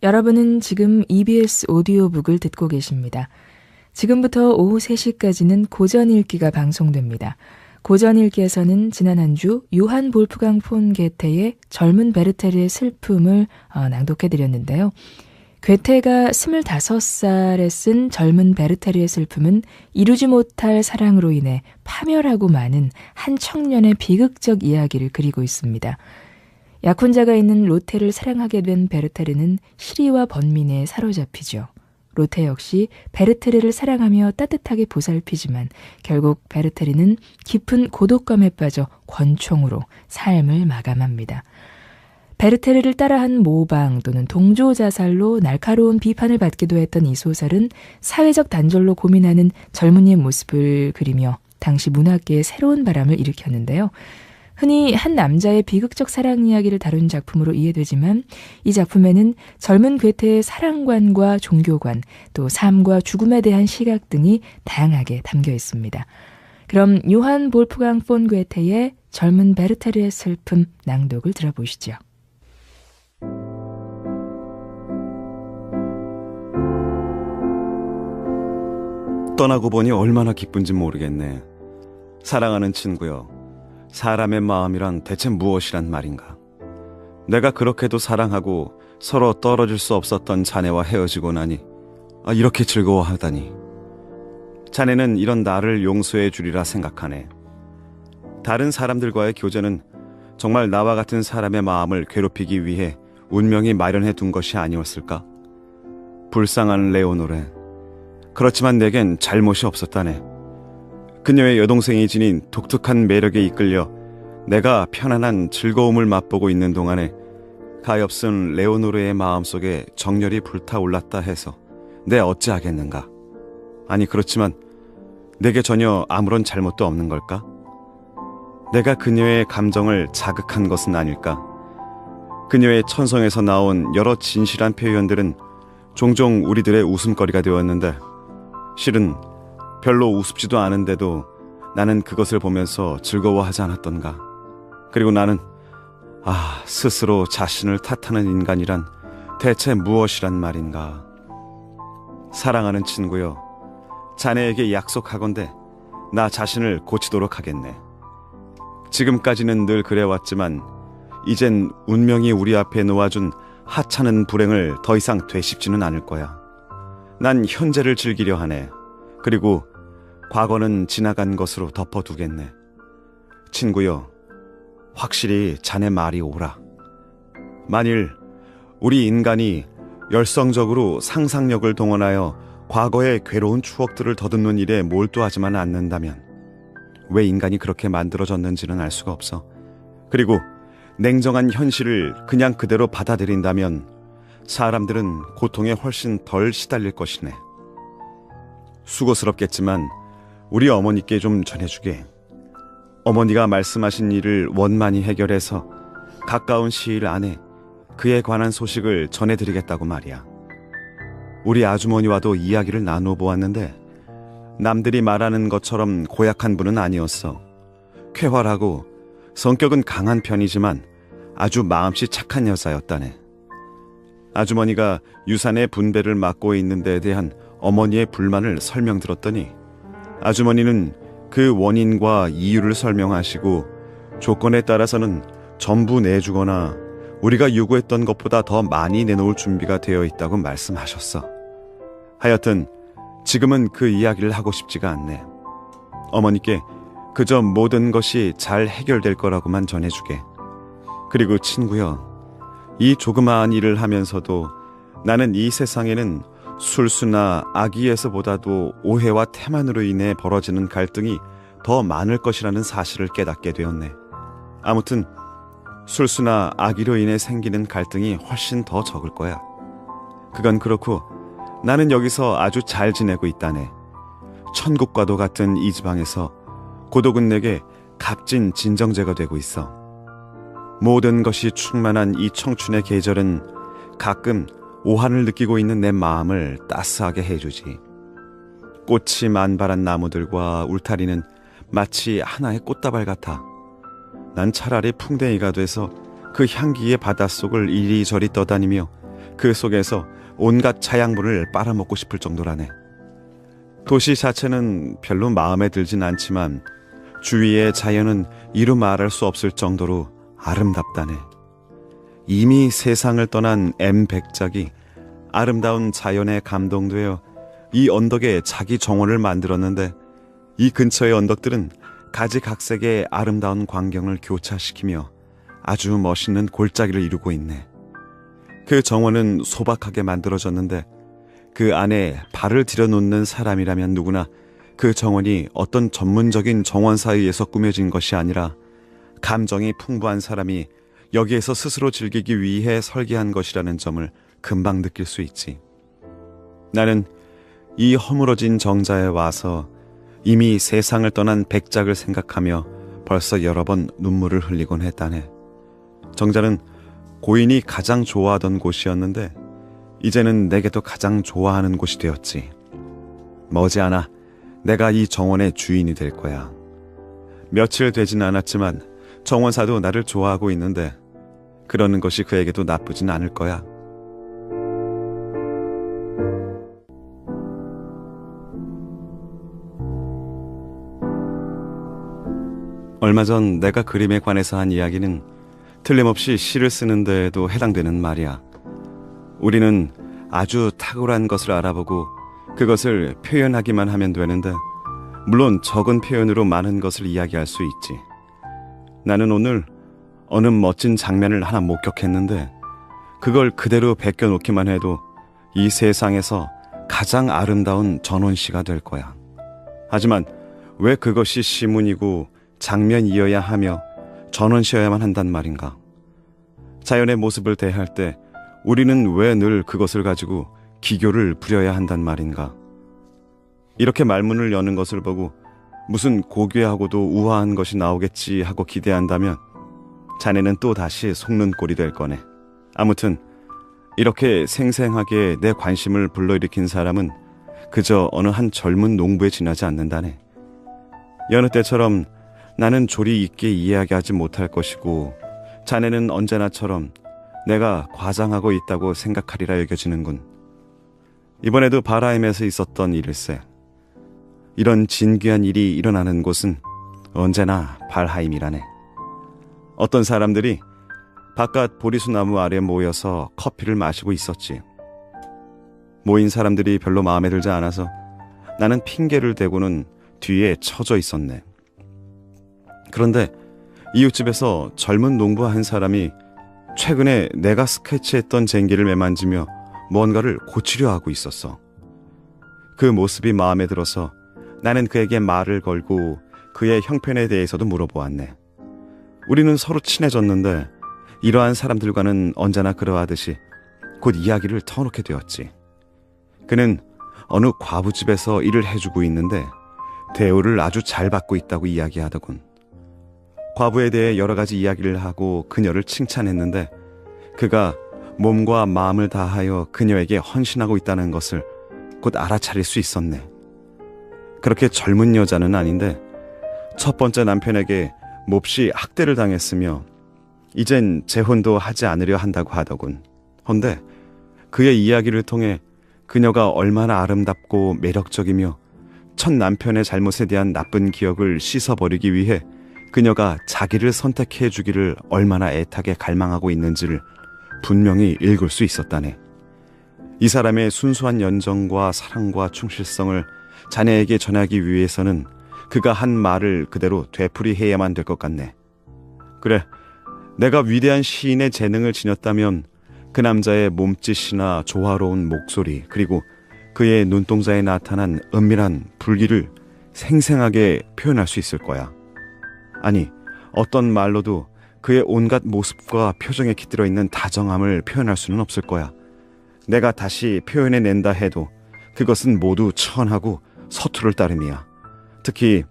여러분은 지금 EBS 오디오북을 듣고 계십니다. 지금부터 오후 3시까지는 고전 읽기가 방송됩니다. 고전 읽기에서는 지난 한 주 요한 볼프강 폰 게테의 젊은 베르테르의 슬픔을 낭독해드렸는데요. 괴테가 25살에 쓴 젊은 베르테르의 슬픔은 이루지 못할 사랑으로 인해 파멸하고 마는 한 청년의 비극적 이야기를 그리고 있습니다. 약혼자가 있는 로테를 사랑하게 된 베르테르는 시리와 번민에 사로잡히죠. 로테 역시 베르테르를 사랑하며 따뜻하게 보살피지만 결국 베르테르는 깊은 고독감에 빠져 권총으로 삶을 마감합니다. 베르테르를 따라한 모방 또는 동조 자살로 날카로운 비판을 받기도 했던 이 소설은 사회적 단절로 고민하는 젊은이의 모습을 그리며 당시 문학계에 새로운 바람을 일으켰는데요. 흔히 한 남자의 비극적 사랑 이야기를 다룬 작품으로 이해되지만 이 작품에는 젊은 괴테의 사랑관과 종교관, 또 삶과 죽음에 대한 시각 등이 다양하게 담겨 있습니다. 그럼 요한 볼프강 폰 괴테의 젊은 베르테르의 슬픔 낭독을 들어보시죠. 떠나고 보니 얼마나 기쁜지 모르겠네. 사랑하는 친구여, 사람의 마음이란 대체 무엇이란 말인가? 내가 그렇게도 사랑하고 서로 떨어질 수 없었던 자네와 헤어지고 나니 이렇게 즐거워하다니. 자네는 이런 나를 용서해 주리라 생각하네. 다른 사람들과의 교제는 정말 나와 같은 사람의 마음을 괴롭히기 위해 운명이 마련해 둔 것이 아니었을까? 불쌍한 레오노레. 그렇지만 내겐 잘못이 없었다네. 그녀의 여동생이 지닌 독특한 매력에 이끌려 내가 편안한 즐거움을 맛보고 있는 동안에 가엾은 레오노르의 마음속에 정열이 불타올랐다 해서 내 어찌하겠는가. 아니 그렇지만 내게 전혀 아무런 잘못도 없는 걸까? 내가 그녀의 감정을 자극한 것은 아닐까? 그녀의 천성에서 나온 여러 진실한 표현들은 종종 우리들의 웃음거리가 되었는데 실은 별로 우습지도 않은데도 나는 그것을 보면서 즐거워하지 않았던가. 그리고 나는 스스로 자신을 탓하는 인간이란 대체 무엇이란 말인가. 사랑하는 친구여, 자네에게 약속하건대 나 자신을 고치도록 하겠네. 지금까지는 늘 그래왔지만 이젠 운명이 우리 앞에 놓아준 하찮은 불행을 더 이상 되씹지는 않을 거야. 난 현재를 즐기려 하네. 그리고 과거는 지나간 것으로 덮어두겠네. 친구여, 확실히 자네 말이 옳아. 만일 우리 인간이 열성적으로 상상력을 동원하여 과거의 괴로운 추억들을 더듬는 일에 몰두하지만 않는다면 왜 인간이 그렇게 만들어졌는지는 알 수가 없어. 그리고 냉정한 현실을 그냥 그대로 받아들인다면 사람들은 고통에 훨씬 덜 시달릴 것이네. 수고스럽겠지만 우리 어머니께 좀 전해주게. 어머니가 말씀하신 일을 원만히 해결해서 가까운 시일 안에 그에 관한 소식을 전해드리겠다고 말이야. 우리 아주머니와도 이야기를 나눠보았는데 남들이 말하는 것처럼 고약한 분은 아니었어. 쾌활하고 성격은 강한 편이지만 아주 마음씨 착한 여자였다네. 아주머니가 유산의 분배를 맡고 있는 데에 대한 어머니의 불만을 설명들었더니 아주머니는 그 원인과 이유를 설명하시고 조건에 따라서는 전부 내주거나 우리가 요구했던 것보다 더 많이 내놓을 준비가 되어 있다고 말씀하셨어. 하여튼 지금은 그 이야기를 하고 싶지가 않네. 어머니께 그저 모든 것이 잘 해결될 거라고만 전해주게. 그리고 친구여, 이 조그마한 일을 하면서도 나는 이 세상에는 술수나 악의에서보다도 오해와 태만으로 인해 벌어지는 갈등이 더 많을 것이라는 사실을 깨닫게 되었네. 아무튼 술수나 악의로 인해 생기는 갈등이 훨씬 더 적을 거야. 그건 그렇고 나는 여기서 아주 잘 지내고 있다네. 천국과도 같은 이 지방에서 고독은 내게 값진 진정제가 되고 있어. 모든 것이 충만한 이 청춘의 계절은 가끔 오한을 느끼고 있는 내 마음을 따스하게 해주지. 꽃이 만발한 나무들과 울타리는 마치 하나의 꽃다발 같아. 난 차라리 풍뎅이가 돼서 그 향기의 바닷속을 이리저리 떠다니며 그 속에서 온갖 자양분을 빨아먹고 싶을 정도라네. 도시 자체는 별로 마음에 들진 않지만 주위의 자연은 이루 말할 수 없을 정도로 아름답다네. 이미 세상을 떠난 백작이 아름다운 자연에 감동되어 이 언덕에 자기 정원을 만들었는데, 이 근처의 언덕들은 가지각색의 아름다운 광경을 교차시키며 아주 멋있는 골짜기를 이루고 있네. 그 정원은 소박하게 만들어졌는데 그 안에 발을 들여놓는 사람이라면 누구나 그 정원이 어떤 전문적인 정원사에 의해서 꾸며진 것이 아니라 감정이 풍부한 사람이 여기에서 스스로 즐기기 위해 설계한 것이라는 점을 금방 느낄 수 있지. 나는 이 허물어진 정자에 와서 이미 세상을 떠난 백작을 생각하며 벌써 여러 번 눈물을 흘리곤 했다네. 정자는 고인이 가장 좋아하던 곳이었는데 이제는 내게도 가장 좋아하는 곳이 되었지. 머지않아 내가 이 정원의 주인이 될 거야. 며칠 되진 않았지만 정원사도 나를 좋아하고 있는데 그러는 것이 그에게도 나쁘진 않을 거야. 얼마 전 내가 그림에 관해서 한 이야기는 틀림없이 시를 쓰는 데에도 해당되는 말이야. 우리는 아주 탁월한 것을 알아보고 그것을 표현하기만 하면 되는데, 물론 적은 표현으로 많은 것을 이야기할 수 있지. 나는 오늘 어느 멋진 장면을 하나 목격했는데 그걸 그대로 베껴놓기만 해도 이 세상에서 가장 아름다운 전원시가 될 거야. 하지만 왜 그것이 시문이고 장면이어야 하며 전원시여야만 한단 말인가? 자연의 모습을 대할 때 우리는 왜 늘 그것을 가지고 기교를 부려야 한단 말인가? 이렇게 말문을 여는 것을 보고 무슨 고귀하고도 우아한 것이 나오겠지 하고 기대한다면 자네는 또 다시 속는 꼴이 될 거네. 아무튼 이렇게 생생하게 내 관심을 불러일으킨 사람은 그저 어느 한 젊은 농부에 지나지 않는다네. 여느 때처럼 나는 조리 있게 이야기하지 못할 것이고 자네는 언제나처럼 내가 과장하고 있다고 생각하리라 여겨지는군. 이번에도 바라임에서 있었던 일일세. 이런 진귀한 일이 일어나는 곳은 언제나 발하임이라네. 어떤 사람들이 바깥 보리수나무 아래 모여서 커피를 마시고 있었지. 모인 사람들이 별로 마음에 들지 않아서 나는 핑계를 대고는 뒤에 처져 있었네. 그런데 이웃집에서 젊은 농부 한 사람이 최근에 내가 스케치했던 쟁기를 매만지며 뭔가를 고치려 하고 있었어. 그 모습이 마음에 들어서 나는 그에게 말을 걸고 그의 형편에 대해서도 물어보았네. 우리는 서로 친해졌는데 이러한 사람들과는 언제나 그러하듯이 곧 이야기를 터놓게 되었지. 그는 어느 과부집에서 일을 해주고 있는데 대우를 아주 잘 받고 있다고 이야기하더군. 과부에 대해 여러 가지 이야기를 하고 그녀를 칭찬했는데 그가 몸과 마음을 다하여 그녀에게 헌신하고 있다는 것을 곧 알아차릴 수 있었네. 그렇게 젊은 여자는 아닌데 첫 번째 남편에게 몹시 학대를 당했으며 이젠 재혼도 하지 않으려 한다고 하더군. 헌데 그의 이야기를 통해 그녀가 얼마나 아름답고 매력적이며 첫 남편의 잘못에 대한 나쁜 기억을 씻어버리기 위해 그녀가 자기를 선택해 주기를 얼마나 애타게 갈망하고 있는지를 분명히 읽을 수 있었다네. 이 사람의 순수한 연정과 사랑과 충실성을 자네에게 전하기 위해서는 그가 한 말을 그대로 되풀이해야만 될 것 같네. 그래, 내가 위대한 시인의 재능을 지녔다면 그 남자의 몸짓이나 조화로운 목소리, 그리고 그의 눈동자에 나타난 은밀한 불길을 생생하게 표현할 수 있을 거야. 아니, 어떤 말로도 그의 온갖 모습과 표정에 깃들어 있는 다정함을 표현할 수는 없을 거야. 내가 다시 표현해낸다 해도 그것은 모두 천하고 서투를 따름이야. 특히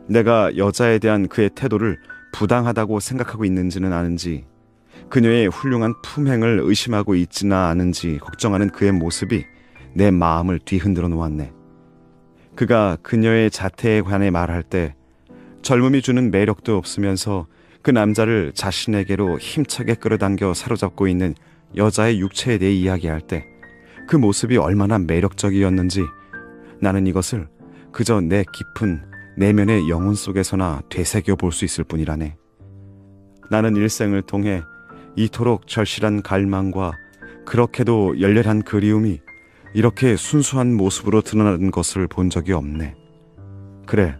내가 여자에 대한 그의 태도를 부당하다고 생각하고 있는지는 아는지, 그녀의 훌륭한 품행을 의심하고 있지는 않은지 걱정하는 그의 모습이 내 마음을 뒤흔들어 놓았네. 그가 그녀의 자태에 관해 말할 때 젊음이 주는 매력도 없으면서 그 남자를 자신에게로 힘차게 끌어당겨 사로잡고 있는 여자의 육체에 대해 이야기할 때 그 모습이 얼마나 매력적이었는지 나는 이것을 그저 내 깊은 내면의 영혼 속에서나 되새겨 볼 수 있을 뿐이라네. 나는 일생을 통해 이토록 절실한 갈망과 그렇게도 열렬한 그리움이 이렇게 순수한 모습으로 드러나는 것을 본 적이 없네. 그래,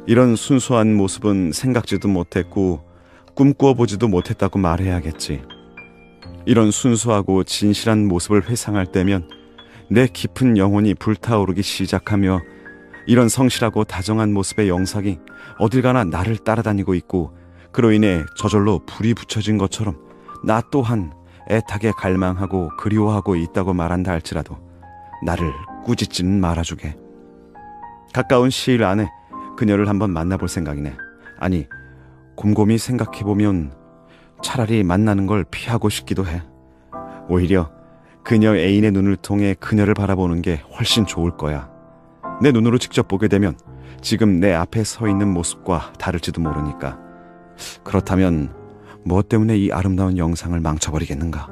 이런 순수한 모습은 생각지도 못했고 꿈꾸어보지도 못했다고 말해야겠지. 이런 순수하고 진실한 모습을 회상할 때면 내 깊은 영혼이 불타오르기 시작하며 이런 성실하고 다정한 모습의 영상이 어딜 가나 나를 따라다니고 있고 그로 인해 저절로 불이 붙여진 것처럼 나 또한 애타게 갈망하고 그리워하고 있다고 말한다 할지라도 나를 꾸짖지는 말아주게. 가까운 시일 안에 그녀를 한번 만나볼 생각이네. 아니, 곰곰이 생각해보면 차라리 만나는 걸 피하고 싶기도 해. 오히려 그녀 애인의 눈을 통해 그녀를 바라보는 게 훨씬 좋을 거야. 내 눈으로 직접 보게 되면 지금 내 앞에 서 있는 모습과 다를지도 모르니까. 그렇다면 무엇 때문에 이 아름다운 영상을 망쳐버리겠는가?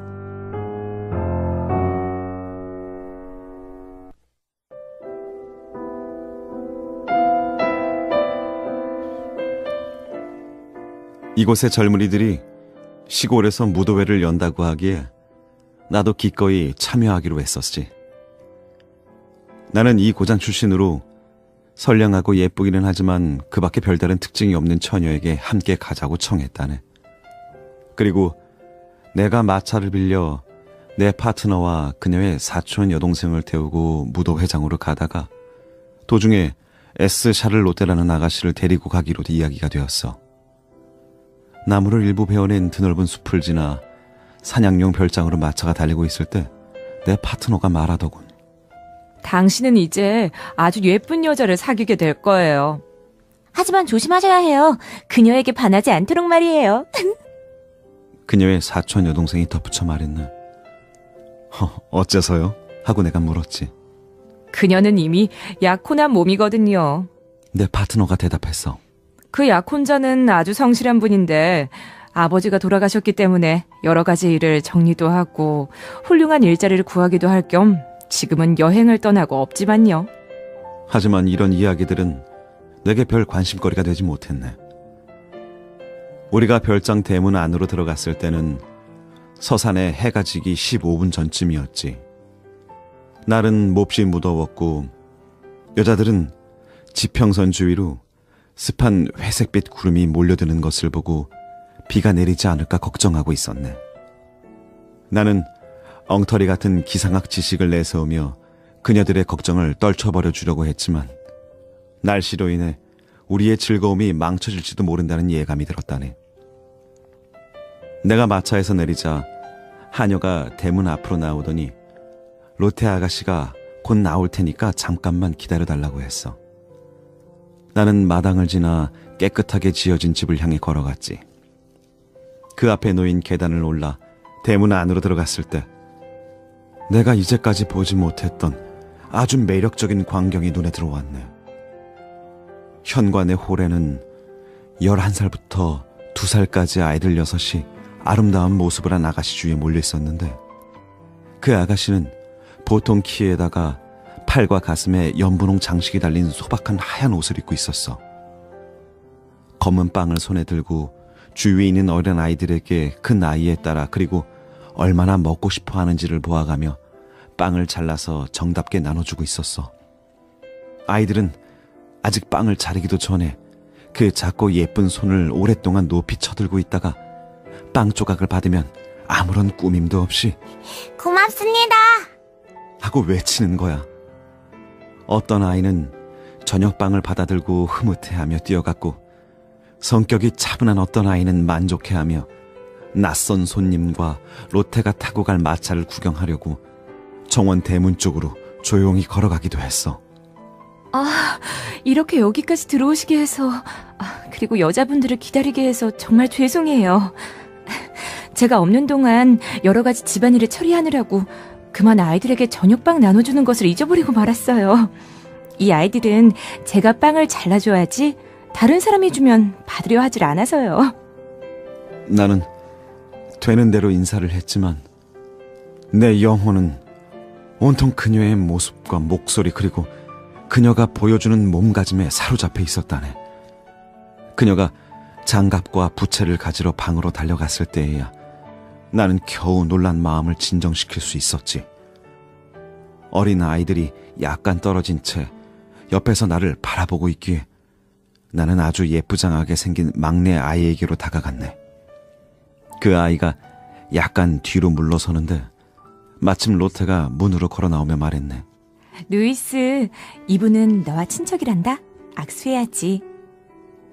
이곳의 젊은이들이 시골에서 무도회를 연다고 하기에 나도 기꺼이 참여하기로 했었지. 나는 이 고장 출신으로 선량하고 예쁘기는 하지만 그 밖에 별다른 특징이 없는 처녀에게 함께 가자고 청했다네. 그리고 내가 마차를 빌려 내 파트너와 그녀의 사촌 여동생을 태우고 무도회장으로 가다가 도중에 S 샤를로테라는 아가씨를 데리고 가기로 이야기가 되었어. 나무를 일부 베어낸 드넓은 숲을 지나 사냥용 별장으로 마차가 달리고 있을 때 내 파트너가 말하더군. 당신은 이제 아주 예쁜 여자를 사귀게 될 거예요. 하지만 조심하셔야 해요. 그녀에게 반하지 않도록 말이에요. 그녀의 사촌 여동생이 덧붙여 말했네. 어째서요? 하고 내가 물었지. 그녀는 이미 약혼한 몸이거든요. 내 파트너가 대답했어. 그 약혼자는 아주 성실한 분인데 아버지가 돌아가셨기 때문에 여러 가지 일을 정리도 하고 훌륭한 일자리를 구하기도 할 겸 지금은 여행을 떠나고 없지만요. 하지만 이런 이야기들은 내게 별 관심거리가 되지 못했네. 우리가 별장 대문 안으로 들어갔을 때는 서산에 해가 지기 15분 전쯤이었지. 날은 몹시 무더웠고 여자들은 지평선 주위로 습한 회색빛 구름이 몰려드는 것을 보고 비가 내리지 않을까 걱정하고 있었네. 나는 엉터리 같은 기상학 지식을 내세우며 그녀들의 걱정을 떨쳐버려 주려고 했지만 날씨로 인해 우리의 즐거움이 망쳐질지도 모른다는 예감이 들었다네. 내가 마차에서 내리자 하녀가 대문 앞으로 나오더니 로테 아가씨가 곧 나올 테니까 잠깐만 기다려달라고 했어. 나는 마당을 지나 깨끗하게 지어진 집을 향해 걸어갔지. 그 앞에 놓인 계단을 올라 대문 안으로 들어갔을 때 내가 이제까지 보지 못했던 아주 매력적인 광경이 눈에 들어왔네. 현관의 홀에는 11살부터 2살까지 아이들 6이 아름다운 모습을 한 아가씨 주위에 몰려 있었는데 그 아가씨는 보통 키에다가 팔과 가슴에 연분홍 장식이 달린 소박한 하얀 옷을 입고 있었어. 검은 빵을 손에 들고 주위에 있는 어린 아이들에게 그 나이에 따라 그리고 얼마나 먹고 싶어 하는지를 보아가며 빵을 잘라서 정답게 나눠주고 있었어. 아이들은 아직 빵을 자르기도 전에 그 작고 예쁜 손을 오랫동안 높이 쳐들고 있다가 빵 조각을 받으면 아무런 꾸밈도 없이 고맙습니다. 하고 외치는 거야. 어떤 아이는 저녁빵을 받아들고 흐뭇해하며 뛰어갔고 성격이 차분한 어떤 아이는 만족해하며 낯선 손님과 로테가 타고 갈 마차를 구경하려고 정원 대문 쪽으로 조용히 걸어가기도 했어. 이렇게 여기까지 들어오시게 해서 그리고 여자분들을 기다리게 해서 정말 죄송해요. 제가 없는 동안 여러 가지 집안일을 처리하느라고 그만 아이들에게 저녁빵 나눠주는 것을 잊어버리고 말았어요. 이 아이들은 제가 빵을 잘라줘야지 다른 사람이 주면 받으려 하질 않아서요. 나는 되는 대로 인사를 했지만 내 영혼은 온통 그녀의 모습과 목소리 그리고 그녀가 보여주는 몸가짐에 사로잡혀 있었다네. 그녀가 장갑과 부채를 가지러 방으로 달려갔을 때에야 나는 겨우 놀란 마음을 진정시킬 수 있었지. 어린 아이들이 약간 떨어진 채 옆에서 나를 바라보고 있기에 나는 아주 예쁘장하게 생긴 막내 아이에게로 다가갔네. 그 아이가 약간 뒤로 물러서는데 마침 로테가 문으로 걸어 나오며 말했네. 루이스, 이분은 너와 친척이란다. 악수해야지.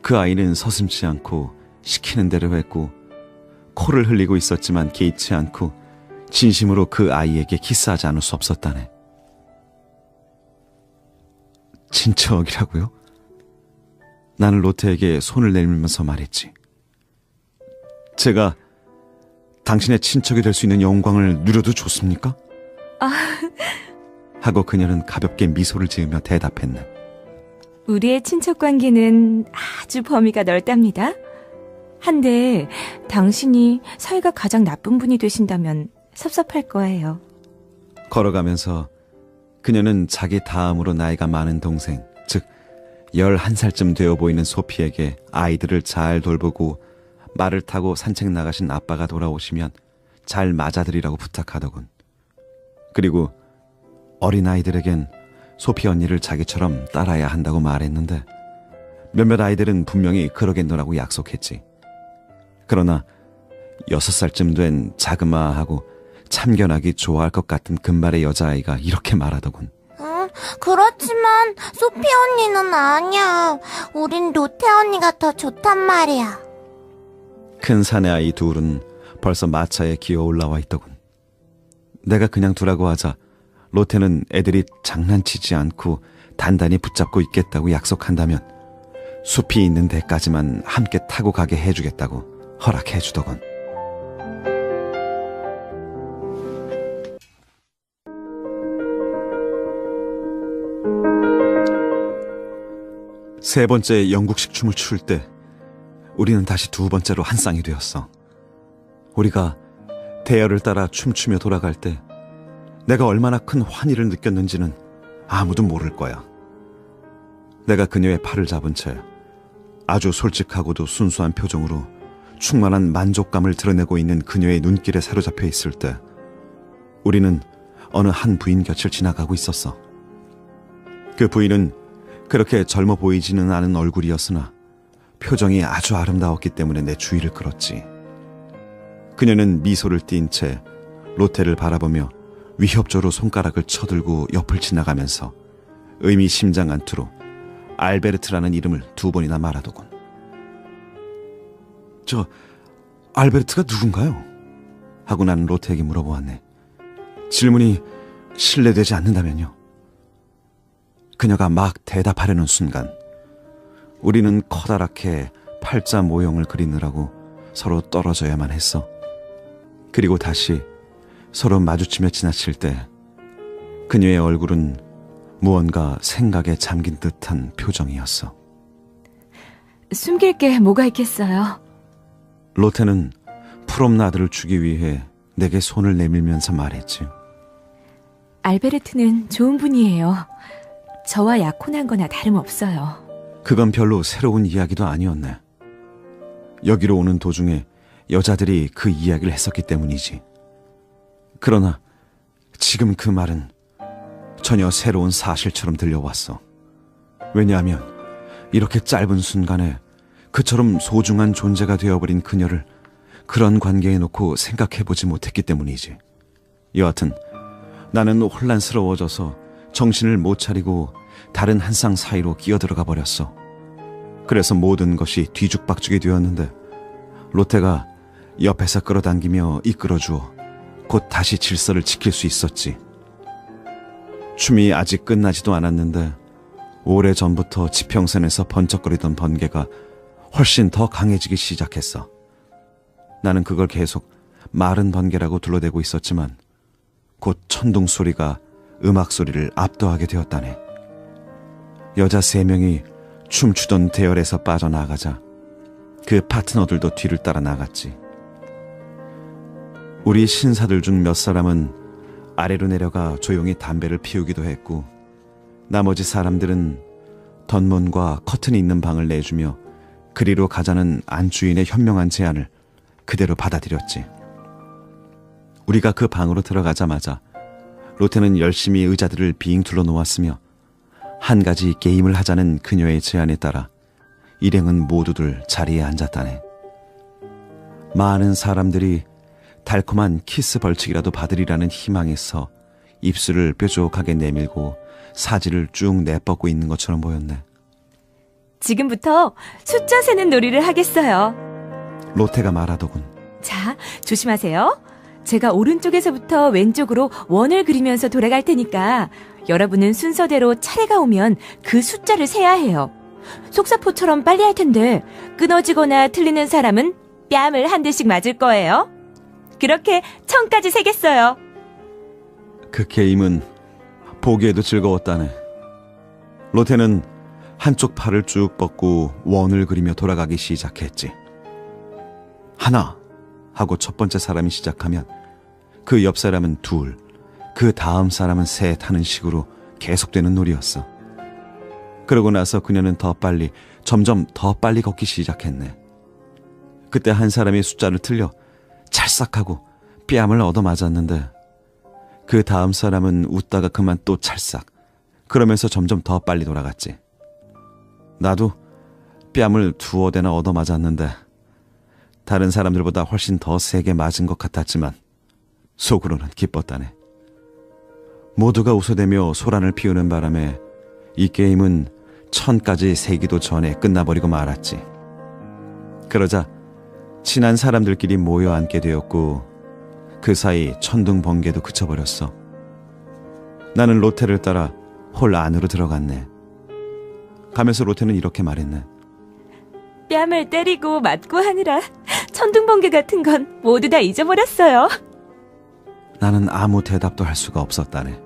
그 아이는 서슴지 않고 시키는 대로 했고 코를 흘리고 있었지만 개의치 않고 진심으로 그 아이에게 키스하지 않을 수 없었다네. 친척이라고요? 나는 로테에게 손을 내밀면서 말했지. 제가 당신의 친척이 될 수 있는 영광을 누려도 좋습니까? 하고 그녀는 가볍게 미소를 지으며 대답했네. 우리의 친척 관계는 아주 범위가 넓답니다. 한데 당신이 사이가 가장 나쁜 분이 되신다면 섭섭할 거예요. 걸어가면서 그녀는 자기 다음으로 나이가 많은 동생, 즉 11살쯤 되어 보이는 소피에게 아이들을 잘 돌보고 말을 타고 산책 나가신 아빠가 돌아오시면 잘 맞아드리라고 부탁하더군. 그리고 어린아이들에겐 소피 언니를 자기처럼 따라야 한다고 말했는데 몇몇 아이들은 분명히 그러겠노라고 약속했지. 그러나 6살쯤 된 자그마하고 참견하기 좋아할 것 같은 금발의 여자아이가 이렇게 말하더군. 그렇지만 소피 언니는 아니야. 우린 로테 언니가 더 좋단 말이야. 큰 사내 아이 둘은 벌써 마차에 기어 올라와 있더군. 내가 그냥 두라고 하자 로테는 애들이 장난치지 않고 단단히 붙잡고 있겠다고 약속한다면 숲이 있는 데까지만 함께 타고 가게 해주겠다고 허락해주더군. 세 번째 영국식 춤을 출 때 우리는 다시 두 번째로 한 쌍이 되었어. 우리가 대열을 따라 춤추며 돌아갈 때 내가 얼마나 큰 환희를 느꼈는지는 아무도 모를 거야. 내가 그녀의 팔을 잡은 채 아주 솔직하고도 순수한 표정으로 충만한 만족감을 드러내고 있는 그녀의 눈길에 사로잡혀 있을 때 우리는 어느 한 부인 곁을 지나가고 있었어. 그 부인은 그렇게 젊어 보이지는 않은 얼굴이었으나 표정이 아주 아름다웠기 때문에 내 주의를 끌었지. 그녀는 미소를 띤 채 로테를 바라보며 위협조로 손가락을 쳐들고 옆을 지나가면서 의미심장한 투로 알베르트라는 이름을 두 번이나 말하더군. 저 알베르트가 누군가요? 하고 나는 로테에게 물어보았네. 질문이 신뢰되지 않는다면요. 그녀가 막 대답하려는 순간 우리는 커다랗게 팔자 모형을 그리느라고 서로 떨어져야만 했어. 그리고 다시 서로 마주치며 지나칠 때 그녀의 얼굴은 무언가 생각에 잠긴 듯한 표정이었어. 숨길 게 뭐가 있겠어요? 로테는 프롬나드를 주기 위해 내게 손을 내밀면서 말했지. 알베르트는 좋은 분이에요. 저와 약혼한 거나 다름없어요. 그건 별로 새로운 이야기도 아니었네. 여기로 오는 도중에 여자들이 그 이야기를 했었기 때문이지. 그러나 지금 그 말은 전혀 새로운 사실처럼 들려왔어. 왜냐하면 이렇게 짧은 순간에 그처럼 소중한 존재가 되어버린 그녀를 그런 관계에 놓고 생각해보지 못했기 때문이지. 여하튼 나는 혼란스러워져서 정신을 못 차리고 다른 한 쌍 사이로 끼어들어가 버렸어. 그래서 모든 것이 뒤죽박죽이 되었는데 로테가 옆에서 끌어당기며 이끌어주어 곧 다시 질서를 지킬 수 있었지. 춤이 아직 끝나지도 않았는데 오래전부터 지평선에서 번쩍거리던 번개가 훨씬 더 강해지기 시작했어. 나는 그걸 계속 마른 번개라고 둘러대고 있었지만 곧 천둥 소리가 음악 소리를 압도하게 되었다네. 여자 3명이 춤추던 대열에서 빠져나가자 그 파트너들도 뒤를 따라 나갔지. 우리 신사들 중 몇 사람은 아래로 내려가 조용히 담배를 피우기도 했고, 나머지 사람들은 덧문과 커튼이 있는 방을 내주며 그리로 가자는 안주인의 현명한 제안을 그대로 받아들였지. 우리가 그 방으로 들어가자마자 로테는 열심히 의자들을 빙 둘러 놓았으며 한 가지 게임을 하자는 그녀의 제안에 따라 일행은 모두들 자리에 앉았다네. 많은 사람들이 달콤한 키스 벌칙이라도 받으리라는 희망에서 입술을 뾰족하게 내밀고 사지를 쭉 내뻗고 있는 것처럼 보였네. 지금부터 숫자 세는 놀이를 하겠어요. 로테가 말하더군. 자, 조심하세요. 제가 오른쪽에서부터 왼쪽으로 원을 그리면서 돌아갈 테니까 여러분은 순서대로 차례가 오면 그 숫자를 세야 해요. 속사포처럼 빨리 할 텐데 끊어지거나 틀리는 사람은 뺨을 한 대씩 맞을 거예요. 그렇게 1000까지 세겠어요. 그 게임은 보기에도 즐거웠다네. 로테는 한쪽 팔을 쭉 뻗고 원을 그리며 돌아가기 시작했지. 하나 하고 첫 번째 사람이 시작하면 그 옆 사람은 둘, 그 다음 사람은 셋 하는 식으로 계속되는 놀이였어. 그러고 나서 그녀는 더 빨리, 점점 더 빨리 걷기 시작했네. 그때 한 사람이 숫자를 틀려 찰싹하고 뺨을 얻어맞았는데 그 다음 사람은 웃다가 그만 또 찰싹, 그러면서 점점 더 빨리 돌아갔지. 나도 뺨을 두어 대나 얻어맞았는데 다른 사람들보다 훨씬 더 세게 맞은 것 같았지만 속으로는 기뻤다네. 모두가 웃어대며 소란을 피우는 바람에 이 게임은 1000까지 세기도 전에 끝나버리고 말았지. 그러자 친한 사람들끼리 모여 앉게 되었고 그 사이 천둥번개도 그쳐버렸어. 나는 로테를 따라 홀 안으로 들어갔네. 가면서 로테는 이렇게 말했네. 뺨을 때리고 맞고 하느라 천둥번개 같은 건 모두 다 잊어버렸어요. 나는 아무 대답도 할 수가 없었다네.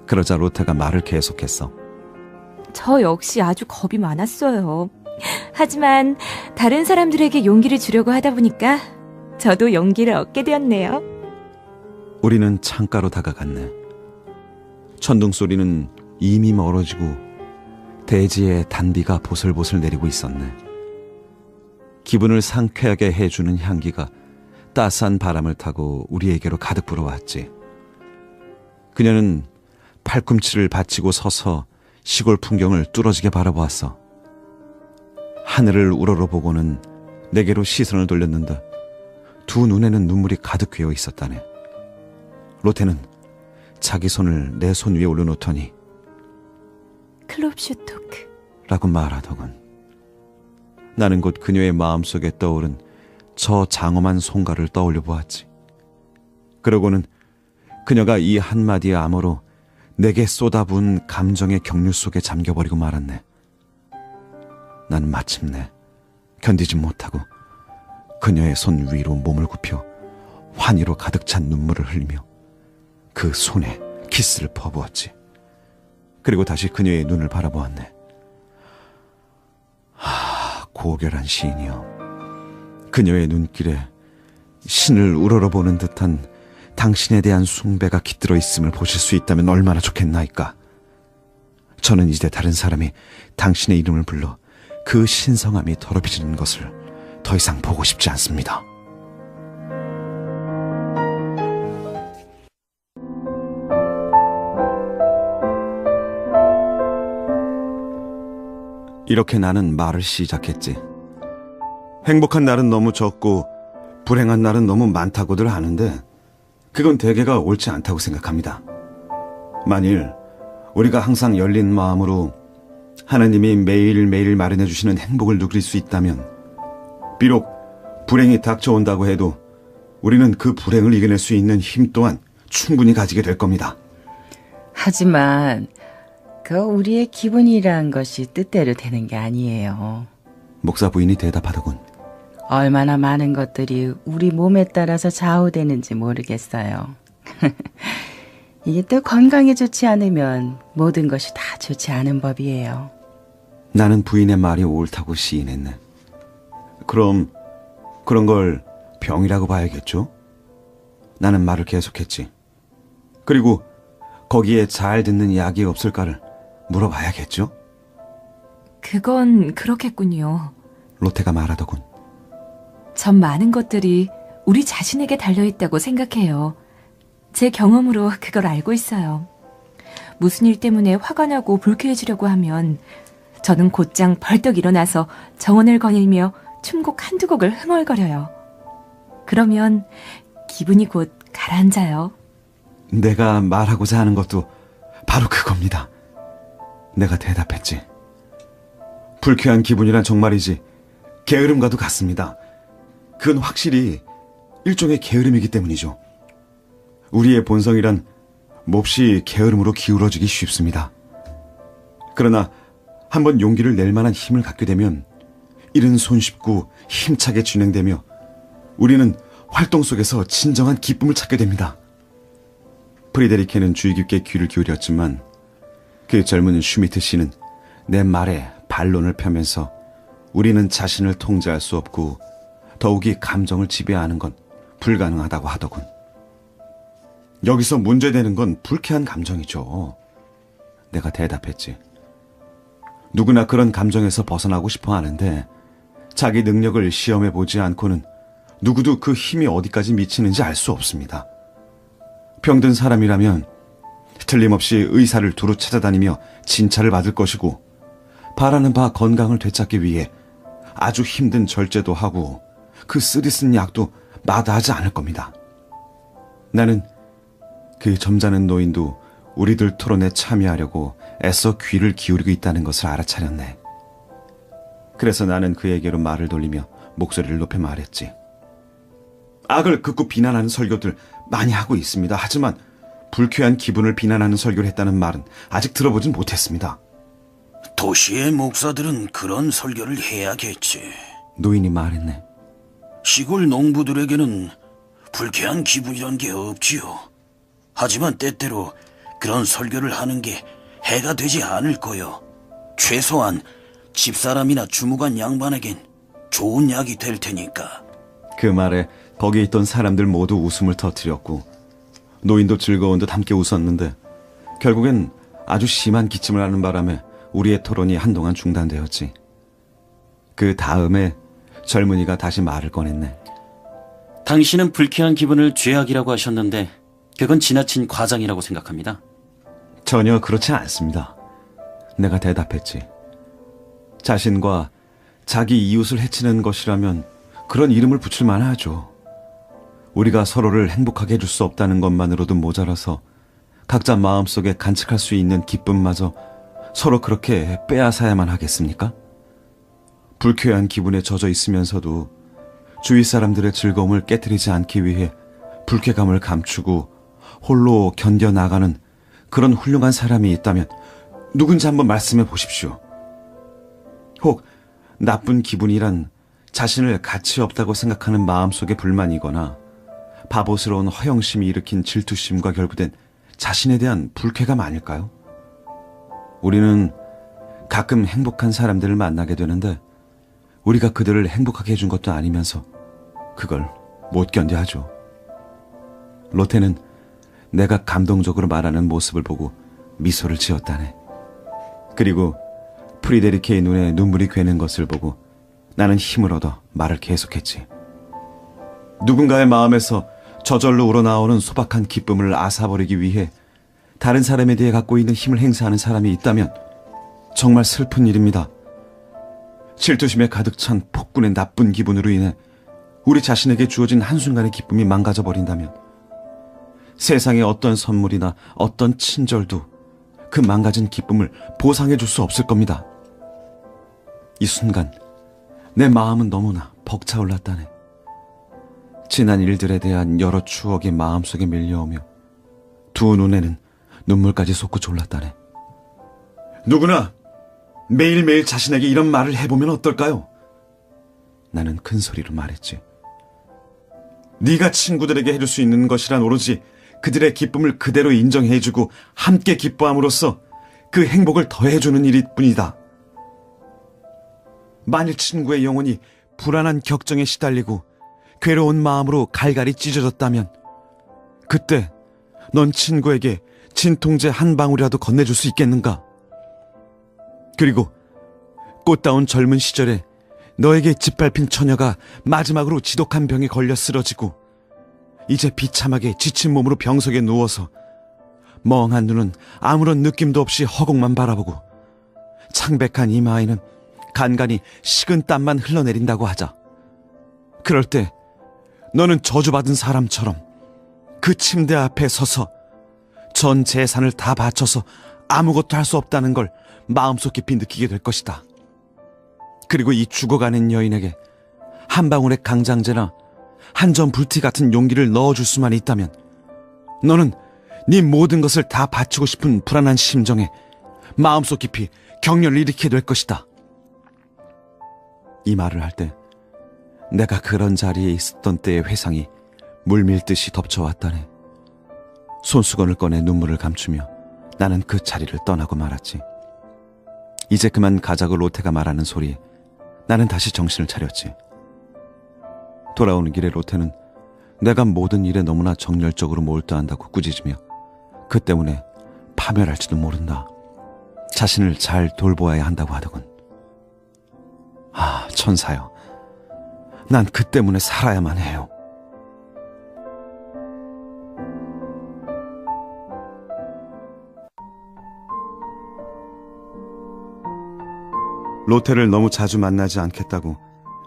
그러자 로테가 말을 계속했어. 저 역시 아주 겁이 많았어요. 하지만 다른 사람들에게 용기를 주려고 하다 보니까 저도 용기를 얻게 되었네요. 우리는 창가로 다가갔네. 천둥 소리는 이미 멀어지고 대지에 단비가 보슬보슬 내리고 있었네. 기분을 상쾌하게 해주는 향기가 따스한 바람을 타고 우리에게로 가득 불어왔지. 그녀는 팔꿈치를 받치고 서서 시골 풍경을 뚫어지게 바라보았어. 하늘을 우러러보고는 내게로 시선을 돌렸는데 두 눈에는 눈물이 가득 괴어 있었다네. 로테는 자기 손을 내 손 위에 올려놓더니 클롭슈토크 라고 말하더군. 나는 곧 그녀의 마음속에 떠오른 저 장엄한 송가를 떠올려 보았지. 그러고는 그녀가 이 한마디의 암호로 내게 쏟아부은 감정의 경류 속에 잠겨버리고 말았네. 나는 마침내 견디지 못하고 그녀의 손 위로 몸을 굽혀 환희로 가득 찬 눈물을 흘리며 그 손에 키스를 퍼부었지. 그리고 다시 그녀의 눈을 바라보았네. 고결한 시인이여, 그녀의 눈길에 신을 우러러보는 듯한 당신에 대한 숭배가 깃들어 있음을 보실 수 있다면 얼마나 좋겠나이까. 저는 이제 다른 사람이 당신의 이름을 불러 그 신성함이 더럽혀지는 것을 더 이상 보고 싶지 않습니다. 이렇게 나는 말을 시작했지. 행복한 날은 너무 적고 불행한 날은 너무 많다고들 하는데 그건 대개가 옳지 않다고 생각합니다. 만일 우리가 항상 열린 마음으로 하나님이 매일매일 마련해 주시는 행복을 누릴 수 있다면 비록 불행이 닥쳐온다고 해도 우리는 그 불행을 이겨낼 수 있는 힘 또한 충분히 가지게 될 겁니다. 하지만 우리의 기분이란 것이 뜻대로 되는 게 아니에요. 목사 부인이 대답하더군. 얼마나 많은 것들이 우리 몸에 따라서 좌우되는지 모르겠어요. 이게 또 건강에 좋지 않으면 모든 것이 다 좋지 않은 법이에요. 나는 부인의 말이 옳다고 시인했네. 그럼 그런 걸 병이라고 봐야겠죠? 나는 말을 계속했지. 그리고 거기에 잘 듣는 약이 없을까를 물어봐야겠죠? 그건 그렇겠군요. 로테가 말하더군. 전 많은 것들이 우리 자신에게 달려있다고 생각해요. 제 경험으로 그걸 알고 있어요. 무슨 일 때문에 화가 나고 불쾌해지려고 하면 저는 곧장 벌떡 일어나서 정원을 거닐며 춤곡 한두 곡을 흥얼거려요. 그러면 기분이 곧 가라앉아요. 내가 말하고자 하는 것도 바로 그겁니다. 내가 대답했지. 불쾌한 기분이란 정말이지 게으름과도 같습니다. 그건 확실히 일종의 게으름이기 때문이죠. 우리의 본성이란 몹시 게으름으로 기울어지기 쉽습니다. 그러나 한번 용기를 낼 만한 힘을 갖게 되면 일은 손쉽고 힘차게 진행되며 우리는 활동 속에서 진정한 기쁨을 찾게 됩니다. 프리데리케는 주의 깊게 귀를 기울였지만 그 젊은 슈미트 씨는 내 말에 반론을 펴면서 우리는 자신을 통제할 수 없고 더욱이 감정을 지배하는 건 불가능하다고 하더군. 여기서 문제되는 건 불쾌한 감정이죠. 내가 대답했지. 누구나 그런 감정에서 벗어나고 싶어 하는데 자기 능력을 시험해보지 않고는 누구도 그 힘이 어디까지 미치는지 알 수 없습니다. 병든 사람이라면 틀림없이 의사를 두루 찾아다니며 진찰을 받을 것이고 바라는 바 건강을 되찾기 위해 아주 힘든 절제도 하고 그 쓰디쓴 약도 마다하지 않을 겁니다. 나는 그 점잖은 노인도 우리들 토론에 참여하려고 애써 귀를 기울이고 있다는 것을 알아차렸네. 그래서 나는 그에게로 말을 돌리며 목소리를 높여 말했지. 악을 극구 비난하는 설교들 많이 하고 있습니다. 하지만 불쾌한 기분을 비난하는 설교를 했다는 말은 아직 들어보진 못했습니다. 도시의 목사들은 그런 설교를 해야겠지. 노인이 말했네. 시골 농부들에게는 불쾌한 기분이란 게 없지요. 하지만 때때로 그런 설교를 하는 게 해가 되지 않을 거요. 최소한 집사람이나 주무관 양반에겐 좋은 약이 될 테니까. 그 말에 거기에 있던 사람들 모두 웃음을 터뜨렸고 노인도 즐거운 듯 함께 웃었는데 결국엔 아주 심한 기침을 하는 바람에 우리의 토론이 한동안 중단되었지. 그 다음에 젊은이가 다시 말을 꺼냈네. 당신은 불쾌한 기분을 죄악이라고 하셨는데 그건 지나친 과장이라고 생각합니다. 전혀 그렇지 않습니다. 내가 대답했지. 자신과 자기 이웃을 해치는 것이라면 그런 이름을 붙일 만하죠. 우리가 서로를 행복하게 해줄 수 없다는 것만으로도 모자라서 각자 마음속에 간직할 수 있는 기쁨마저 서로 그렇게 빼앗아야만 하겠습니까? 불쾌한 기분에 젖어 있으면서도 주위 사람들의 즐거움을 깨뜨리지 않기 위해 불쾌감을 감추고 홀로 견뎌나가는 그런 훌륭한 사람이 있다면 누군지 한번 말씀해 보십시오. 혹 나쁜 기분이란 자신을 가치 없다고 생각하는 마음속의 불만이거나 바보스러운 허영심이 일으킨 질투심과 결부된 자신에 대한 불쾌감 아닐까요? 우리는 가끔 행복한 사람들을 만나게 되는데 우리가 그들을 행복하게 해준 것도 아니면서 그걸 못 견뎌 하죠. 로테는 내가 감동적으로 말하는 모습을 보고 미소를 지었다네. 그리고 프리데리케의 눈에 눈물이 괴는 것을 보고 나는 힘을 얻어 말을 계속했지. 누군가의 마음에서 저절로 우러나오는 소박한 기쁨을 앗아버리기 위해 다른 사람에 대해 갖고 있는 힘을 행사하는 사람이 있다면 정말 슬픈 일입니다. 질투심에 가득 찬 폭군의 나쁜 기분으로 인해 우리 자신에게 주어진 한순간의 기쁨이 망가져버린다면 세상의 어떤 선물이나 어떤 친절도 그 망가진 기쁨을 보상해 줄 수 없을 겁니다. 이 순간 내 마음은 너무나 벅차올랐다네. 지난 일들에 대한 여러 추억이 마음속에 밀려오며 두 눈에는 눈물까지 솟고 졸랐다네. 누구나 매일매일 자신에게 이런 말을 해보면 어떨까요? 나는 큰 소리로 말했지. 네가 친구들에게 해줄 수 있는 것이란 오로지 그들의 기쁨을 그대로 인정해주고 함께 기뻐함으로써 그 행복을 더해주는 일일 뿐이다. 만일 친구의 영혼이 불안한 격정에 시달리고 괴로운 마음으로 갈갈이 찢어졌다면 그때 넌 친구에게 진통제 한 방울이라도 건네줄 수 있겠는가? 그리고 꽃다운 젊은 시절에 너에게 짓밟힌 처녀가 마지막으로 지독한 병에 걸려 쓰러지고 이제 비참하게 지친 몸으로 병석에 누워서 멍한 눈은 아무런 느낌도 없이 허공만 바라보고 창백한 이마에는 간간히 식은 땀만 흘러내린다고 하자. 그럴 때 너는 저주받은 사람처럼 그 침대 앞에 서서 전 재산을 다 바쳐서 아무것도 할 수 없다는 걸 마음속 깊이 느끼게 될 것이다. 그리고 이 죽어가는 여인에게 한 방울의 강장제나 한 점 불티 같은 용기를 넣어줄 수만 있다면 너는 네 모든 것을 다 바치고 싶은 불안한 심정에 마음속 깊이 격려를 일으키게 될 것이다. 이 말을 할 때 내가 그런 자리에 있었던 때의 회상이 물밀듯이 덮쳐왔다네. 손수건을 꺼내 눈물을 감추며 나는 그 자리를 떠나고 말았지. 이제 그만 가자고 로테가 말하는 소리에 나는 다시 정신을 차렸지. 돌아오는 길에 로테는 내가 모든 일에 너무나 정열적으로 몰두한다고 꾸짖으며 그 때문에 파멸할지도 모른다. 자신을 잘 돌보아야 한다고 하더군. 아, 천사여. 난 그 때문에 살아야만 해요. 로테를 너무 자주 만나지 않겠다고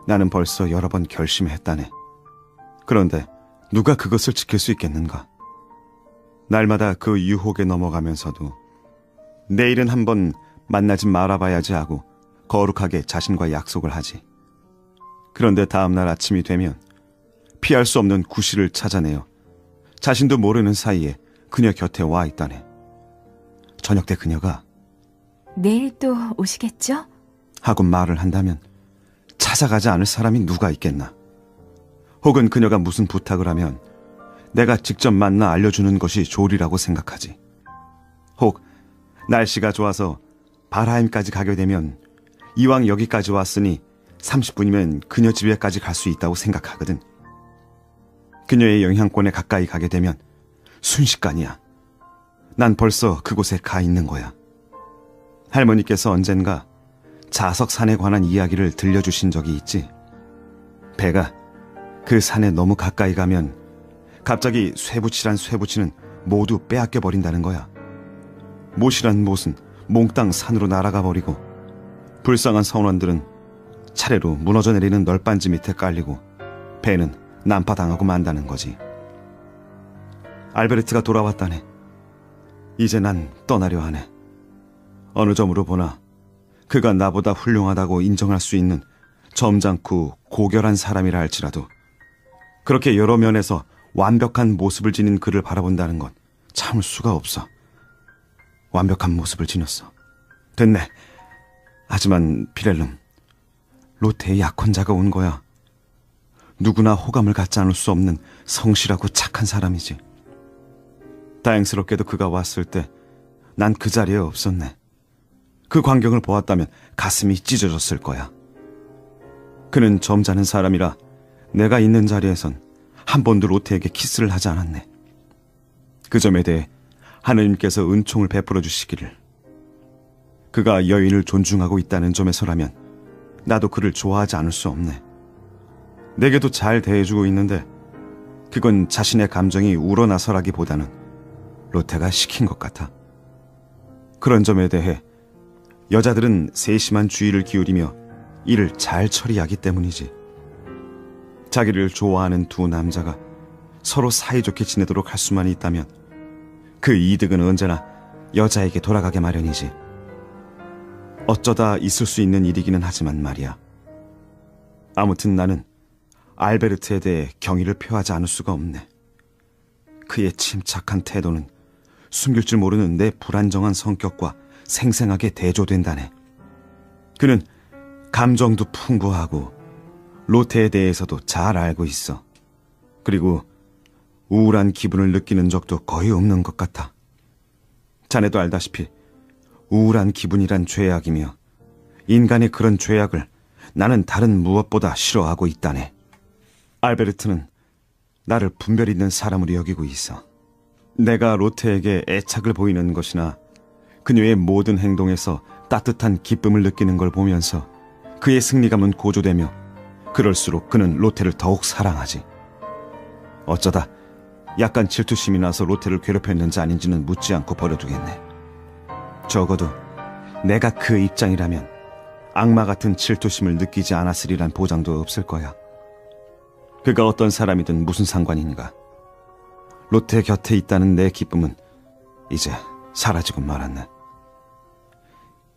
나는 벌써 여러 번 결심했다네. 그런데 누가 그것을 지킬 수 있겠는가? 날마다 그 유혹에 넘어가면서도 내일은 한번 만나지 말아봐야지 하고 거룩하게 자신과 약속을 하지. 그런데 다음날 아침이 되면 피할 수 없는 구실을 찾아내어 자신도 모르는 사이에 그녀 곁에 와 있다네. 저녁 때 그녀가 내일 또 오시겠죠? 하고 말을 한다면 찾아가지 않을 사람이 누가 있겠나. 혹은 그녀가 무슨 부탁을 하면 내가 직접 만나 알려주는 것이 좋으리라고 생각하지. 혹 날씨가 좋아서 바라임까지 가게 되면 이왕 여기까지 왔으니 30분이면 그녀 집에까지 갈 수 있다고 생각하거든. 그녀의 영향권에 가까이 가게 되면 순식간이야. 난 벌써 그곳에 가 있는 거야. 할머니께서 언젠가 자석산에 관한 이야기를 들려주신 적이 있지. 배가 그 산에 너무 가까이 가면 갑자기 쇠붙이란 쇠붙이는 모두 빼앗겨 버린다는 거야. 못이란 못은 몽땅 산으로 날아가 버리고 불쌍한 선원들은 차례로 무너져 내리는 널빤지 밑에 깔리고 배는 난파당하고 만다는 거지. 알베르트가 돌아왔다네. 이제 난 떠나려 하네. 어느 점으로 보나 그가 나보다 훌륭하다고 인정할 수 있는 점잖고 고결한 사람이라 할지라도 그렇게 여러 면에서 완벽한 모습을 지닌 그를 바라본다는 건 참을 수가 없어. 완벽한 모습을 지녔어. 됐네. 하지만 피렐름, 로테의 약혼자가 온 거야. 누구나 호감을 갖지 않을 수 없는 성실하고 착한 사람이지. 다행스럽게도 그가 왔을 때 난 그 자리에 없었네. 그 광경을 보았다면 가슴이 찢어졌을 거야. 그는 점잖은 사람이라 내가 있는 자리에선 한 번도 로테에게 키스를 하지 않았네. 그 점에 대해 하느님께서 은총을 베풀어 주시기를. 그가 여인을 존중하고 있다는 점에서라면 나도 그를 좋아하지 않을 수 없네. 내게도 잘 대해주고 있는데 그건 자신의 감정이 우러나서라기보다는 로테가 시킨 것 같아. 그런 점에 대해 여자들은 세심한 주의를 기울이며 일을 잘 처리하기 때문이지. 자기를 좋아하는 두 남자가 서로 사이좋게 지내도록 할 수만 있다면 그 이득은 언제나 여자에게 돌아가게 마련이지. 어쩌다 있을 수 있는 일이기는 하지만 말이야. 아무튼 나는 알베르트에 대해 경의를 표하지 않을 수가 없네. 그의 침착한 태도는 숨길 줄 모르는 내 불안정한 성격과 생생하게 대조된다네. 그는 감정도 풍부하고 로테에 대해서도 잘 알고 있어. 그리고 우울한 기분을 느끼는 적도 거의 없는 것 같아. 자네도 알다시피 우울한 기분이란 죄악이며 인간의 그런 죄악을 나는 다른 무엇보다 싫어하고 있다네. 알베르트는 나를 분별 있는 사람으로 여기고 있어. 내가 로테에게 애착을 보이는 것이나 그녀의 모든 행동에서 따뜻한 기쁨을 느끼는 걸 보면서 그의 승리감은 고조되며 그럴수록 그는 로테를 더욱 사랑하지. 어쩌다 약간 질투심이 나서 로테를 괴롭혔는지 아닌지는 묻지 않고 버려두겠네. 적어도 내가 그 입장이라면 악마 같은 질투심을 느끼지 않았으리란 보장도 없을 거야. 그가 어떤 사람이든 무슨 상관인가. 로테 곁에 있다는 내 기쁨은 이제 사라지고 말았네.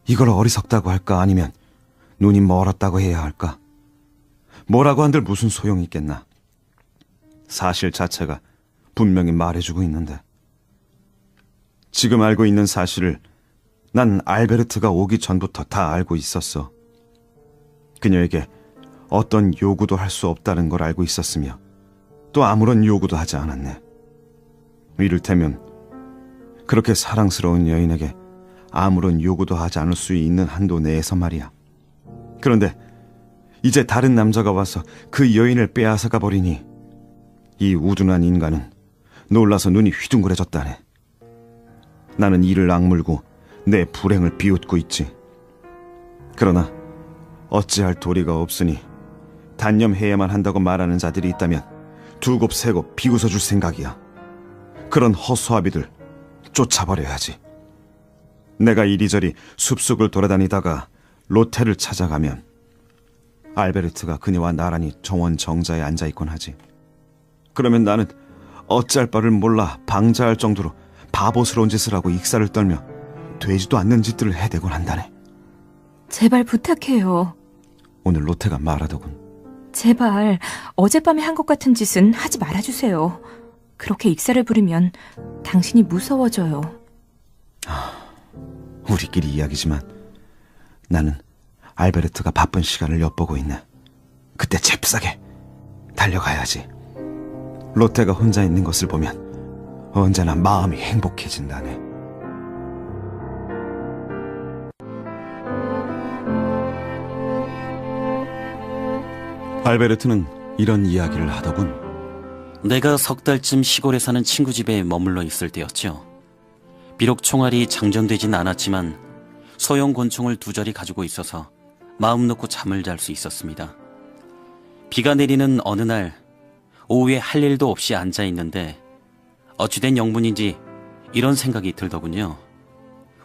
이걸 어리석다고 할까 아니면 눈이 멀었다고 해야 할까? 뭐라고 한들 무슨 소용이 있겠나. 사실 자체가 분명히 말해주고 있는데. 지금 알고 있는 사실을 난 알베르트가 오기 전부터 다 알고 있었어. 그녀에게 어떤 요구도 할 수 없다는 걸 알고 있었으며 또 아무런 요구도 하지 않았네. 이를테면 그렇게 사랑스러운 여인에게 아무런 요구도 하지 않을 수 있는 한도 내에서 말이야. 그런데 이제 다른 남자가 와서 그 여인을 빼앗아가 버리니 이 우둔한 인간은 놀라서 눈이 휘둥그레졌다네. 나는 이를 악물고 내 불행을 비웃고 있지. 그러나 어찌할 도리가 없으니 단념해야만 한다고 말하는 자들이 있다면 두고 세고 비웃어줄 생각이야. 그런 허수아비들 쫓아버려야지. 내가 이리저리 숲속을 돌아다니다가 로테를 찾아가면 알베르트가 그녀와 나란히 정원 정자에 앉아있곤 하지. 그러면 나는 어찌할 바를 몰라 방자할 정도로 바보스러운 짓을 하고 익사를 떨며 되지도 않는 짓들을 해대곤 한다네. 제발 부탁해요. 오늘 로테가 말하더군. 제발 어젯밤에 한 것 같은 짓은 하지 말아주세요. 그렇게 익사를 부리면 당신이 무서워져요. 우리끼리 이야기지만 나는 알베르트가 바쁜 시간을 엿보고 있네. 그때 잽싸게 달려가야지. 로테가 혼자 있는 것을 보면 언제나 마음이 행복해진다네. 알베르트는 이런 이야기를 하더군. 내가 석 달쯤 시골에 사는 친구 집에 머물러 있을 때였죠. 비록 총알이 장전되진 않았지만 소형 권총을 2자리 가지고 있어서 마음 놓고 잠을 잘 수 있었습니다. 비가 내리는 어느 날 오후에 할 일도 없이 앉아 있는데 어찌된 영문인지 이런 생각이 들더군요.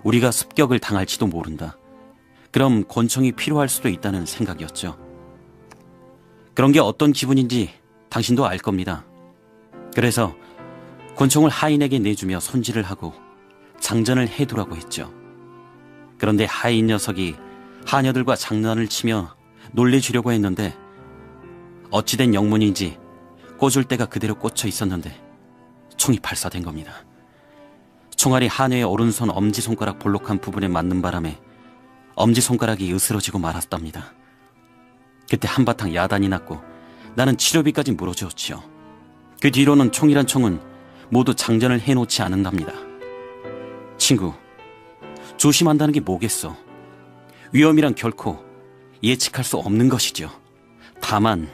우리가 습격을 당할지도 모른다. 그럼 권총이 필요할 수도 있다는 생각이었죠. 그런 게 어떤 기분인지 당신도 알 겁니다. 그래서 권총을 하인에게 내주며 손질을 하고 장전을 해두라고 했죠. 그런데 하인 녀석이 하녀들과 장난을 치며 놀래주려고 했는데 어찌된 영문인지 꽂을 때가 그대로 꽂혀 있었는데 총이 발사된 겁니다. 총알이 하녀의 오른손 엄지손가락 볼록한 부분에 맞는 바람에 엄지손가락이 으스러지고 말았답니다. 그때 한바탕 야단이 났고 나는 치료비까지 물어주었지요. 그 뒤로는 총이란 총은 모두 장전을 해놓지 않는답니다. 친구, 조심한다는 게 뭐겠어. 위험이란 결코 예측할 수 없는 것이죠. 다만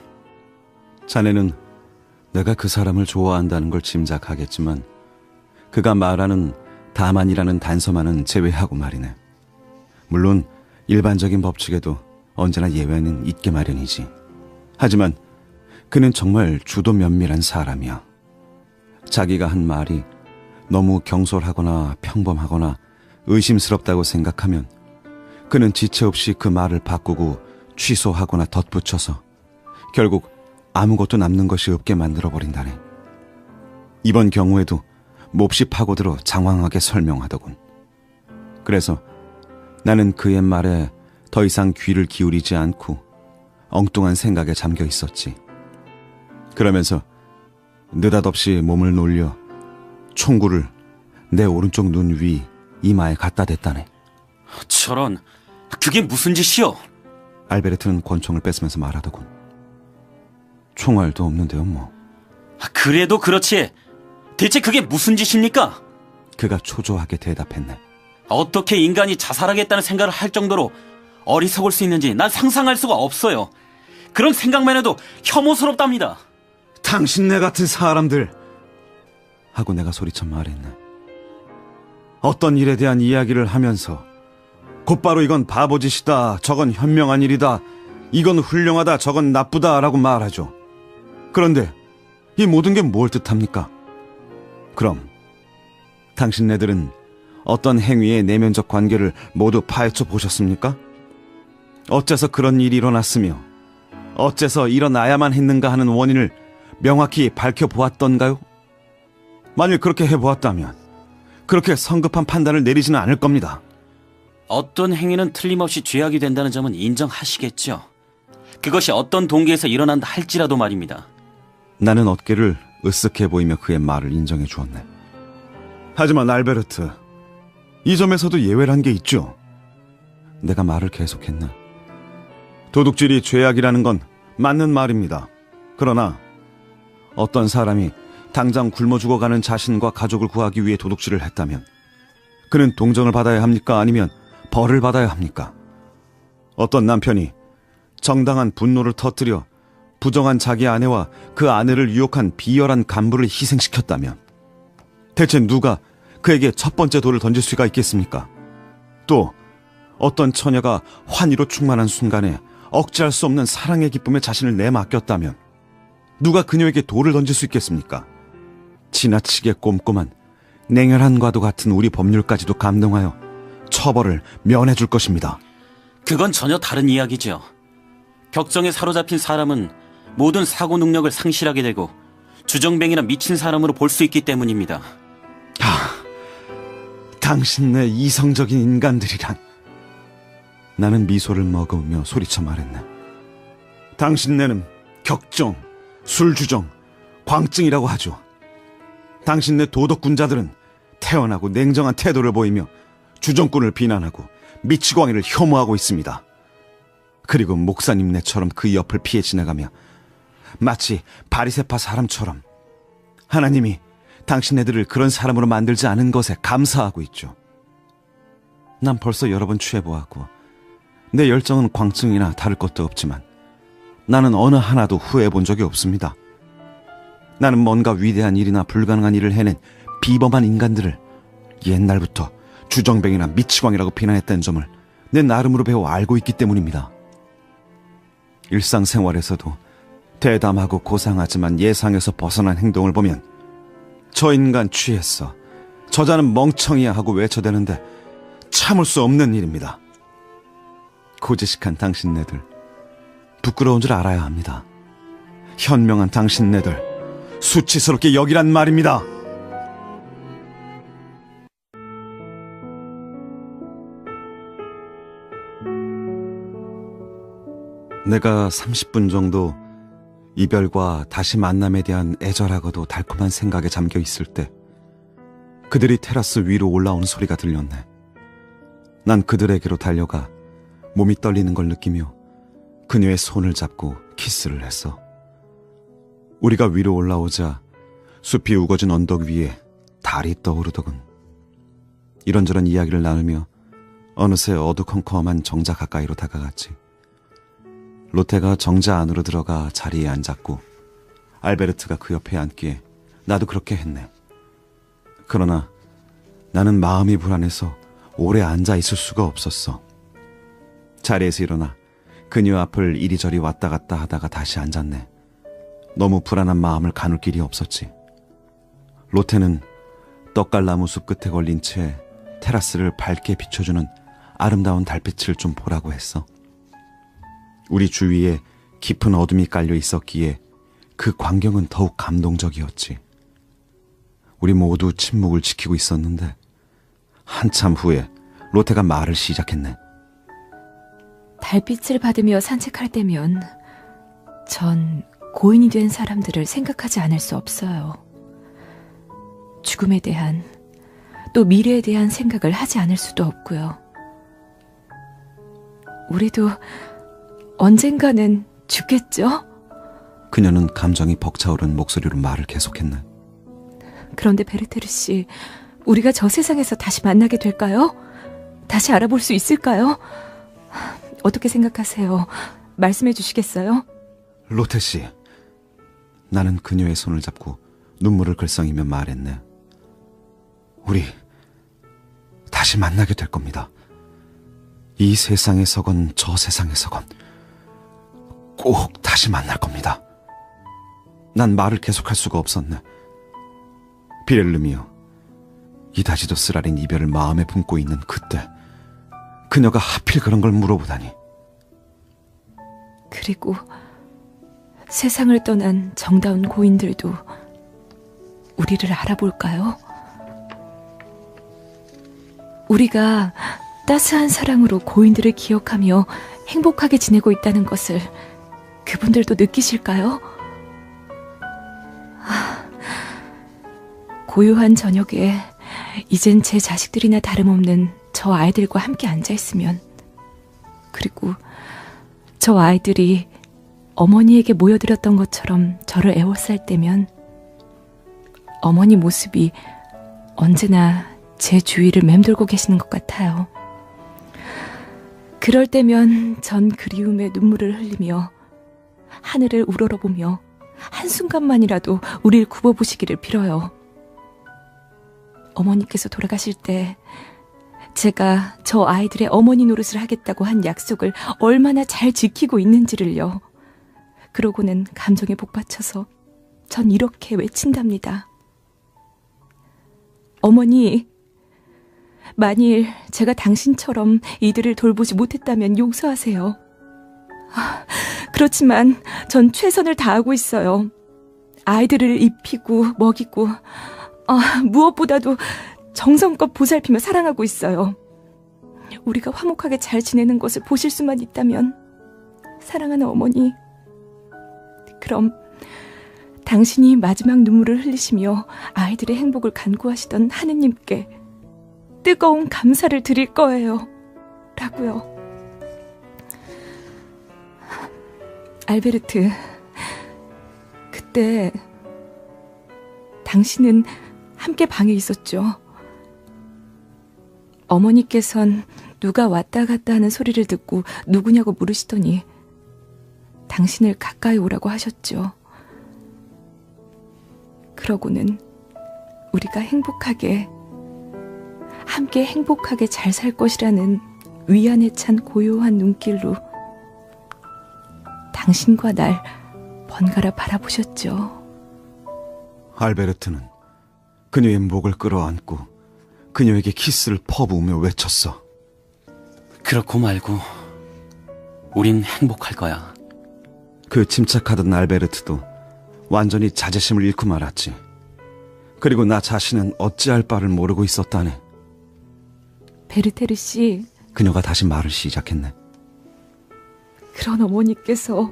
자네는 내가 그 사람을 좋아한다는 걸 짐작하겠지만 그가 말하는 다만이라는 단서만은 제외하고 말이네. 물론 일반적인 법칙에도 언제나 예외는 있게 마련이지. 하지만 그는 정말 주도 면밀한 사람이야. 자기가 한 말이 너무 경솔하거나 평범하거나 의심스럽다고 생각하면 그는 지체 없이 그 말을 바꾸고 취소하거나 덧붙여서 결국 아무것도 남는 것이 없게 만들어버린다네. 이번 경우에도 몹시 파고들어 장황하게 설명하더군. 그래서 나는 그의 말에 더 이상 귀를 기울이지 않고 엉뚱한 생각에 잠겨 있었지. 그러면서 느닷없이 몸을 놀려 총구를 내 오른쪽 눈 위 이마에 갖다 댔다네. 저런, 그게 무슨 짓이요? 알베르트는 권총을 뺏으면서 말하더군. 총알도 없는데요 뭐. 그래도 그렇지. 대체 그게 무슨 짓입니까? 그가 초조하게 대답했네. 어떻게 인간이 자살하겠다는 생각을 할 정도로 어리석을 수 있는지 난 상상할 수가 없어요. 그런 생각만 해도 혐오스럽답니다. 당신네 같은 사람들. 하고 내가 소리쳐 말했네. 어떤 일에 대한 이야기를 하면서 곧바로 이건 바보짓이다, 저건 현명한 일이다, 이건 훌륭하다, 저건 나쁘다라고 말하죠. 그런데 이 모든 게 뭘 뜻합니까? 그럼 당신네들은 어떤 행위의 내면적 관계를 모두 파헤쳐 보셨습니까? 어째서 그런 일이 일어났으며 어째서 일어나야만 했는가 하는 원인을 명확히 밝혀보았던가요? 만일 그렇게 해보았다면 그렇게 성급한 판단을 내리지는 않을 겁니다. 어떤 행위는 틀림없이 죄악이 된다는 점은 인정하시겠죠. 그것이 어떤 동기에서 일어난다 할지라도 말입니다. 나는 어깨를 으쓱해 보이며 그의 말을 인정해 주었네. 하지만 알베르트, 이 점에서도 예외란 게 있죠. 내가 말을 계속했네. 도둑질이 죄악이라는 건 맞는 말입니다. 그러나 어떤 사람이 당장 굶어 죽어가는 자신과 가족을 구하기 위해 도둑질을 했다면 그는 동정을 받아야 합니까? 아니면 벌을 받아야 합니까? 어떤 남편이 정당한 분노를 터뜨려 부정한 자기 아내와 그 아내를 유혹한 비열한 간부를 희생시켰다면 대체 누가 그에게 첫 번째 돌을 던질 수가 있겠습니까? 또 어떤 처녀가 환희로 충만한 순간에 억제할 수 없는 사랑의 기쁨에 자신을 내맡겼다면 누가 그녀에게 돌을 던질 수 있겠습니까? 지나치게 꼼꼼한 냉혈한과도 같은 우리 법률까지도 감동하여 처벌을 면해줄 것입니다. 그건 전혀 다른 이야기죠. 격정에 사로잡힌 사람은 모든 사고 능력을 상실하게 되고 주정뱅이나 미친 사람으로 볼 수 있기 때문입니다. 당신네 이성적인 인간들이란. 나는 미소를 머금으며 소리쳐 말했네. 당신네는 격정, 술주정, 광증이라고 하죠. 당신네 도덕군자들은 태연하고 냉정한 태도를 보이며 주정꾼을 비난하고 미치광이를 혐오하고 있습니다. 그리고 목사님네처럼 그 옆을 피해 지나가며 마치 바리새파 사람처럼 하나님이 당신네들을 그런 사람으로 만들지 않은 것에 감사하고 있죠. 난 벌써 여러 번 취해보았고 내 열정은 광증이나 다를 것도 없지만 나는 어느 하나도 후회해본 적이 없습니다. 나는 뭔가 위대한 일이나 불가능한 일을 해낸 비범한 인간들을 옛날부터 주정뱅이나 미치광이라고 비난했다는 점을 내 나름으로 배워 알고 있기 때문입니다. 일상생활에서도 대담하고 고상하지만 예상에서 벗어난 행동을 보면 저 인간 취했어, 저자는 멍청이야 하고 외쳐대는데 참을 수 없는 일입니다. 고지식한 당신네들, 부끄러운 줄 알아야 합니다. 현명한 당신네들, 수치스럽게 여기란 말입니다. 내가 30분 정도 이별과 다시 만남에 대한 애절하고도 달콤한 생각에 잠겨 있을 때 그들이 테라스 위로 올라오는 소리가 들렸네. 난 그들에게로 달려가 몸이 떨리는 걸 느끼며 그녀의 손을 잡고 키스를 했어. 우리가 위로 올라오자 숲이 우거진 언덕 위에 달이 떠오르더군. 이런저런 이야기를 나누며 어느새 어두컴컴한 정자 가까이로 다가갔지. 로테가 정자 안으로 들어가 자리에 앉았고 알베르트가 그 옆에 앉기에 나도 그렇게 했네. 그러나 나는 마음이 불안해서 오래 앉아 있을 수가 없었어. 자리에서 일어나 그녀 앞을 이리저리 왔다 갔다 하다가 다시 앉았네. 너무 불안한 마음을 가눌 길이 없었지. 로테는 떡갈나무 숲 끝에 걸린 채 테라스를 밝게 비춰주는 아름다운 달빛을 좀 보라고 했어. 우리 주위에 깊은 어둠이 깔려 있었기에 그 광경은 더욱 감동적이었지. 우리 모두 침묵을 지키고 있었는데 한참 후에 로테가 말을 시작했네. 달빛을 받으며 산책할 때면 전 고인이 된 사람들을 생각하지 않을 수 없어요. 죽음에 대한, 또 미래에 대한 생각을 하지 않을 수도 없고요. 우리도 언젠가는 죽겠죠? 그녀는 감정이 벅차오른 목소리로 말을 계속했네. 그런데 베르테르 씨, 우리가 저 세상에서 다시 만나게 될까요? 다시 알아볼 수 있을까요? 어떻게 생각하세요? 말씀해 주시겠어요? 로테 씨, 나는 그녀의 손을 잡고 눈물을 글썽이며 말했네. 우리 다시 만나게 될 겁니다. 이 세상에서건 저 세상에서건 꼭 다시 만날 겁니다. 난 말을 계속할 수가 없었네. 비렐름이여, 이다지도 쓰라린 이별을 마음에 품고 있는 그때 그녀가 하필 그런 걸 물어보다니. 그리고 세상을 떠난 정다운 고인들도 우리를 알아볼까요? 우리가 따스한 사랑으로 고인들을 기억하며 행복하게 지내고 있다는 것을 그분들도 느끼실까요? 고요한 저녁에 이젠 제 자식들이나 다름없는 저 아이들과 함께 앉아있으면, 그리고 저 아이들이 어머니에게 모여들었던 것처럼 저를 애워쌀 때면 어머니 모습이 언제나 제 주위를 맴돌고 계시는 것 같아요. 그럴 때면 전 그리움에 눈물을 흘리며 하늘을 우러러보며 한순간만이라도 우릴 굽어보시기를 빌어요. 어머니께서 돌아가실 때 제가 저 아이들의 어머니 노릇을 하겠다고 한 약속을 얼마나 잘 지키고 있는지를요. 그러고는 감정에 복받쳐서 전 이렇게 외친답니다. 어머니, 만일 제가 당신처럼 이들을 돌보지 못했다면 용서하세요. 그렇지만 전 최선을 다하고 있어요. 아이들을 입히고 먹이고 무엇보다도 정성껏 보살피며 사랑하고 있어요. 우리가 화목하게 잘 지내는 것을 보실 수만 있다면, 사랑하는 어머니, 그럼 당신이 마지막 눈물을 흘리시며 아이들의 행복을 간구하시던 하느님께 뜨거운 감사를 드릴 거예요. 라고요. 알베르트, 그때 당신은 함께 방에 있었죠. 어머니께선 누가 왔다 갔다 하는 소리를 듣고 누구냐고 물으시더니 당신을 가까이 오라고 하셨죠. 그러고는 우리가 함께 행복하게 잘 살 것이라는 위안에 찬 고요한 눈길로 당신과 날 번갈아 바라보셨죠. 알베르트는 그녀의 목을 끌어안고 그녀에게 키스를 퍼부으며 외쳤어. 그렇고 말고 우린 행복할 거야. 그 침착하던 알베르트도 완전히 자제심을 잃고 말았지. 그리고 나 자신은 어찌할 바를 모르고 있었다네. 베르테르 씨, 그녀가 다시 말을 시작했네. 그런 어머니께서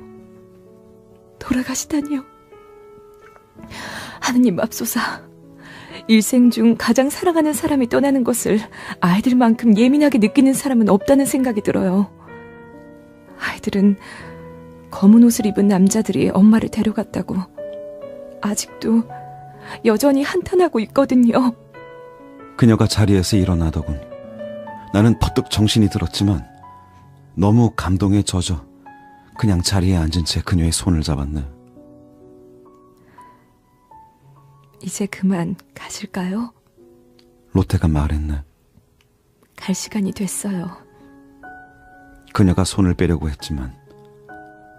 돌아가시다니요. 하느님 맙소사, 일생 중 가장 사랑하는 사람이 떠나는 것을 아이들만큼 예민하게 느끼는 사람은 없다는 생각이 들어요. 아이들은 검은 옷을 입은 남자들이 엄마를 데려갔다고 아직도 여전히 한탄하고 있거든요. 그녀가 자리에서 일어나더군. 나는 퍼뜩 정신이 들었지만 너무 감동에 젖어 그냥 자리에 앉은 채 그녀의 손을 잡았네. 이제 그만 가실까요? 로테가 말했네. 갈 시간이 됐어요. 그녀가 손을 빼려고 했지만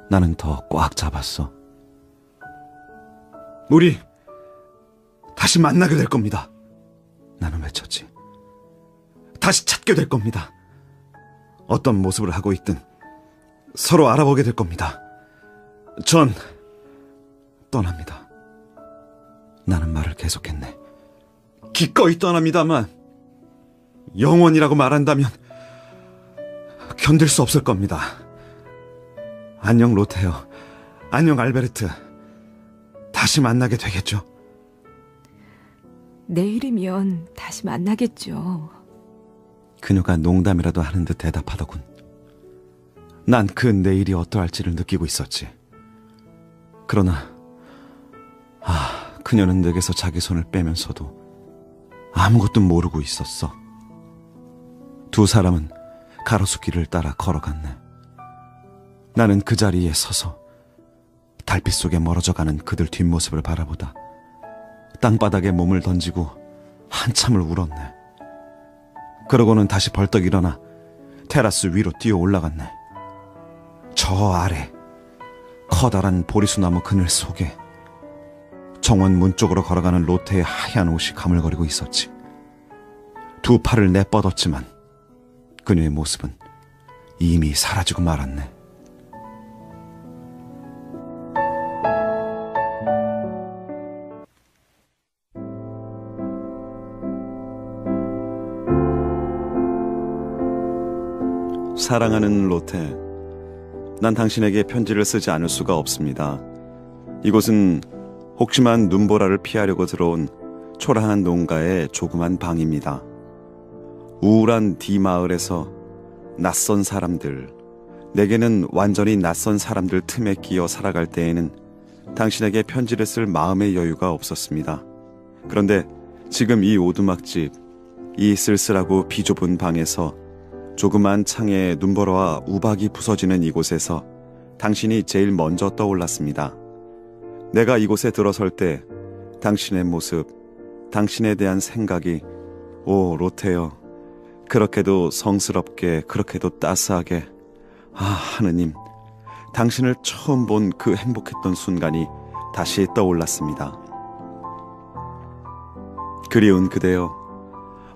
나는 더 꽉 잡았어. 우리 다시 만나게 될 겁니다. 나는 외쳤지. 다시 찾게 될 겁니다. 어떤 모습을 하고 있든 서로 알아보게 될 겁니다. 전 떠납니다. 나는 말을 계속했네. 기꺼이 떠납니다만 영원이라고 말한다면 견딜 수 없을 겁니다. 안녕 로테요. 안녕 알베르트. 다시 만나게 되겠죠? 내일이면 다시 만나겠죠. 그녀가 농담이라도 하는 듯 대답하더군. 난 그 내일이 어떠할지를 느끼고 있었지. 그러나 그녀는 내게서 자기 손을 빼면서도 아무것도 모르고 있었어. 두 사람은 가로수길을 따라 걸어갔네. 나는 그 자리에 서서 달빛 속에 멀어져가는 그들 뒷모습을 바라보다 땅바닥에 몸을 던지고 한참을 울었네. 그러고는 다시 벌떡 일어나 테라스 위로 뛰어 올라갔네. 저 아래 커다란 보리수나무 그늘 속에 정원 문 쪽으로 걸어가는 로테의 하얀 옷이 가물거리고 있었지. 두 팔을 내뻗었지만 그녀의 모습은 이미 사라지고 말았네. 사랑하는 로테, 난 당신에게 편지를 쓰지 않을 수가 없습니다. 이곳은 혹시만 눈보라를 피하려고 들어온 초라한 농가의 조그만 방입니다. 우울한 뒤마을에서 낯선 사람들, 내게는 완전히 낯선 사람들 틈에 끼어 살아갈 때에는 당신에게 편지를 쓸 마음의 여유가 없었습니다. 그런데 지금 이 오두막집, 이 쓸쓸하고 비좁은 방에서 조그만 창에 눈보라와 우박이 부서지는 이곳에서 당신이 제일 먼저 떠올랐습니다. 내가 이곳에 들어설 때 당신의 모습, 당신에 대한 생각이, 오 로테요, 그렇게도 성스럽게, 그렇게도 따스하게, 아 하느님, 당신을 처음 본 그 행복했던 순간이 다시 떠올랐습니다. 그리운 그대여,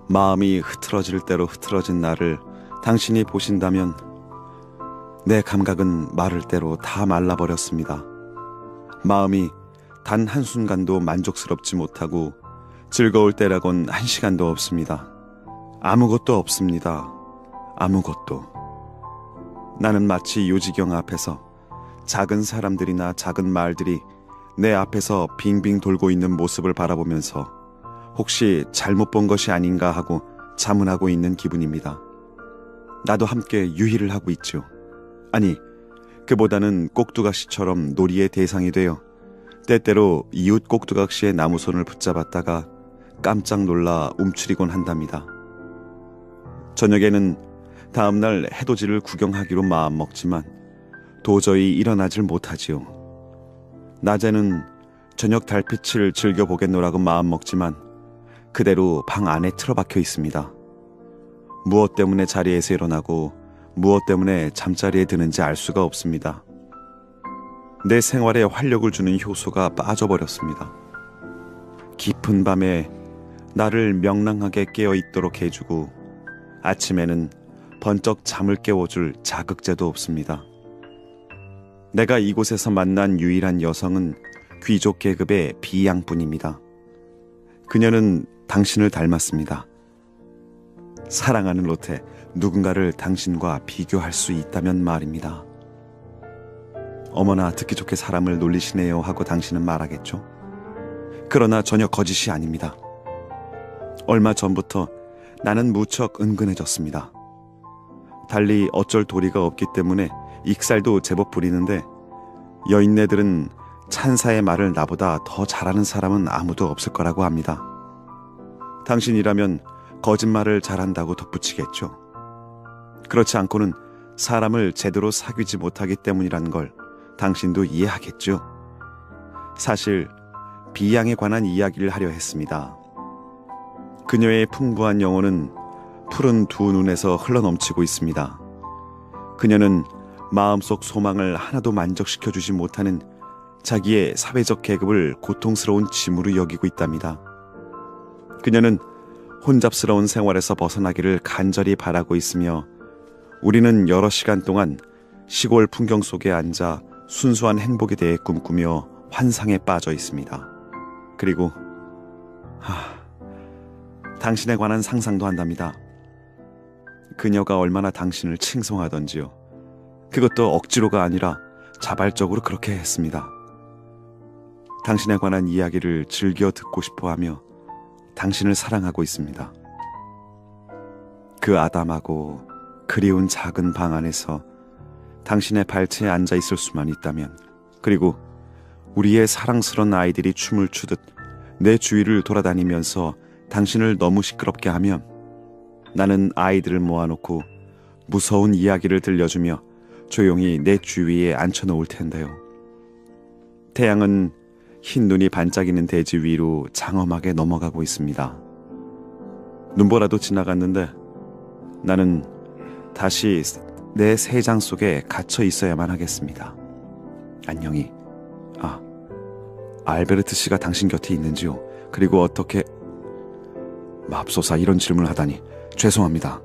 마음이 흐트러질 대로 흐트러진 나를 당신이 보신다면 내 감각은 마를 대로 다 말라버렸습니다. 마음이 단 한순간도 만족스럽지 못하고 즐거울 때라곤 한 시간도 없습니다. 아무것도 없습니다. 아무것도. 나는 마치 요지경 앞에서 작은 사람들이나 작은 말들이 내 앞에서 빙빙 돌고 있는 모습을 바라보면서 혹시 잘못 본 것이 아닌가 하고 자문하고 있는 기분입니다. 나도 함께 유희를 하고 있죠. 아니, 그보다는 꼭두각시처럼 놀이의 대상이 되어 때때로 이웃 꼭두각시의 나무손을 붙잡았다가 깜짝 놀라 움츠리곤 한답니다. 저녁에는 다음날 해돋이를 구경하기로 마음먹지만 도저히 일어나질 못하지요. 낮에는 저녁 달빛을 즐겨보겠노라고 마음먹지만 그대로 방 안에 틀어박혀 있습니다. 무엇 때문에 자리에서 일어나고 무엇 때문에 잠자리에 드는지 알 수가 없습니다. 내 생활에 활력을 주는 효소가 빠져버렸습니다. 깊은 밤에 나를 명랑하게 깨어있도록 해주고 아침에는 번쩍 잠을 깨워줄 자극제도 없습니다. 내가 이곳에서 만난 유일한 여성은 귀족 계급의 비양뿐입니다. 그녀는 당신을 닮았습니다. 사랑하는 로테, 누군가를 당신과 비교할 수 있다면 말입니다. 어머나 듣기 좋게 사람을 놀리시네요 하고 당신은 말하겠죠. 그러나 전혀 거짓이 아닙니다. 얼마 전부터 나는 무척 은근해졌습니다. 달리 어쩔 도리가 없기 때문에 익살도 제법 부리는데 여인네들은 찬사의 말을 나보다 더 잘하는 사람은 아무도 없을 거라고 합니다. 당신이라면 거짓말을 잘한다고 덧붙이겠죠. 그렇지 않고는 사람을 제대로 사귀지 못하기 때문이란 걸 당신도 이해하겠죠. 사실 비양에 관한 이야기를 하려 했습니다. 그녀의 풍부한 영혼은 푸른 두 눈에서 흘러넘치고 있습니다. 그녀는 마음속 소망을 하나도 만족시켜주지 못하는 자기의 사회적 계급을 고통스러운 짐으로 여기고 있답니다. 그녀는 혼잡스러운 생활에서 벗어나기를 간절히 바라고 있으며 우리는 여러 시간 동안 시골 풍경 속에 앉아 순수한 행복에 대해 꿈꾸며 환상에 빠져 있습니다. 그리고 당신에 관한 상상도 한답니다. 그녀가 얼마나 당신을 칭송하던지요. 그것도 억지로가 아니라 자발적으로 그렇게 했습니다. 당신에 관한 이야기를 즐겨 듣고 싶어하며 당신을 사랑하고 있습니다. 그 아담하고 그리운 작은 방 안에서 당신의 발치에 앉아 있을 수만 있다면, 그리고 우리의 사랑스러운 아이들이 춤을 추듯 내 주위를 돌아다니면서 당신을 너무 시끄럽게 하면 나는 아이들을 모아놓고 무서운 이야기를 들려주며 조용히 내 주위에 앉혀놓을 텐데요. 태양은 흰 눈이 반짝이는 대지 위로 장엄하게 넘어가고 있습니다. 눈보라도 지나갔는데 나는 다시 내 새 장 속에 갇혀 있어야만 하겠습니다. 안녕히. 알베르트 씨가 당신 곁에 있는지요? 그리고 어떻게... 맙소사, 이런 질문을 하다니 죄송합니다.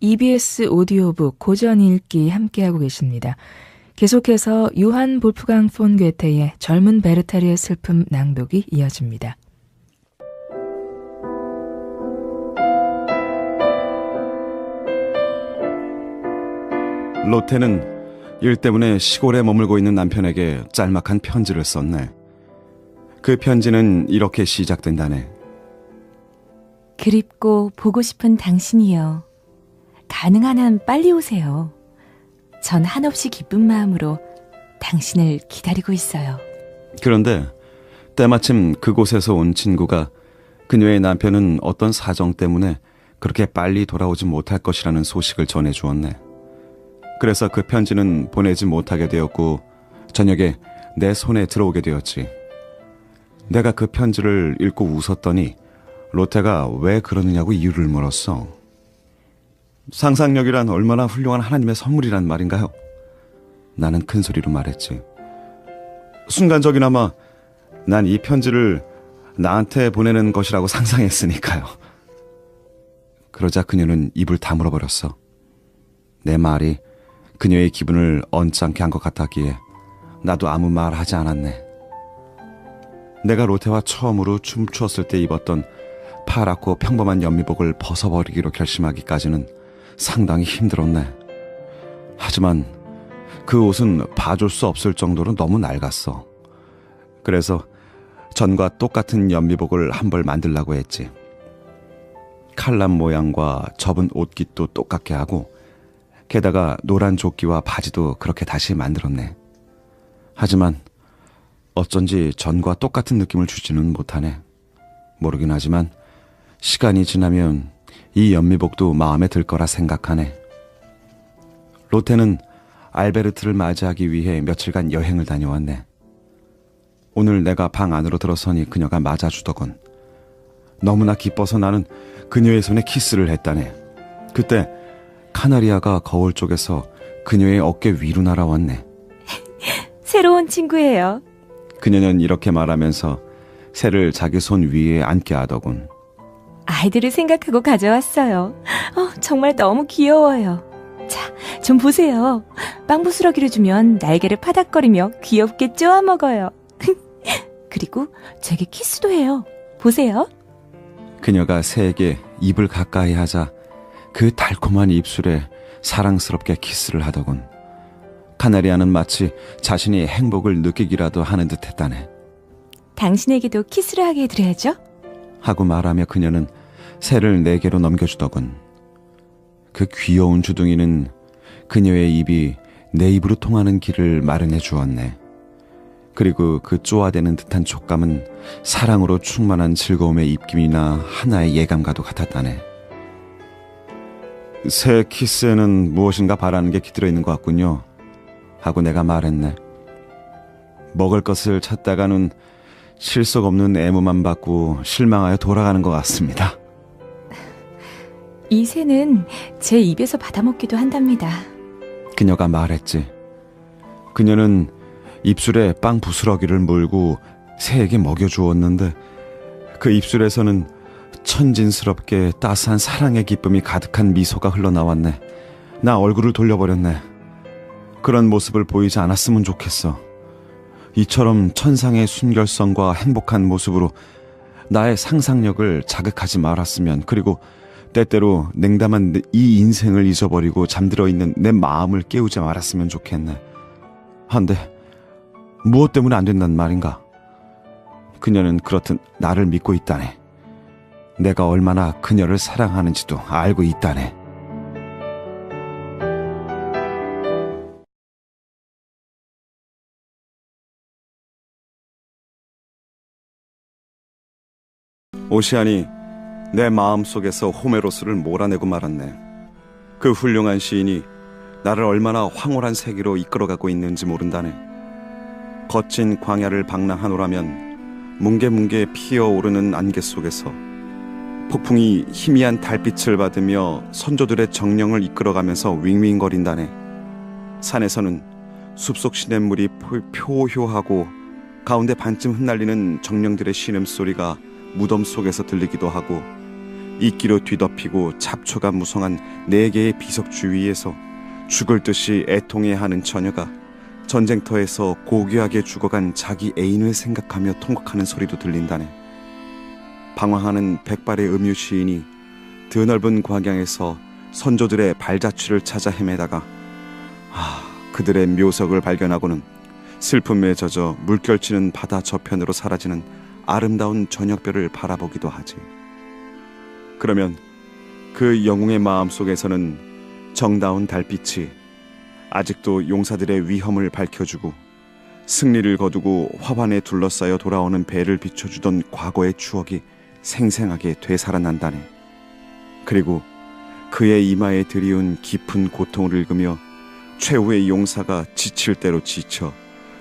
EBS 오디오북 고전 읽기 함께하고 계십니다. 계속해서 요한 볼프강 폰 괴테의 젊은 베르타리의 슬픔 낭독이 이어집니다. 로테는 일 때문에 시골에 머물고 있는 남편에게 짤막한 편지를 썼네. 그 편지는 이렇게 시작된다네. 그립고 보고 싶은 당신이여. 가능한 한 빨리 오세요. 전 한없이 기쁜 마음으로 당신을 기다리고 있어요. 그런데 때마침 그곳에서 온 친구가 그녀의 남편은 어떤 사정 때문에 그렇게 빨리 돌아오지 못할 것이라는 소식을 전해주었네. 그래서 그 편지는 보내지 못하게 되었고 저녁에 내 손에 들어오게 되었지. 내가 그 편지를 읽고 웃었더니 로테가 왜 그러느냐고 이유를 물었어. 상상력이란 얼마나 훌륭한 하나님의 선물이란 말인가요? 나는 큰 소리로 말했지. 순간적이나마 난 이 편지를 나한테 보내는 것이라고 상상했으니까요. 그러자 그녀는 입을 다물어 버렸어. 내 말이 그녀의 기분을 언짢게 한 것 같았기에 나도 아무 말 하지 않았네. 내가 로테와 처음으로 춤추었을 때 입었던 파랗고 평범한 연미복을 벗어버리기로 결심하기까지는 상당히 힘들었네. 하지만 그 옷은 봐줄 수 없을 정도로 너무 낡았어. 그래서 전과 똑같은 연미복을 한 벌 만들려고 했지. 칼남 모양과 접은 옷깃도 똑같게 하고 게다가 노란 조끼와 바지도 그렇게 다시 만들었네. 하지만 어쩐지 전과 똑같은 느낌을 주지는 못하네. 모르긴 하지만 시간이 지나면 이 연미복도 마음에 들 거라 생각하네. 로테는 알베르트를 맞이하기 위해 며칠간 여행을 다녀왔네. 오늘 내가 방 안으로 들어서니 그녀가 맞아주더군. 너무나 기뻐서 나는 그녀의 손에 키스를 했다네. 그때 카나리아가 거울 쪽에서 그녀의 어깨 위로 날아왔네. 새로운 친구예요. 그녀는 이렇게 말하면서 새를 자기 손 위에 앉게 하더군. 아이들을 생각하고 가져왔어요. 정말 너무 귀여워요. 자, 좀 보세요. 빵 부스러기를 주면 날개를 파닥거리며 귀엽게 쪼아 먹어요. 그리고 제게 키스도 해요. 보세요. 그녀가 새에게 입을 가까이 하자 그 달콤한 입술에 사랑스럽게 키스를 하더군. 카나리아는 마치 자신이 행복을 느끼기라도 하는 듯 했다네. 당신에게도 키스를 하게 해드려야죠. 하고 말하며 그녀는 새를 내게로 넘겨주더군. 그 귀여운 주둥이는 그녀의 입이 내 입으로 통하는 길을 마련해 주었네. 그리고 그 쪼아대는 듯한 촉감은 사랑으로 충만한 즐거움의 입김이나 하나의 예감과도 같았다네. 새 키스에는 무엇인가 바라는 게 깃들어 있는 것 같군요. 하고 내가 말했네. 먹을 것을 찾다가는 실속 없는 애무만 받고 실망하여 돌아가는 것 같습니다. 이 새는 제 입에서 받아먹기도 한답니다. 그녀가 말했지. 그녀는 입술에 빵 부스러기를 물고 새에게 먹여주었는데 그 입술에서는 천진스럽게 따스한 사랑의 기쁨이 가득한 미소가 흘러나왔네. 나 얼굴을 돌려버렸네. 그런 모습을 보이지 않았으면 좋겠어. 이처럼 천상의 순결성과 행복한 모습으로 나의 상상력을 자극하지 말았으면, 그리고 때때로 냉담한 이 인생을 잊어버리고 잠들어 있는 내 마음을 깨우지 말았으면 좋겠네. 한데 무엇 때문에 안 된단 말인가? 그녀는 그렇듯 나를 믿고 있다네. 내가 얼마나 그녀를 사랑하는지도 알고 있다네. 오시안이 내 마음속에서 호메로스를 몰아내고 말았네. 그 훌륭한 시인이 나를 얼마나 황홀한 세계로 이끌어가고 있는지 모른다네. 거친 광야를 방랑하노라면 뭉게뭉게 피어오르는 안개 속에서 폭풍이 희미한 달빛을 받으며 선조들의 정령을 이끌어가면서 윙윙거린다네. 산에서는 숲속 시냇물이 표효하고 가운데 반쯤 흩날리는 정령들의 신음소리가 무덤 속에서 들리기도 하고, 이끼로 뒤덮이고 잡초가 무성한 4개의 비석 주위에서 죽을 듯이 애통해하는 처녀가 전쟁터에서 고귀하게 죽어간 자기 애인을 생각하며 통곡하는 소리도 들린다네. 방황하는 백발의 음유 시인이 드넓은 광야에서 선조들의 발자취를 찾아 헤매다가 그들의 묘석을 발견하고는 슬픔에 젖어 물결치는 바다 저편으로 사라지는 아름다운 저녁별을 바라보기도 하지. 그러면 그 영웅의 마음속에서는 정다운 달빛이 아직도 용사들의 위험을 밝혀주고, 승리를 거두고 화환에 둘러싸여 돌아오는 배를 비춰주던 과거의 추억이 생생하게 되살아난다네. 그리고 그의 이마에 드리운 깊은 고통을 읽으며 최후의 용사가 지칠 대로 지쳐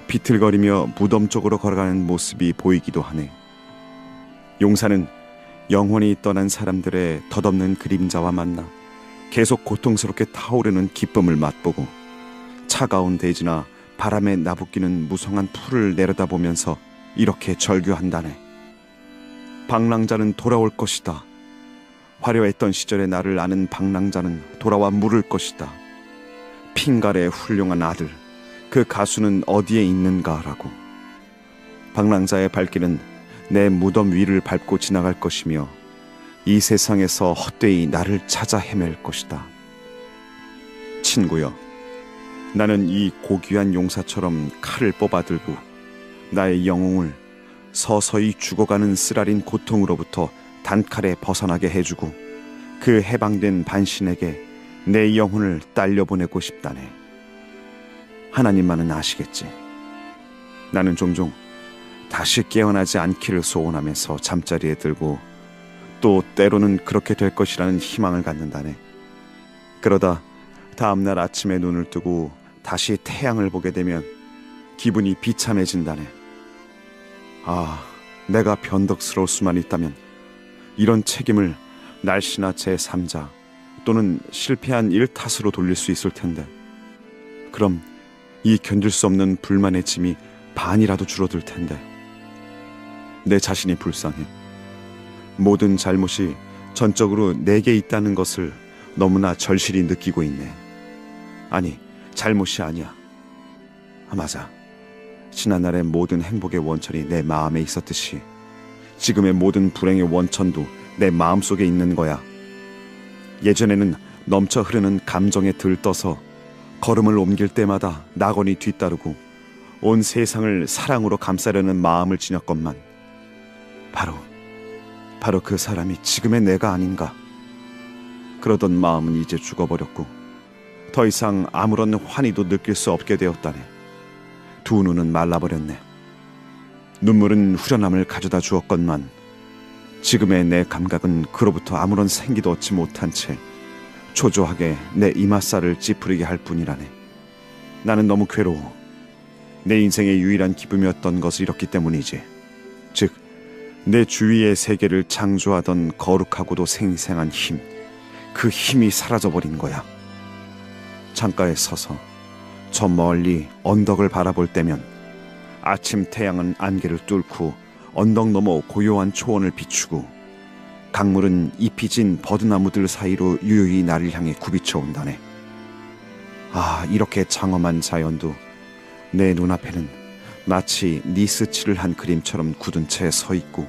비틀거리며 무덤 쪽으로 걸어가는 모습이 보이기도 하네. 용사는 영혼이 떠난 사람들의 덧없는 그림자와 만나 계속 고통스럽게 타오르는 기쁨을 맛보고, 차가운 대지나 바람에 나부끼는 무성한 풀을 내려다보면서 이렇게 절규한다네. 방랑자는 돌아올 것이다. 화려했던 시절의 나를 아는 방랑자는 돌아와 물을 것이다. 핑갈의 훌륭한 아들, 그 가수는 어디에 있는가라고. 방랑자의 발길은 내 무덤 위를 밟고 지나갈 것이며 이 세상에서 헛되이 나를 찾아 헤맬 것이다. 친구여, 나는 이 고귀한 용사처럼 칼을 뽑아들고 나의 영웅을 서서히 죽어가는 쓰라린 고통으로부터 단칼에 벗어나게 해주고, 그 해방된 반신에게 내 영혼을 딸려보내고 싶다네. 하나님만은 아시겠지. 나는 종종 다시 깨어나지 않기를 소원하면서 잠자리에 들고, 또 때로는 그렇게 될 것이라는 희망을 갖는다네. 그러다 다음날 아침에 눈을 뜨고 다시 태양을 보게 되면 기분이 비참해진다네. 내가 변덕스러울 수만 있다면 이런 책임을 날씨나 제3자 또는 실패한 일 탓으로 돌릴 수 있을 텐데, 그럼 이 견딜 수 없는 불만의 짐이 반이라도 줄어들 텐데. 내 자신이 불쌍해. 모든 잘못이 전적으로 내게 있다는 것을 너무나 절실히 느끼고 있네. 아니, 잘못이 아니야. 맞아. 지난날의 모든 행복의 원천이 내 마음에 있었듯이 지금의 모든 불행의 원천도 내 마음속에 있는 거야. 예전에는 넘쳐 흐르는 감정에 들떠서 걸음을 옮길 때마다 낙원이 뒤따르고 온 세상을 사랑으로 감싸려는 마음을 지녔건만, 바로 그 사람이 지금의 내가 아닌가. 그러던 마음은 이제 죽어버렸고 더 이상 아무런 환희도 느낄 수 없게 되었다네. 두 눈은 말라버렸네. 눈물은 후련함을 가져다 주었건만 지금의 내 감각은 그로부터 아무런 생기도 얻지 못한 채 초조하게 내 이맛살을 찌푸리게 할 뿐이라네. 나는 너무 괴로워. 내 인생의 유일한 기쁨이었던 것을 잃었기 때문이지. 즉, 내 주위의 세계를 창조하던 거룩하고도 생생한 힘, 그 힘이 사라져버린 거야. 창가에 서서 저 멀리 언덕을 바라볼 때면 아침 태양은 안개를 뚫고 언덕 너머 고요한 초원을 비추고, 강물은 잎이 진 버드나무들 사이로 유유히 나를 향해 굽이쳐 온다네. 이렇게 장엄한 자연도 내 눈앞에는 마치 니스칠을 한 그림처럼 굳은 채 서 있고,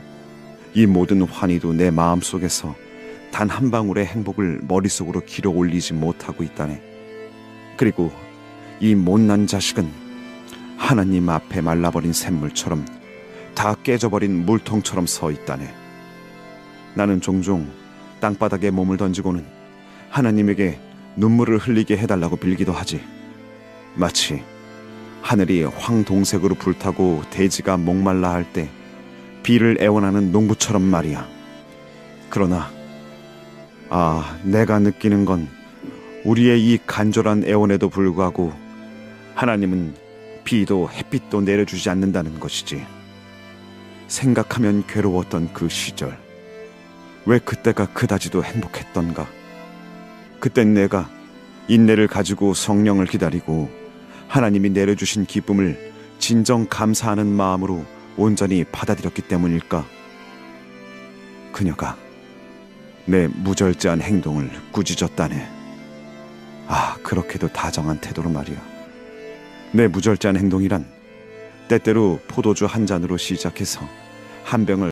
이 모든 환희도 내 마음속에서 단 한 방울의 행복을 머릿속으로 길어 올리지 못하고 있다네. 그리고 이 못난 자식은 하나님 앞에 말라버린 샘물처럼 다 깨져버린 물통처럼 서 있다네. 나는 종종 땅바닥에 몸을 던지고는 하나님에게 눈물을 흘리게 해달라고 빌기도 하지. 마치 하늘이 황동색으로 불타고 대지가 목말라 할 때 비를 애원하는 농부처럼 말이야. 그러나 내가 느끼는 건 우리의 이 간절한 애원에도 불구하고 하나님은 비도 햇빛도 내려주지 않는다는 것이지. 생각하면 괴로웠던 그 시절, 왜 그때가 그다지도 행복했던가. 그땐 내가 인내를 가지고 성령을 기다리고 하나님이 내려주신 기쁨을 진정 감사하는 마음으로 온전히 받아들였기 때문일까. 그녀가 내 무절제한 행동을 꾸짖었다네. 그렇게도 다정한 태도로 말이야. 내 무절제한 행동이란 때때로 포도주 한 잔으로 시작해서 한 병을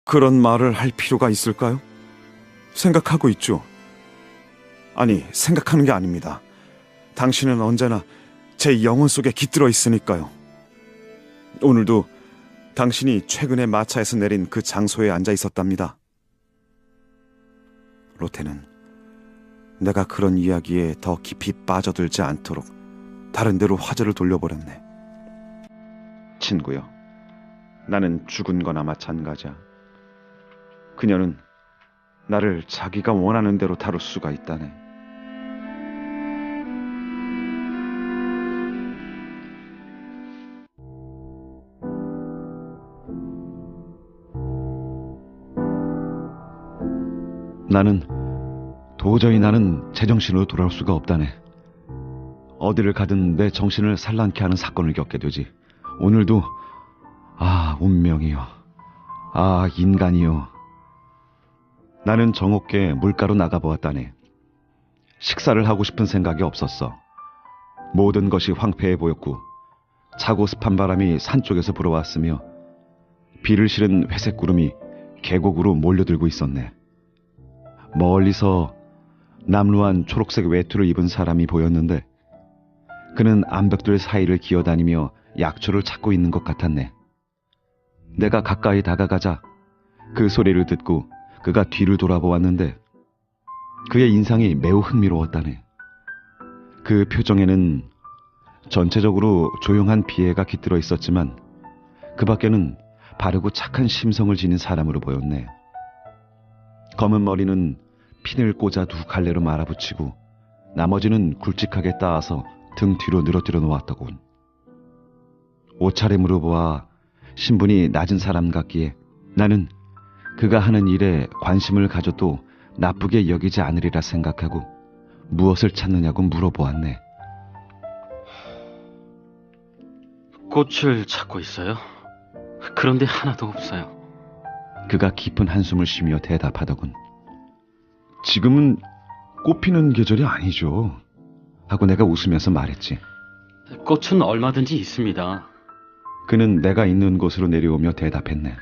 그런 말을 할 필요가 있을까요? 생각하고 있죠. 아니, 생각하는 게 아닙니다. 당신은 언제나 제 영혼 속에 깃들어 있으니까요. 오늘도 당신이 최근에 마차에서 내린 그 장소에 앉아 있었답니다. 로테는 내가 그런 이야기에 더 깊이 빠져들지 않도록 다른 데로 화제를 돌려버렸네. 친구여, 나는 죽은 거나 마찬가지야. 그녀는 나를 자기가 원하는 대로 다룰 수가 있다네. 도저히 나는 제정신으로 돌아올 수가 없다네. 어디를 가든 내 정신을 산란케 하는 사건을 겪게 되지. 오늘도 운명이여, 인간이여. 나는 정옥계 물가로 나가보았다네. 식사를 하고 싶은 생각이 없었어. 모든 것이 황폐해 보였고 차고 습한 바람이 산 쪽에서 불어왔으며 비를 실은 회색 구름이 계곡으로 몰려들고 있었네. 멀리서 남루한 초록색 외투를 입은 사람이 보였는데 그는 암벽들 사이를 기어다니며 약초를 찾고 있는 것 같았네. 내가 가까이 다가가자 그 소리를 듣고 그가 뒤를 돌아보았는데 그의 인상이 매우 흥미로웠다네. 그 표정에는 전체적으로 조용한 비애가 깃들어 있었지만 그 밖에는 바르고 착한 심성을 지닌 사람으로 보였네. 검은 머리는 핀을 꽂아 두 갈래로 말아붙이고 나머지는 굵직하게 따아서 등 뒤로 늘어뜨려 놓았더군. 옷차림으로 보아 신분이 낮은 사람 같기에 나는 그가 하는 일에 관심을 가져도 나쁘게 여기지 않으리라 생각하고 무엇을 찾느냐고 물어보았네. 꽃을 찾고 있어요. 그런데 하나도 없어요. 그가 깊은 한숨을 쉬며 대답하더군. 지금은 꽃 피는 계절이 아니죠. 하고 내가 웃으면서 말했지. 꽃은 얼마든지 있습니다. 그는 내가 있는 곳으로 내려오며 대답했네.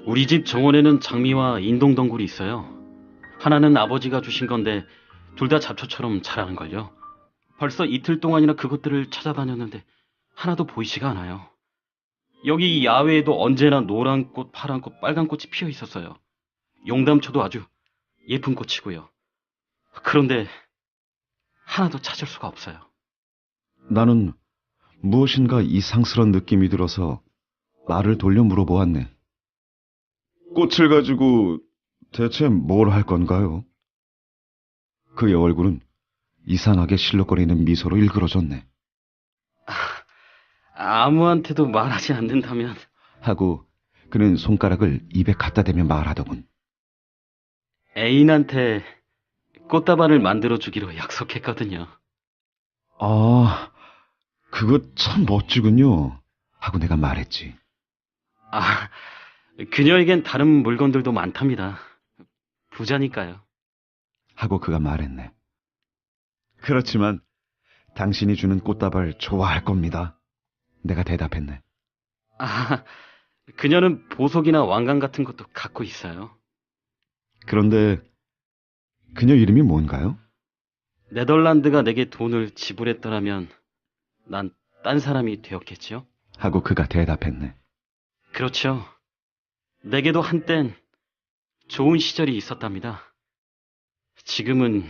우리 집 정원에는 장미와 인동덩굴이 있어요. 하나는 아버지가 주신 건데 둘 다 잡초처럼 자라는걸요. 벌써 이틀 동안이나 그것들을 찾아다녔는데 하나도 보이지가 않아요. 여기 야외에도 언제나 노란 꽃, 파란 꽃, 빨간 꽃이 피어 있었어요. 용담초도 아주 예쁜 꽃이고요. 그런데 하나도 찾을 수가 없어요. 나는 무엇인가 이상스러운 느낌이 들어서 말을 돌려 물어보았네. 꽃을 가지고 대체 뭘 할 건가요? 그의 얼굴은 이상하게 실룩거리는 미소로 일그러졌네. 아무한테도 말하지 않는다면 하고 그는 손가락을 입에 갖다 대며 말하더군. 애인한테 꽃다발을 만들어주기로 약속했거든요. 그거 참 멋지군요. 하고 내가 말했지. 그녀에겐 다른 물건들도 많답니다. 부자니까요. 하고 그가 말했네. 그렇지만 당신이 주는 꽃다발 좋아할 겁니다. 내가 대답했네. 그녀는 보석이나 왕관 같은 것도 갖고 있어요. 그런데 그녀 이름이 뭔가요? 네덜란드가 내게 돈을 지불했더라면 난 딴 사람이 되었겠지요? 하고 그가 대답했네. 그렇죠. 내게도 한땐 좋은 시절이 있었답니다. 지금은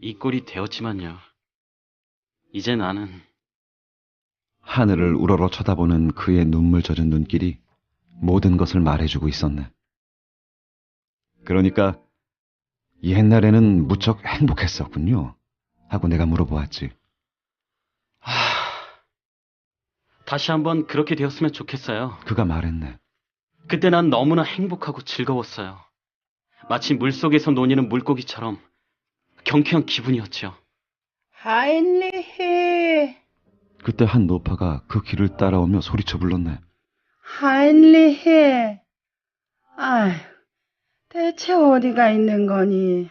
이 꼴이 되었지만요. 이제 나는 하늘을 우러러 쳐다보는 그의 눈물 젖은 눈길이 모든 것을 말해주고 있었네. 그러니까 옛날에는 무척 행복했었군요. 하고 내가 물어보았지. 다시 한번 그렇게 되었으면 좋겠어요. 그가 말했네. 그때 난 너무나 행복하고 즐거웠어요. 마치 물속에서 노니는 물고기처럼 경쾌한 기분이었죠. 하인리히, 그때 한 노파가 그 길을 따라오며 소리쳐 불렀네. 하인리히. 아휴, 대체 어디가 있는 거니?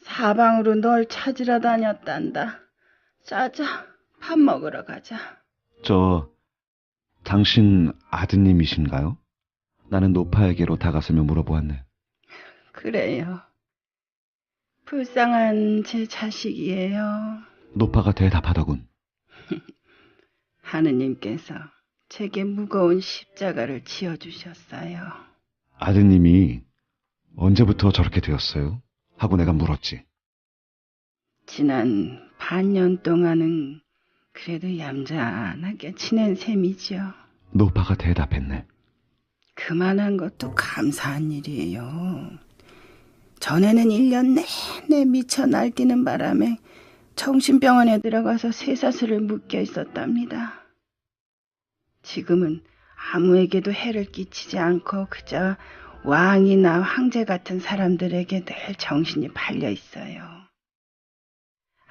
사방으로 널 찾으러 다녔단다. 자자, 밥 먹으러 가자. 당신 아드님이신가요? 나는 노파에게로 다가서며 물어보았네. 그래요. 불쌍한 제 자식이에요. 노파가 대답하더군. 하느님께서 제게 무거운 십자가를 지어주셨어요. 아드님이 언제부터 저렇게 되었어요? 하고 내가 물었지. 지난 반년 동안은 그래도 얌전하게 지낸 셈이지요. 노파가 대답했네. 그만한 것도 감사한 일이에요. 전에는 1년 내내 미쳐 날뛰는 바람에 정신병원에 들어가서 쇠사슬을 묶여 있었답니다. 지금은 아무에게도 해를 끼치지 않고 그저 왕이나 황제 같은 사람들에게 늘 정신이 팔려 있어요.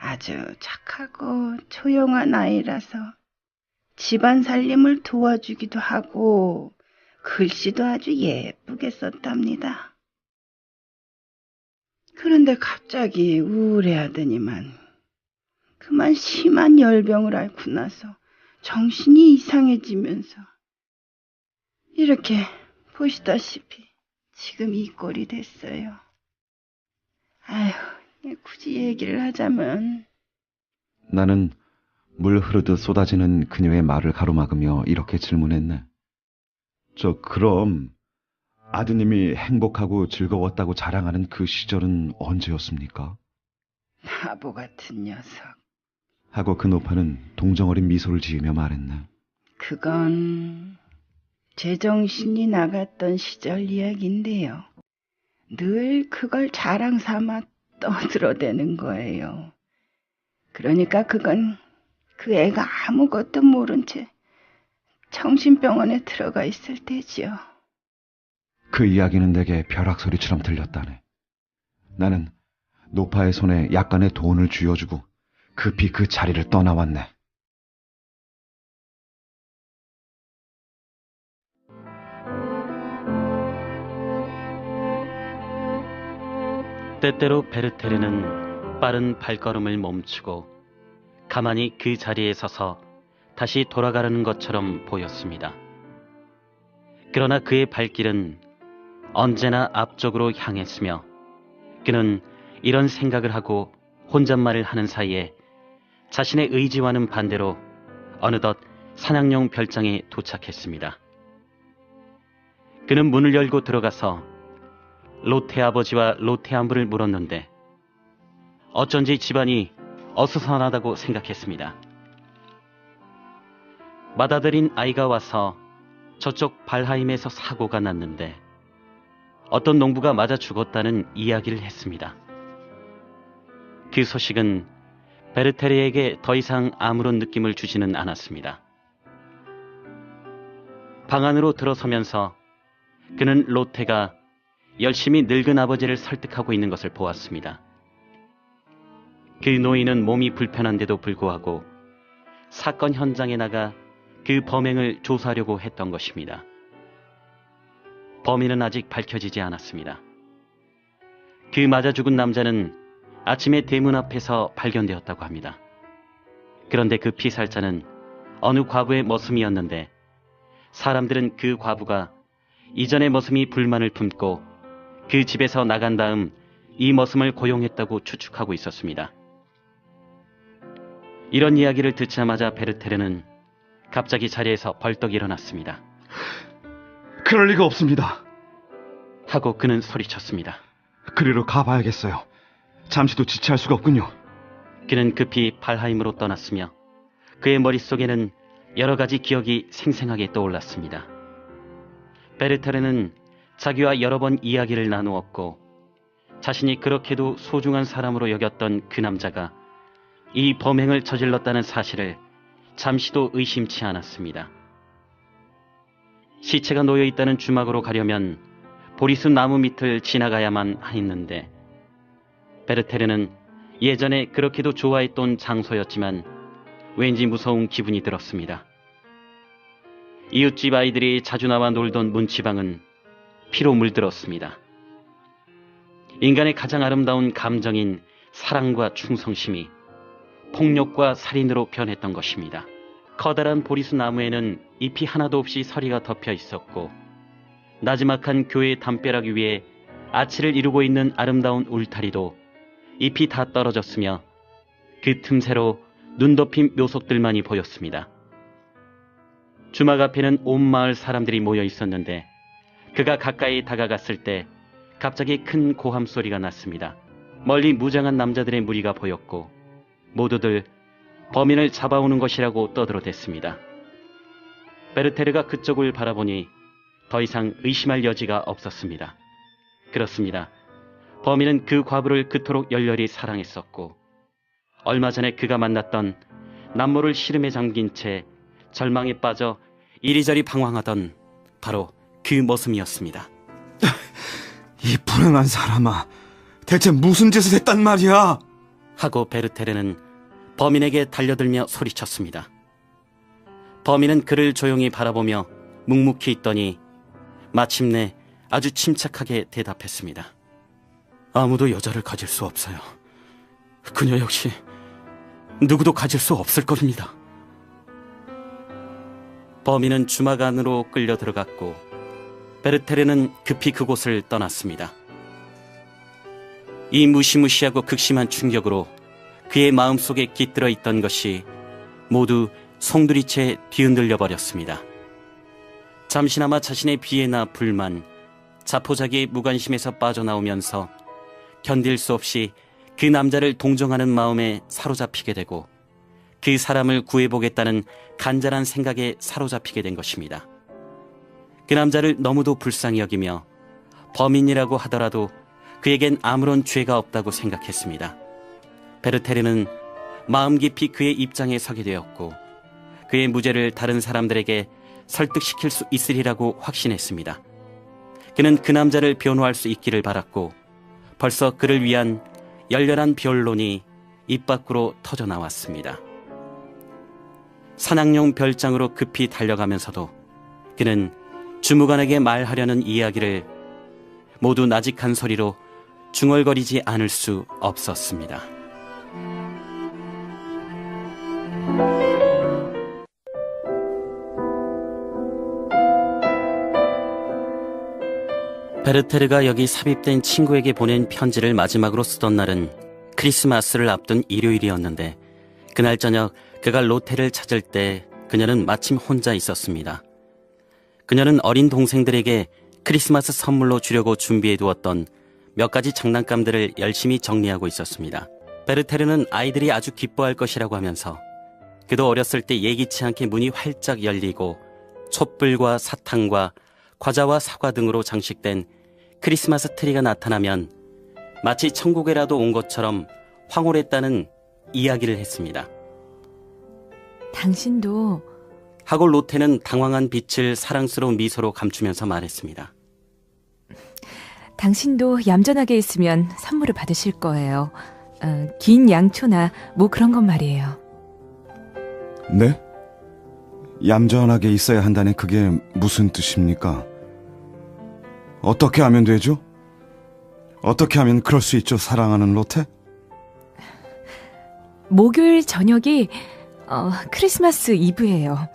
아주 착하고 조용한 아이라서 집안 살림을 도와주기도 하고 글씨도 아주 예쁘게 썼답니다. 그런데 갑자기 우울해하더니만 그만 심한 열병을 앓고 나서 정신이 이상해지면서 이렇게 보시다시피 지금 이 꼴이 됐어요. 아휴, 굳이 얘기를 하자면 나는 물 흐르듯 쏟아지는 그녀의 말을 가로막으며 이렇게 질문했네. 그럼 아드님이 행복하고 즐거웠다고 자랑하는 그 시절은 언제였습니까? 바보 같은 녀석. 하고 그 노파는 동정어린 미소를 지으며 말했네. 그건 제정신이 나갔던 시절 이야기인데요. 늘 그걸 자랑 삼아 떠들어대는 거예요. 그러니까 그건 그 애가 아무것도 모른 채 정신병원에 들어가 있을 때지요. 그 이야기는 내게 벼락소리처럼 들렸다네. 나는 노파의 손에 약간의 돈을 쥐어주고 급히 그 자리를 떠나왔네. 때때로 베르테르는 빠른 발걸음을 멈추고 가만히 그 자리에 서서 다시 돌아가려는 것처럼 보였습니다. 그러나 그의 발길은 언제나 앞쪽으로 향했으며 그는 이런 생각을 하고 혼잣말을 하는 사이에 자신의 의지와는 반대로 어느덧 사냥용 별장에 도착했습니다. 그는 문을 열고 들어가서 로테 아버지와 로테 안부를 물었는데 어쩐지 집안이 어수선하다고 생각했습니다. 맏아들인 아이가 와서 저쪽 발하임에서 사고가 났는데 어떤 농부가 맞아 죽었다는 이야기를 했습니다. 그 소식은 베르테르에게 더 이상 아무런 느낌을 주지는 않았습니다. 방 안으로 들어서면서 그는 로테가 열심히 늙은 아버지를 설득하고 있는 것을 보았습니다. 그 노인은 몸이 불편한데도 불구하고 사건 현장에 나가 그 범행을 조사하려고 했던 것입니다. 범인은 아직 밝혀지지 않았습니다. 그 맞아 죽은 남자는 아침에 대문 앞에서 발견되었다고 합니다. 그런데 그 피살자는 어느 과부의 머슴이었는데 사람들은 그 과부가 이전의 머슴이 불만을 품고 그 집에서 나간 다음 이 머슴을 고용했다고 추측하고 있었습니다. 이런 이야기를 듣자마자 베르테르는 갑자기 자리에서 벌떡 일어났습니다. 그럴 리가 없습니다. 하고 그는 소리쳤습니다. 그리로 가봐야겠어요. 잠시도 지체할 수가 없군요. 그는 급히 발하임으로 떠났으며 그의 머릿속에는 여러 가지 기억이 생생하게 떠올랐습니다. 베르테르는 자기와 여러 번 이야기를 나누었고 자신이 그렇게도 소중한 사람으로 여겼던 그 남자가 이 범행을 저질렀다는 사실을 잠시도 의심치 않았습니다. 시체가 놓여있다는 주막으로 가려면 보리수 나무 밑을 지나가야만 했는데 베르테르는 예전에 그렇게도 좋아했던 장소였지만 왠지 무서운 기분이 들었습니다. 이웃집 아이들이 자주 나와 놀던 문지방은 피로 물들었습니다. 인간의 가장 아름다운 감정인 사랑과 충성심이 폭력과 살인으로 변했던 것입니다. 커다란 보리수 나무에는 잎이 하나도 없이 서리가 덮여 있었고 나지막한 교회의 담벼락 위에 아치를 이루고 있는 아름다운 울타리도 잎이 다 떨어졌으며 그 틈새로 눈 덮인 묘석들만이 보였습니다. 주막 앞에는 온 마을 사람들이 모여 있었는데 그가 가까이 다가갔을 때 갑자기 큰 고함 소리가 났습니다. 멀리 무장한 남자들의 무리가 보였고 모두들 범인을 잡아오는 것이라고 떠들어댔습니다. 베르테르가 그쪽을 바라보니 더 이상 의심할 여지가 없었습니다. 그렇습니다. 범인은 그 과부를 그토록 열렬히 사랑했었고 얼마 전에 그가 만났던 남모를 시름에 잠긴 채 절망에 빠져 이리저리 방황하던 바로 그 머슴이었습니다. 이 불행한 사람아, 대체 무슨 짓을 했단 말이야? 하고 베르테르는 범인에게 달려들며 소리쳤습니다. 범인은 그를 조용히 바라보며 묵묵히 있더니 마침내 아주 침착하게 대답했습니다. 아무도 여자를 가질 수 없어요. 그녀 역시 누구도 가질 수 없을 겁니다. 범인은 주막 안으로 끌려 들어갔고 베르테르는 급히 그곳을 떠났습니다. 이 무시무시하고 극심한 충격으로 그의 마음속에 깃들어 있던 것이 모두 송두리째 뒤흔들려 버렸습니다. 잠시나마 자신의 비애나 불만, 자포자기의 무관심에서 빠져나오면서 견딜 수 없이 그 남자를 동정하는 마음에 사로잡히게 되고 그 사람을 구해보겠다는 간절한 생각에 사로잡히게 된 것입니다. 그 남자를 너무도 불쌍히 여기며 범인이라고 하더라도 그에겐 아무런 죄가 없다고 생각했습니다. 베르테르는 마음 깊이 그의 입장에 서게 되었고 그의 무죄를 다른 사람들에게 설득시킬 수 있으리라고 확신했습니다. 그는 그 남자를 변호할 수 있기를 바랐고 벌써 그를 위한 열렬한 변론이 입 밖으로 터져 나왔습니다. 사냥용 별장으로 급히 달려가면서도 그는 주무관에게 말하려는 이야기를 모두 나직한 소리로 중얼거리지 않을 수 없었습니다. 베르테르가 여기 삽입된 친구에게 보낸 편지를 마지막으로 쓰던 날은 크리스마스를 앞둔 일요일이었는데 그날 저녁 그가 로테를 찾을 때 그녀는 마침 혼자 있었습니다. 그녀는 어린 동생들에게 크리스마스 선물로 주려고 준비해 두었던 몇 가지 장난감들을 열심히 정리하고 있었습니다. 베르테르는 아이들이 아주 기뻐할 것이라고 하면서 그도 어렸을 때 예기치 않게 문이 활짝 열리고 촛불과 사탕과 과자와 사과 등으로 장식된 크리스마스 트리가 나타나면 마치 천국에라도 온 것처럼 황홀했다는 이야기를 했습니다. 당신도 하고 로테는 당황한 빛을 사랑스러운 미소로 감추면서 말했습니다. 당신도 얌전하게 있으면 선물을 받으실 거예요. 긴 양초나 뭐 그런 것 말이에요. 네? 얌전하게 있어야 한다는 그게 무슨 뜻입니까? 어떻게 하면 되죠? 어떻게 하면 그럴 수 있죠, 사랑하는 로테? 목요일 저녁이 크리스마스 이브예요.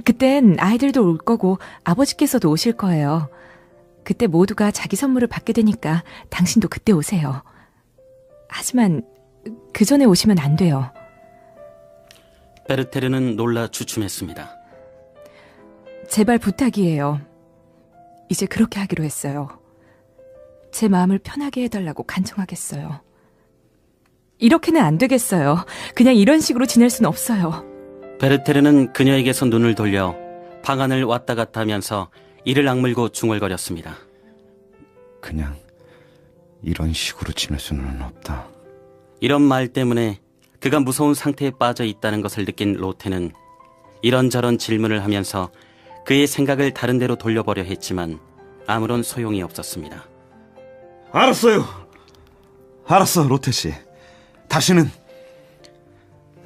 그땐 아이들도 올 거고 아버지께서도 오실 거예요. 그때 모두가 자기 선물을 받게 되니까 당신도 그때 오세요. 하지만 그 전에 오시면 안 돼요. 베르테르는 놀라 주춤했습니다. 제발 부탁이에요. 이제 그렇게 하기로 했어요. 제 마음을 편하게 해달라고 간청하겠어요. 이렇게는 안 되겠어요. 그냥 이런 식으로 지낼 순 없어요. 베르테르는 그녀에게서 눈을 돌려 방 안을 왔다 갔다 하면서 이를 악물고 중얼거렸습니다. 그냥 이런 식으로 지낼 수는 없다. 이런 말 때문에 그가 무서운 상태에 빠져 있다는 것을 느낀 로테는 이런저런 질문을 하면서 그의 생각을 다른 데로 돌려보려 했지만 아무런 소용이 없었습니다. 알았어요. 알았어, 로테 씨. 다시는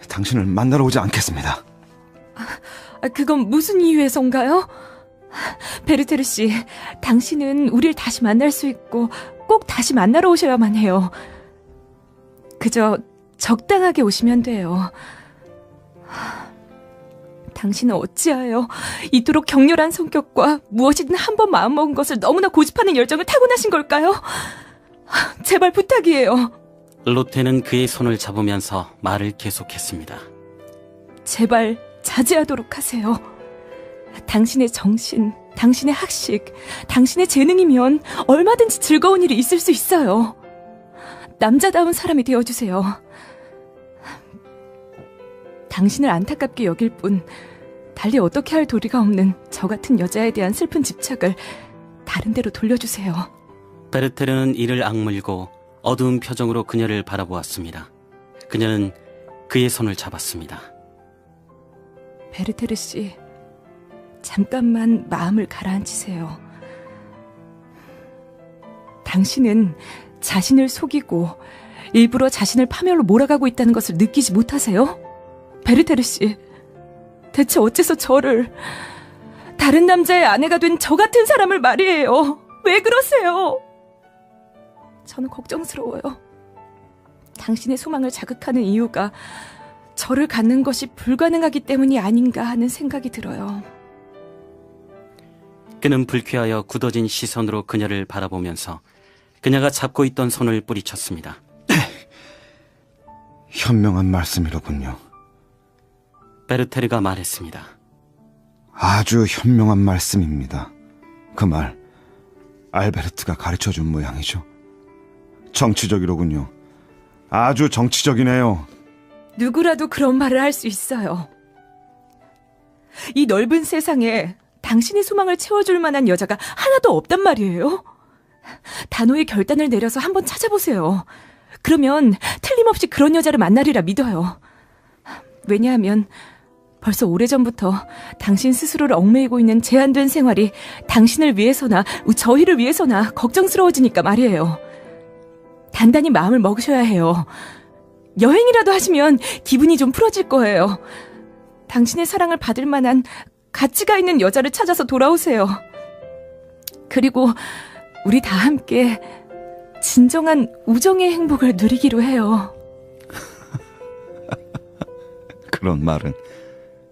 당신을 만나러 오지 않겠습니다. 그건 무슨 이유에선가요? 베르테르 씨, 당신은 우릴 다시 만날 수 있고 꼭 다시 만나러 오셔야만 해요. 그저 적당하게 오시면 돼요. 당신은 어찌하여 이토록 격렬한 성격과 무엇이든 한 번 마음먹은 것을 너무나 고집하는 열정을 타고나신 걸까요? 제발 부탁이에요. 로테는 그의 손을 잡으면서 말을 계속했습니다. 제발 자제하도록 하세요. 당신의 정신, 당신의 학식, 당신의 재능이면 얼마든지 즐거운 일이 있을 수 있어요. 남자다운 사람이 되어주세요. 당신을 안타깝게 여길 뿐 달리 어떻게 할 도리가 없는 저 같은 여자에 대한 슬픈 집착을 다른 데로 돌려주세요. 베르테르는 이를 악물고 어두운 표정으로 그녀를 바라보았습니다. 그녀는 그의 손을 잡았습니다. 베르테르 씨, 잠깐만 마음을 가라앉히세요. 당신은 자신을 속이고 일부러 자신을 파멸로 몰아가고 있다는 것을 느끼지 못하세요? 베르테르 씨, 대체 어째서 저를, 다른 남자의 아내가 된 저 같은 사람을 말이에요. 왜 그러세요? 저는 걱정스러워요. 당신의 소망을 자극하는 이유가 저를 갖는 것이 불가능하기 때문이 아닌가 하는 생각이 들어요. 그는 불쾌하여 굳어진 시선으로 그녀를 바라보면서 그녀가 잡고 있던 손을 뿌리쳤습니다. 현명한 말씀이로군요. 베르테르가 말했습니다. 아주 현명한 말씀입니다. 그 말 알베르트가 가르쳐준 모양이죠. 정치적이로군요. 아주 정치적이네요. 누구라도 그런 말을 할 수 있어요. 이 넓은 세상에 당신의 소망을 채워줄 만한 여자가 하나도 없단 말이에요. 단호히 결단을 내려서 한번 찾아보세요. 그러면 틀림없이 그런 여자를 만나리라 믿어요. 왜냐하면 벌써 오래전부터 당신 스스로를 얽매이고 있는 제한된 생활이 당신을 위해서나 저희를 위해서나 걱정스러워지니까 말이에요. 단단히 마음을 먹으셔야 해요. 여행이라도 하시면 기분이 좀 풀어질 거예요. 당신의 사랑을 받을 만한 가치가 있는 여자를 찾아서 돌아오세요. 그리고 우리 다 함께 진정한 우정의 행복을 누리기로 해요. 그런 말은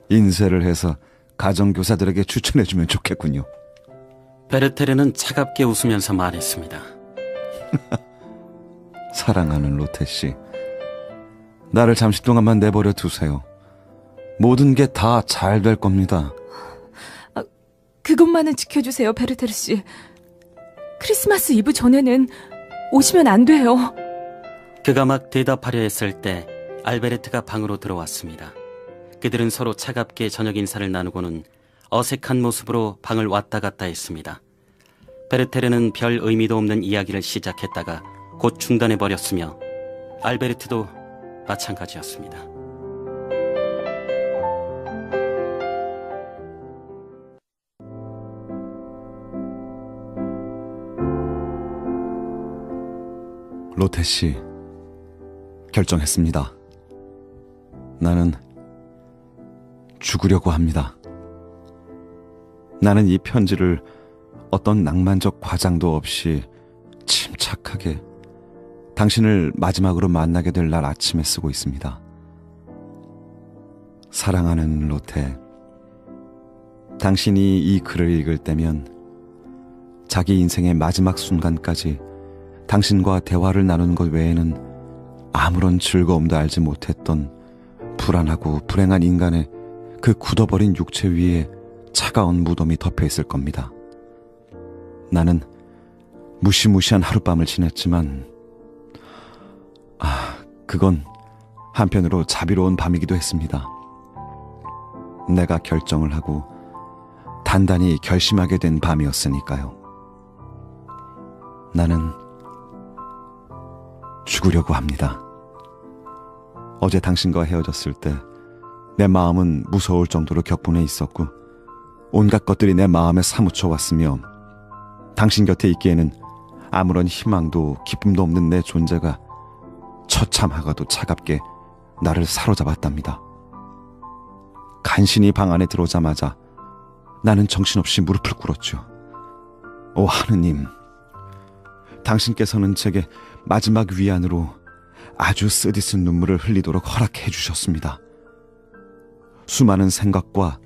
인쇄를 해서 가정교사들에게 추천해주면 좋겠군요. 베르테르는 차갑게 웃으면서 말했습니다. 사랑하는 로테 씨, 나를 잠시 동안만 내버려 두세요. 모든 게 다 잘 될 겁니다. 그것만은 지켜주세요, 베르테르 씨. 크리스마스 이브 전에는 오시면 안 돼요. 그가 막 대답하려 했을 때 알베르트가 방으로 들어왔습니다. 그들은 서로 차갑게 저녁 인사를 나누고는 어색한 모습으로 방을 왔다 갔다 했습니다. 베르테르는 별 의미도 없는 이야기를 시작했다가 곧 중단해버렸으며 알베르트도 마찬가지였습니다. 로테 씨, 결정했습니다. 나는 죽으려고 합니다. 나는 이 편지를 어떤 낭만적 과장도 없이 침착하게 당신을 마지막으로 만나게 될 날 아침에 쓰고 있습니다. 사랑하는 로테, 당신이 이 글을 읽을 때면 자기 인생의 마지막 순간까지 당신과 대화를 나눈 것 외에는 아무런 즐거움도 알지 못했던 불안하고 불행한 인간의 그 굳어버린 육체 위에 차가운 무덤이 덮여 있을 겁니다. 나는 무시무시한 하룻밤을 지냈지만 그건 한편으로 자비로운 밤이기도 했습니다. 내가 결정을 하고 단단히 결심하게 된 밤이었으니까요. 나는 죽으려고 합니다. 어제 당신과 헤어졌을 때 내 마음은 무서울 정도로 격분해 있었고 온갖 것들이 내 마음에 사무쳐 왔으며 당신 곁에 있기에는 아무런 희망도 기쁨도 없는 내 존재가 처참하고도 차갑게 나를 사로잡았답니다. 간신히 방 안에 들어오자마자 나는 정신없이 무릎을 꿇었죠. 오 하느님, 당신께서는 제게 마지막 위안으로 아주 쓰디쓴 눈물을 흘리도록 허락해 주셨습니다. 수많은 생각과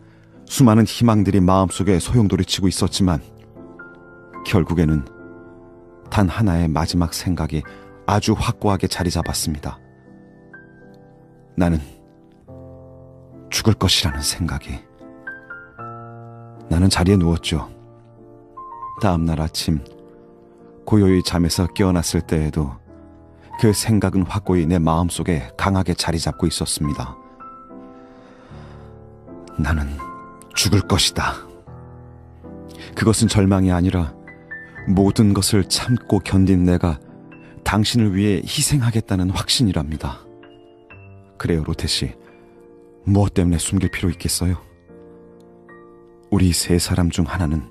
수많은 희망들이 마음속에 소용돌이치고 있었지만 결국에는 단 하나의 마지막 생각이 아주 확고하게 자리 잡았습니다. 나는 죽을 것이라는 생각이. 나는 자리에 누웠죠. 다음 날 아침 고요히 잠에서 깨어났을 때에도 그 생각은 확고히 내 마음속에 강하게 자리 잡고 있었습니다. 나는 죽을 것이다. 그것은 절망이 아니라 모든 것을 참고 견딘 내가 당신을 위해 희생하겠다는 확신이랍니다. 그래요, 로테씨. 무엇 때문에 숨길 필요 있겠어요? 우리 세 사람 중 하나는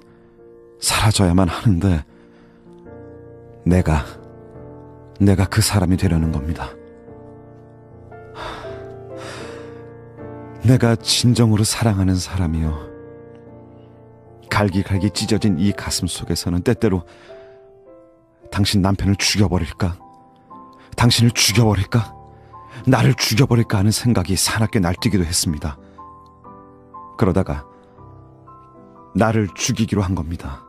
사라져야만 하는데 내가 그 사람이 되려는 겁니다. 내가 진정으로 사랑하는 사람이요. 갈기갈기 찢어진 이 가슴 속에서는 때때로 당신 남편을 죽여버릴까? 당신을 죽여버릴까? 나를 죽여버릴까 하는 생각이 사납게 날뛰기도 했습니다. 그러다가 나를 죽이기로 한 겁니다.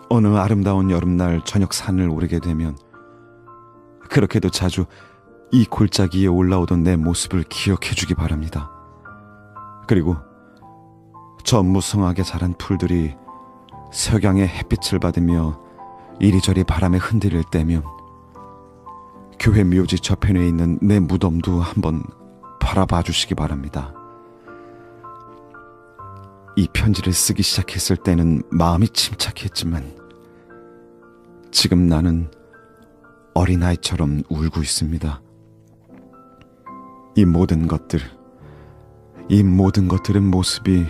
어느 아름다운 여름날 저녁 산을 오르게 되면 그렇게도 자주 이 골짜기에 올라오던 내 모습을 기억해 주기 바랍니다. 그리고 저 무성하게 자란 풀들이 석양의 햇빛을 받으며 이리저리 바람에 흔들릴 때면 교회 묘지 저편에 있는 내 무덤도 한번 바라봐 주시기 바랍니다. 이 편지를 쓰기 시작했을 때는 마음이 침착했지만 지금 나는 어린아이처럼 울고 있습니다. 이 모든 것들의 모습이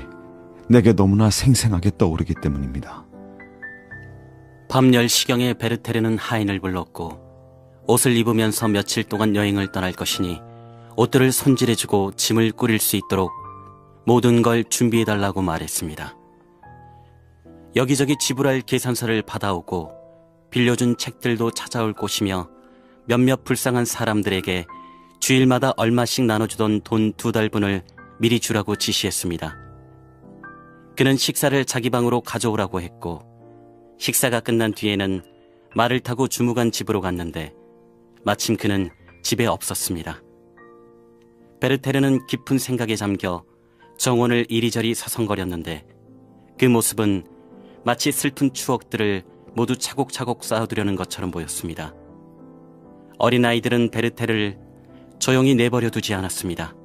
내게 너무나 생생하게 떠오르기 때문입니다. 밤 10시경에 베르테르는 하인을 불렀고 옷을 입으면서 며칠 동안 여행을 떠날 것이니 옷들을 손질해주고 짐을 꾸릴 수 있도록 모든 걸 준비해달라고 말했습니다. 여기저기 지불할 계산서를 받아오고 빌려준 책들도 찾아올 곳이며 몇몇 불쌍한 사람들에게 주일마다 얼마씩 나눠주던 돈 2달분을 미리 주라고 지시했습니다. 그는 식사를 자기 방으로 가져오라고 했고 식사가 끝난 뒤에는 말을 타고 주무관 집으로 갔는데 마침 그는 집에 없었습니다. 베르테르는 깊은 생각에 잠겨 정원을 이리저리 서성거렸는데 그 모습은 마치 슬픈 추억들을 모두 차곡차곡 쌓아두려는 것처럼 보였습니다. 어린아이들은 베르테르를 조용히 내버려 두지 않았습니다.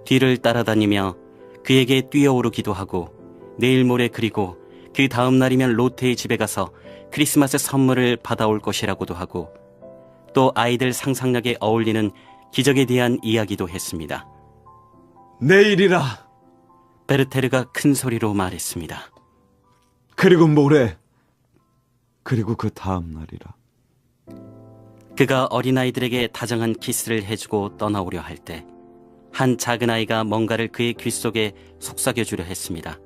뒤를 따라다니며 그에게 뛰어오르기도 하고 내일 모레 그리고 그 다음 날이면 로테의 집에 가서 크리스마스 선물을 받아올 것이라고도 하고 또 아이들 상상력에 어울리는 기적에 대한 이야기도 했습니다. 내일이라. 베르테르가 큰 소리로 말했습니다. 그리고 모레. 그리고 그 다음 날이라. 그가 어린아이들에게 다정한 키스를 해주고 떠나오려 할 때 한 작은 아이가 뭔가를 그의 귀 속에 속삭여주려 했습니다.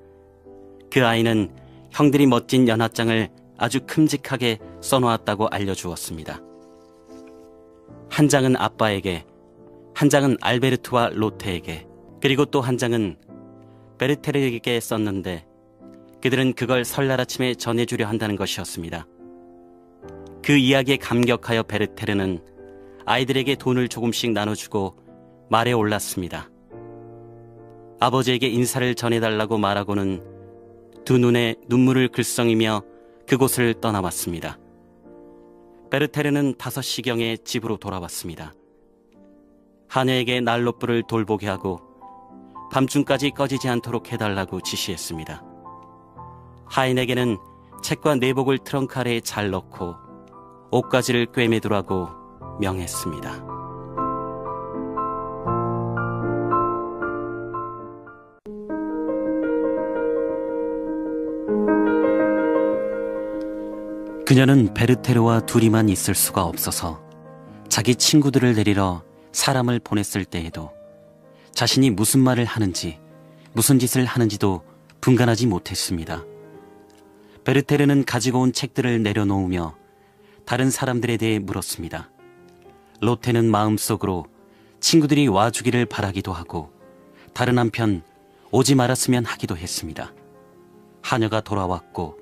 그 아이는 형들이 멋진 연하장을 아주 큼직하게 써놓았다고 알려주었습니다. 한 장은 아빠에게, 한 장은 알베르트와 로테에게, 그리고 또 한 장은 베르테르에게 썼는데 그들은 그걸 설날 아침에 전해주려 한다는 것이었습니다. 그 이야기에 감격하여 베르테르는 아이들에게 돈을 조금씩 나눠주고 말에 올랐습니다. 아버지에게 인사를 전해달라고 말하고는 두 눈에 눈물을 글썽이며 그곳을 떠나왔습니다. 베르테르는 5시경에 집으로 돌아왔습니다. 하녀에게 난로불을 돌보게 하고 밤중까지 꺼지지 않도록 해달라고 지시했습니다. 하인에게는 책과 내복을 트렁크 아래에 잘 넣고 옷가지를 꿰매두라고 명했습니다. 그녀는 베르테르와 둘이만 있을 수가 없어서 자기 친구들을 데리러 사람을 보냈을 때에도 자신이 무슨 말을 하는지 무슨 짓을 하는지도 분간하지 못했습니다. 베르테르는 가지고 온 책들을 내려놓으며 다른 사람들에 대해 물었습니다. 로테는 마음속으로 친구들이 와주기를 바라기도 하고 다른 한편 오지 말았으면 하기도 했습니다. 하녀가 돌아왔고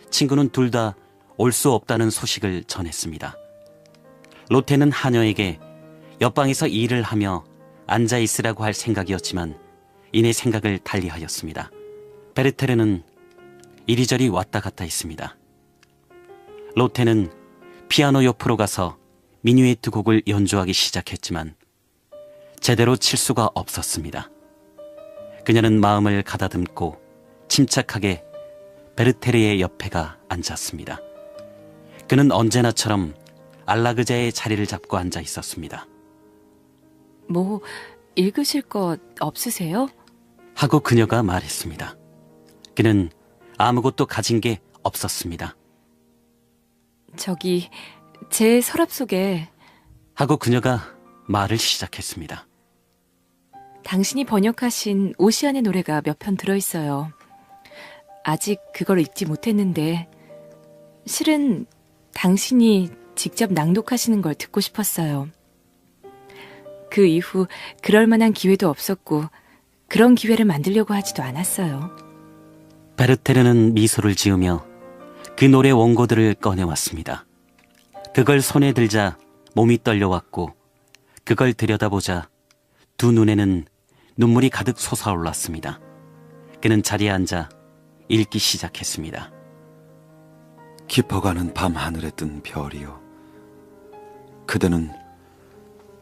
친구는 둘 다 올 수 없다는 소식을 전했습니다. 로테는 하녀에게 옆방에서 일을 하며 앉아 있으라고 할 생각이었지만 이내 생각을 달리하였습니다. 베르테르는 이리저리 왔다 갔다 했습니다. 로테는 피아노 옆으로 가서 미뉴에트 곡을 연주하기 시작했지만 제대로 칠 수가 없었습니다. 그녀는 마음을 가다듬고 침착하게 베르테르의 옆에가 앉았습니다. 그는 언제나처럼 안락의자의 자리를 잡고 앉아 있었습니다. 뭐 읽으실 것 없으세요? 하고 그녀가 말했습니다. 그는 아무것도 가진 게 없었습니다. 저기 제 서랍 속에 하고 그녀가 말을 시작했습니다. 당신이 번역하신 오시안의 노래가 몇 편 들어있어요. 아직 그걸 읽지 못했는데 실은 당신이 직접 낭독하시는 걸 듣고 싶었어요. 그 이후 그럴 만한 기회도 없었고 그런 기회를 만들려고 하지도 않았어요. 베르테르는 미소를 지으며 그 노래 원고들을 꺼내왔습니다. 그걸 손에 들자 몸이 떨려왔고 그걸 들여다보자 두 눈에는 눈물이 가득 솟아올랐습니다. 그는 자리에 앉아 읽기 시작했습니다. 깊어가는 밤 하늘에 뜬 별이여, 그대는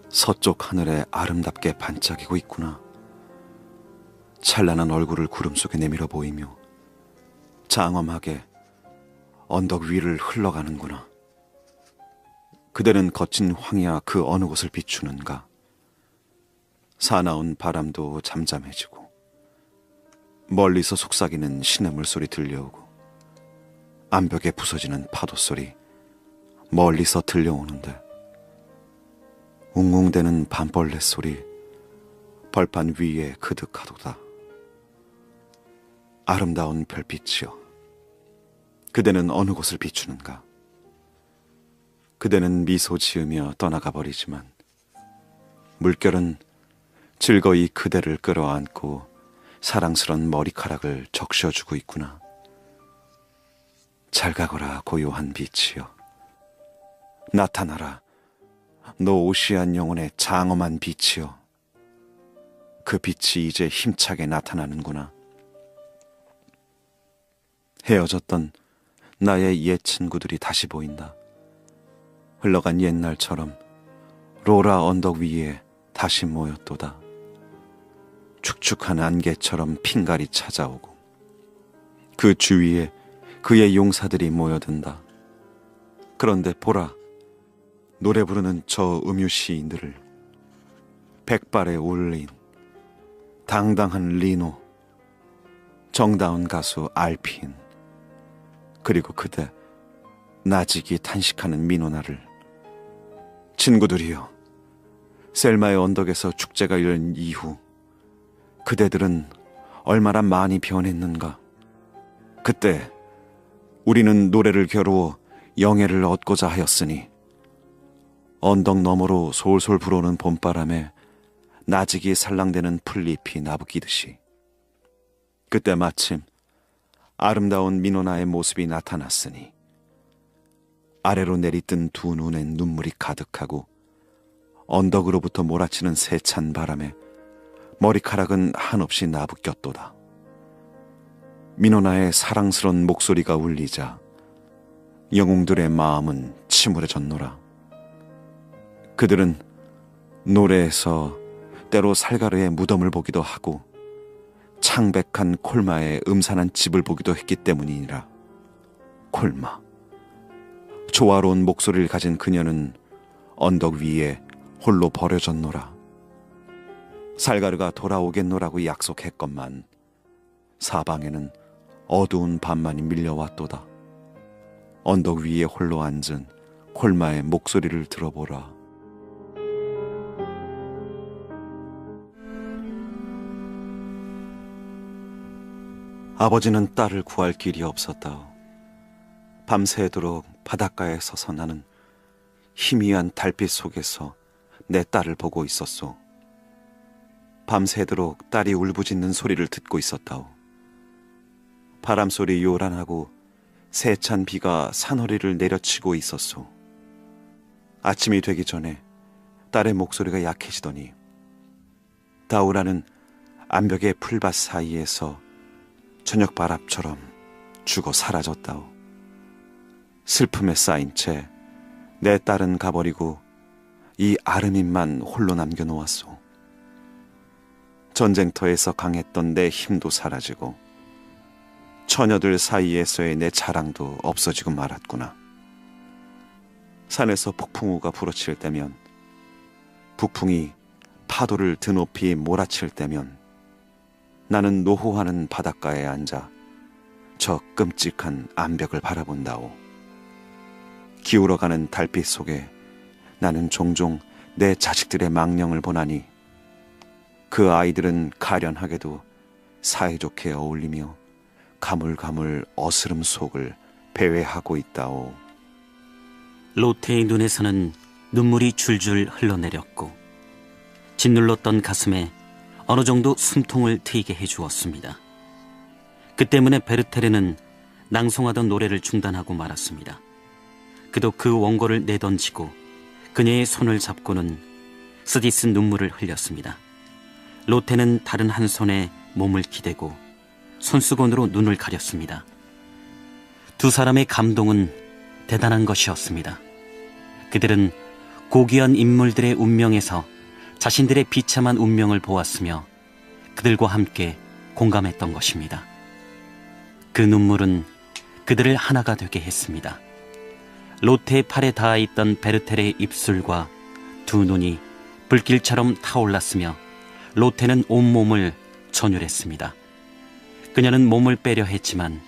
서쪽 하늘에 아름답게 반짝이고 있구나. 찬란한 얼굴을 구름 속에 내밀어 보이며 장엄하게 언덕 위를 흘러가는구나. 그대는 거친 황야 그 어느 곳을 비추는가. 사나운 바람도 잠잠해지고 멀리서 속삭이는 시냇물 소리 들려오고 암벽에 부서지는 파도 소리 멀리서 들려오는데 웅웅대는 밤벌레 소리 벌판 위에 그득하도다. 아름다운 별빛이여, 그대는 어느 곳을 비추는가. 그대는 미소 지으며 떠나가 버리지만 물결은 즐거이 그대를 끌어안고 사랑스런 머리카락을 적셔주고 있구나. 잘 가거라 고요한 빛이여, 나타나라 너 오시안 영혼의 장엄한 빛이여. 그 빛이 이제 힘차게 나타나는구나. 헤어졌던 나의 옛 친구들이 다시 보인다. 흘러간 옛날처럼 로라 언덕 위에 다시 모였도다. 축축한 안개처럼 핑갈이 찾아오고 그 주위에 그의 용사들이 모여든다. 그런데 보라, 노래 부르는 저 음유 시인들을. 백발의 올린 당당한 리노, 정다운 가수 알핀, 그리고 그대 나직이 탄식하는 미노나를. 친구들이여, 셀마의 언덕에서 축제가 열린 이후 그대들은 얼마나 많이 변했는가. 그때 우리는 노래를 겨루어 영예를 얻고자 하였으니 언덕 너머로 솔솔 불어오는 봄바람에 나직이 살랑대는 풀잎이 나부끼듯이 그때 마침 아름다운 미노나의 모습이 나타났으니 아래로 내리뜬 두 눈엔 눈물이 가득하고 언덕으로부터 몰아치는 세찬 바람에 머리카락은 한없이 나부꼈도다. 미노나의 사랑스런 목소리가 울리자 영웅들의 마음은 침울해졌노라. 그들은 노래에서 때로 살가르의 무덤을 보기도 하고 창백한 콜마의 음산한 집을 보기도 했기 때문이니라. 콜마. 조화로운 목소리를 가진 그녀는 언덕 위에 홀로 버려졌노라. 살가르가 돌아오겠노라고 약속했건만 사방에는 어두운 밤만이 밀려왔도다. 언덕 위에 홀로 앉은 콜마의 목소리를 들어보라. 아버지는 딸을 구할 길이 없었다오. 밤새도록 바닷가에 서서 나는 희미한 달빛 속에서 내 딸을 보고 있었소. 밤새도록 딸이 울부짖는 소리를 듣고 있었다오. 바람소리 요란하고 세찬 비가 산허리를 내려치고 있었소. 아침이 되기 전에 딸의 목소리가 약해지더니 다우라는 암벽의 풀밭 사이에서 저녁바람처럼 죽어 사라졌다오. 슬픔에 쌓인 채 내 딸은 가버리고 이 아르민만 홀로 남겨놓았소. 전쟁터에서 강했던 내 힘도 사라지고 처녀들 사이에서의 내 자랑도 없어지고 말았구나. 산에서 폭풍우가 불어칠 때면, 북풍이 파도를 드높이 몰아칠 때면 나는 노호하는 바닷가에 앉아 저 끔찍한 암벽을 바라본다오. 기울어가는 달빛 속에 나는 종종 내 자식들의 망령을 보나니 그 아이들은 가련하게도 사이좋게 어울리며 가물가물 어스름 속을 배회하고 있다오. 로테의 눈에서는 눈물이 줄줄 흘러내렸고 짓눌렀던 가슴에 어느 정도 숨통을 트이게 해주었습니다. 그 때문에 베르테르는 낭송하던 노래를 중단하고 말았습니다. 그도 그 원고를 내던지고 그녀의 손을 잡고는 쓰디쓴 눈물을 흘렸습니다. 로테는 다른 한 손에 몸을 기대고 손수건으로 눈을 가렸습니다. 두 사람의 감동은 대단한 것이었습니다. 그들은 고귀한 인물들의 운명에서 자신들의 비참한 운명을 보았으며 그들과 함께 공감했던 것입니다. 그 눈물은 그들을 하나가 되게 했습니다. 로테의 팔에 닿아있던 베르테르의 입술과 두 눈이 불길처럼 타올랐으며 로테는 온몸을 전율했습니다. 그녀는 몸을 빼려 했지만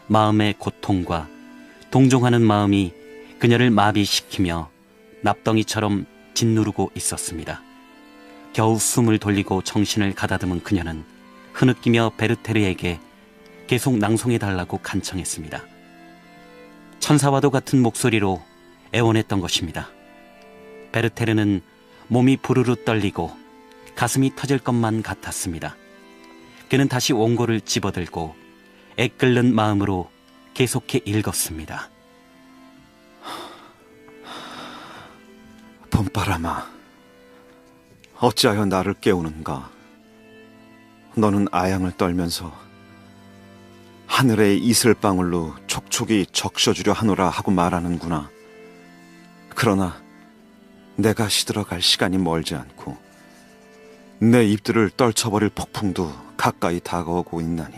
마음의 고통과 동정하는 마음이 그녀를 마비시키며 납덩이처럼 짓누르고 있었습니다. 겨우 숨을 돌리고 정신을 가다듬은 그녀는 흐느끼며 베르테르에게 계속 낭송해달라고 간청했습니다. 천사와도 같은 목소리로 애원했던 것입니다. 베르테르는 몸이 부르르 떨리고 가슴이 터질 것만 같았습니다. 그는 다시 원고를 집어들고 애끓는 마음으로 계속해 읽었습니다. 봄바람아, 어찌하여 나를 깨우는가? 너는 아양을 떨면서 하늘의 이슬방울로 촉촉이 적셔주려 하노라 하고 말하는구나. 그러나 내가 시들어갈 시간이 멀지 않고 내 입들을 떨쳐버릴 폭풍도 가까이 다가오고 있나니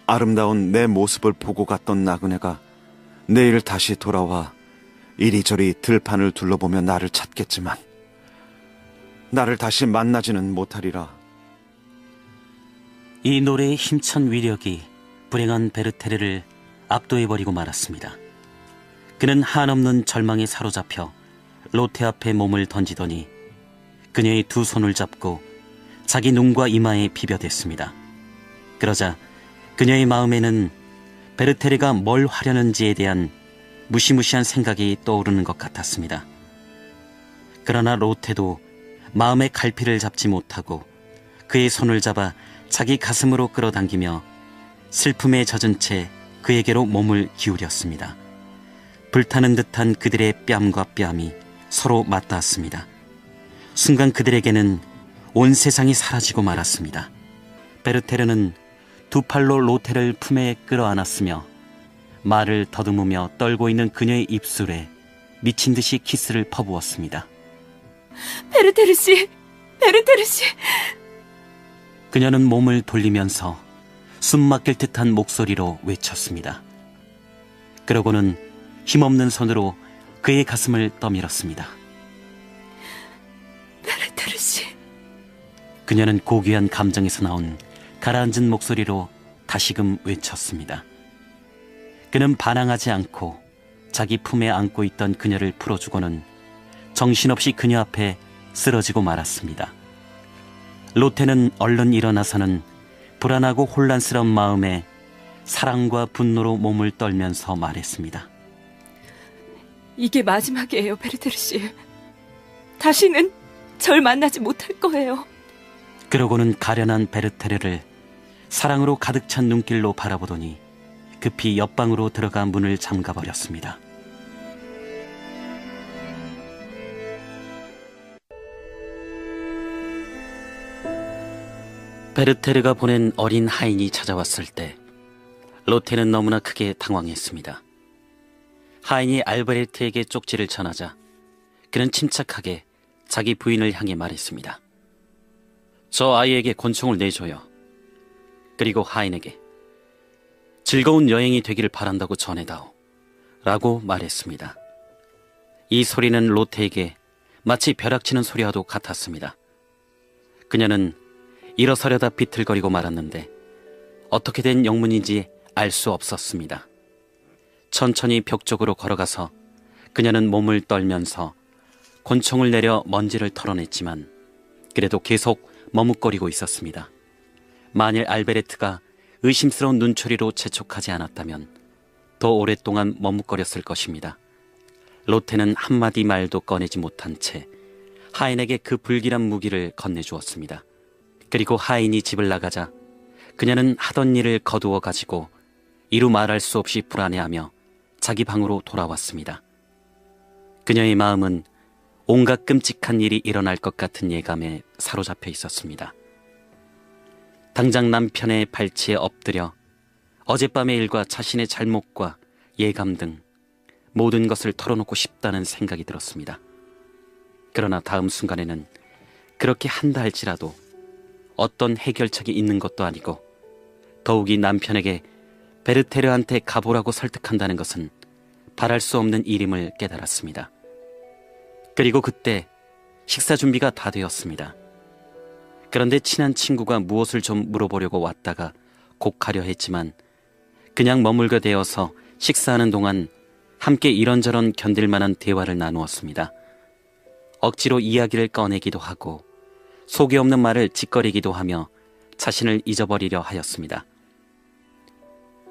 아름다운 내 모습을 보고 갔던 나그네가 내일 다시 돌아와 이리저리 들판을 둘러보며 나를 찾겠지만 나를 다시 만나지는 못하리라. 이 노래의 힘찬 위력이 불행한 베르테르를 압도해버리고 말았습니다. 그는 한없는 절망에 사로잡혀 로테 앞에 몸을 던지더니 그녀의 두 손을 잡고 자기 눈과 이마에 비벼댔습니다. 그러자 그녀의 마음에는 베르테르가 뭘 하려는지에 대한 무시무시한 생각이 떠오르는 것 같았습니다. 그러나 로테도 마음의 갈피를 잡지 못하고 그의 손을 잡아 자기 가슴으로 끌어당기며 슬픔에 젖은 채 그에게로 몸을 기울였습니다. 불타는 듯한 그들의 뺨과 뺨이 서로 맞닿았습니다. 순간 그들에게는 온 세상이 사라지고 말았습니다. 베르테르는 두 팔로 로테를 품에 끌어안았으며 말을 더듬으며 떨고 있는 그녀의 입술에 미친 듯이 키스를 퍼부었습니다. 베르테르 씨! 베르테르 씨! 그녀는 몸을 돌리면서 숨 막힐 듯한 목소리로 외쳤습니다. 그러고는 힘없는 손으로 그의 가슴을 떠밀었습니다. 베르테르 씨! 그녀는 고귀한 감정에서 나온 가라앉은 목소리로 다시금 외쳤습니다. 그는 반항하지 않고 자기 품에 안고 있던 그녀를 풀어주고는 정신없이 그녀 앞에 쓰러지고 말았습니다. 로테는 얼른 일어나서는 불안하고 혼란스러운 마음에 사랑과 분노로 몸을 떨면서 말했습니다. 이게 마지막이에요, 베르테르 씨. 다시는 절 만나지 못할 거예요. 그러고는 가련한 베르테르를 사랑으로 가득 찬 눈길로 바라보더니 급히 옆방으로 들어가 문을 잠가버렸습니다. 베르테르가 보낸 어린 하인이 찾아왔을 때 로테는 너무나 크게 당황했습니다. 하인이 알베르트에게 쪽지를 전하자 그는 침착하게 자기 부인을 향해 말했습니다. 저 아이에게 권총을 내줘요. 그리고 하인에게 즐거운 여행이 되기를 바란다고 전해다오 라고 말했습니다. 이 소리는 로테에게 마치 벼락치는 소리와도 같았습니다. 그녀는 일어서려다 비틀거리고 말았는데 어떻게 된 영문인지 알 수 없었습니다. 천천히 벽 쪽으로 걸어가서 그녀는 몸을 떨면서 권총을 내려 먼지를 털어냈지만 그래도 계속 머뭇거리고 있었습니다. 만일 알베르트가 의심스러운 눈초리로 재촉하지 않았다면 더 오랫동안 머뭇거렸을 것입니다. 로테는 한마디 말도 꺼내지 못한 채 하인에게 그 불길한 무기를 건네주었습니다. 그리고 하인이 집을 나가자 그녀는 하던 일을 거두어 가지고 이루 말할 수 없이 불안해하며 자기 방으로 돌아왔습니다. 그녀의 마음은 온갖 끔찍한 일이 일어날 것 같은 예감에 사로잡혀 있었습니다. 당장 남편의 발치에 엎드려 어젯밤의 일과 자신의 잘못과 예감 등 모든 것을 털어놓고 싶다는 생각이 들었습니다. 그러나 다음 순간에는 그렇게 한다 할지라도 어떤 해결책이 있는 것도 아니고 더욱이 남편에게 베르테르한테 가보라고 설득한다는 것은 바랄 수 없는 일임을 깨달았습니다. 그리고 그때 식사 준비가 다 되었습니다. 그런데 친한 친구가 무엇을 좀 물어보려고 왔다가 곧 가려 했지만 그냥 머물게 되어서 식사하는 동안 함께 이런저런 견딜 만한 대화를 나누었습니다. 억지로 이야기를 꺼내기도 하고 속이 없는 말을 짓거리기도 하며 자신을 잊어버리려 하였습니다.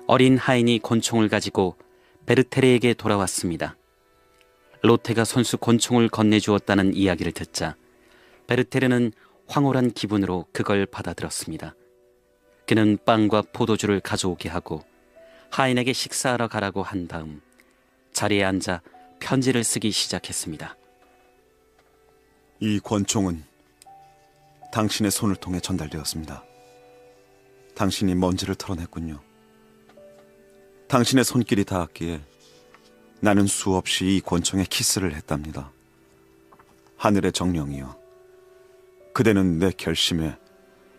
어린 하인이 권총을 가지고 베르테르에게 돌아왔습니다. 로테가 손수 권총을 건네주었다는 이야기를 듣자 베르테르는 황홀한 기분으로 그걸 받아들였습니다. 그는 빵과 포도주를 가져오게 하고 하인에게 식사하러 가라고 한 다음 자리에 앉아 편지를 쓰기 시작했습니다. 이 권총은 당신의 손을 통해 전달되었습니다. 당신이 먼지를 털어냈군요. 당신의 손길이 닿았기에 나는 수없이 이 권총에 키스를 했답니다. 하늘의 정령이여, 그대는 내 결심에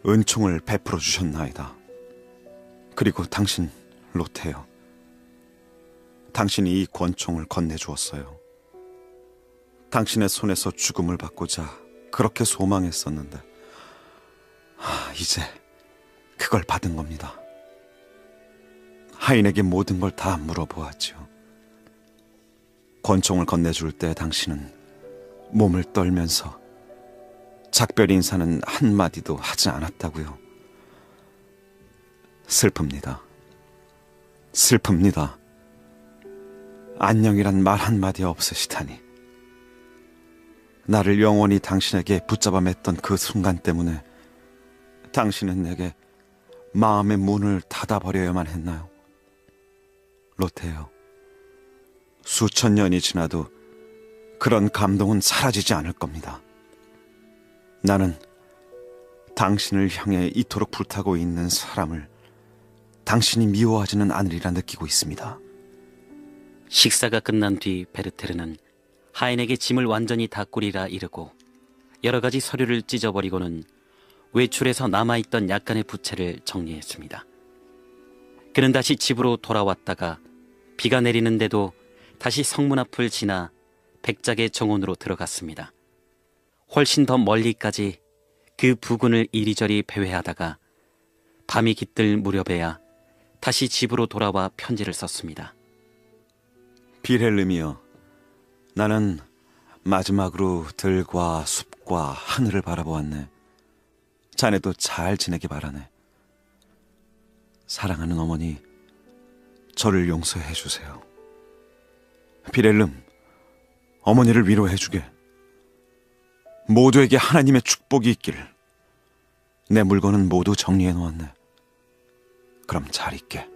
은총을 베풀어 주셨나이다. 그리고 당신 로테여, 당신이 이 권총을 건네주었어요. 당신의 손에서 죽음을 받고자 그렇게 소망했었는데 이제 그걸 받은 겁니다. 하인에게 모든 걸 다 물어보았지요. 권총을 건네줄 때 당신은 몸을 떨면서 작별 인사는 한마디도 하지 않았다고요. 슬픕니다. 슬픕니다. 안녕이란 말 한마디 없으시다니. 나를 영원히 당신에게 붙잡아 맸던 그 순간 때문에 당신은 내게 마음의 문을 닫아버려야만 했나요? 로테요, 수천 년이 지나도 그런 감동은 사라지지 않을 겁니다. 나는 당신을 향해 이토록 불타고 있는 사람을 당신이 미워하지는 않으리라 느끼고 있습니다. 식사가 끝난 뒤 베르테르는 하인에게 짐을 완전히 다 꾸리라 이르고 여러 가지 서류를 찢어버리고는 외출해서 남아있던 약간의 부채를 정리했습니다. 그는 다시 집으로 돌아왔다가 비가 내리는데도 다시 성문 앞을 지나 백작의 정원으로 들어갔습니다. 훨씬 더 멀리까지 그 부근을 이리저리 배회하다가 밤이 깃들 무렵에야 다시 집으로 돌아와 편지를 썼습니다. 빌헬름이여, 나는 마지막으로 들과 숲과 하늘을 바라보았네. 자네도 잘 지내기 바라네. 사랑하는 어머니, 저를 용서해 주세요. 빌헬름, 어머니를 위로해 주게. 모두에게 하나님의 축복이 있기를. 내 물건은 모두 정리해 놓았네. 그럼 잘 있게.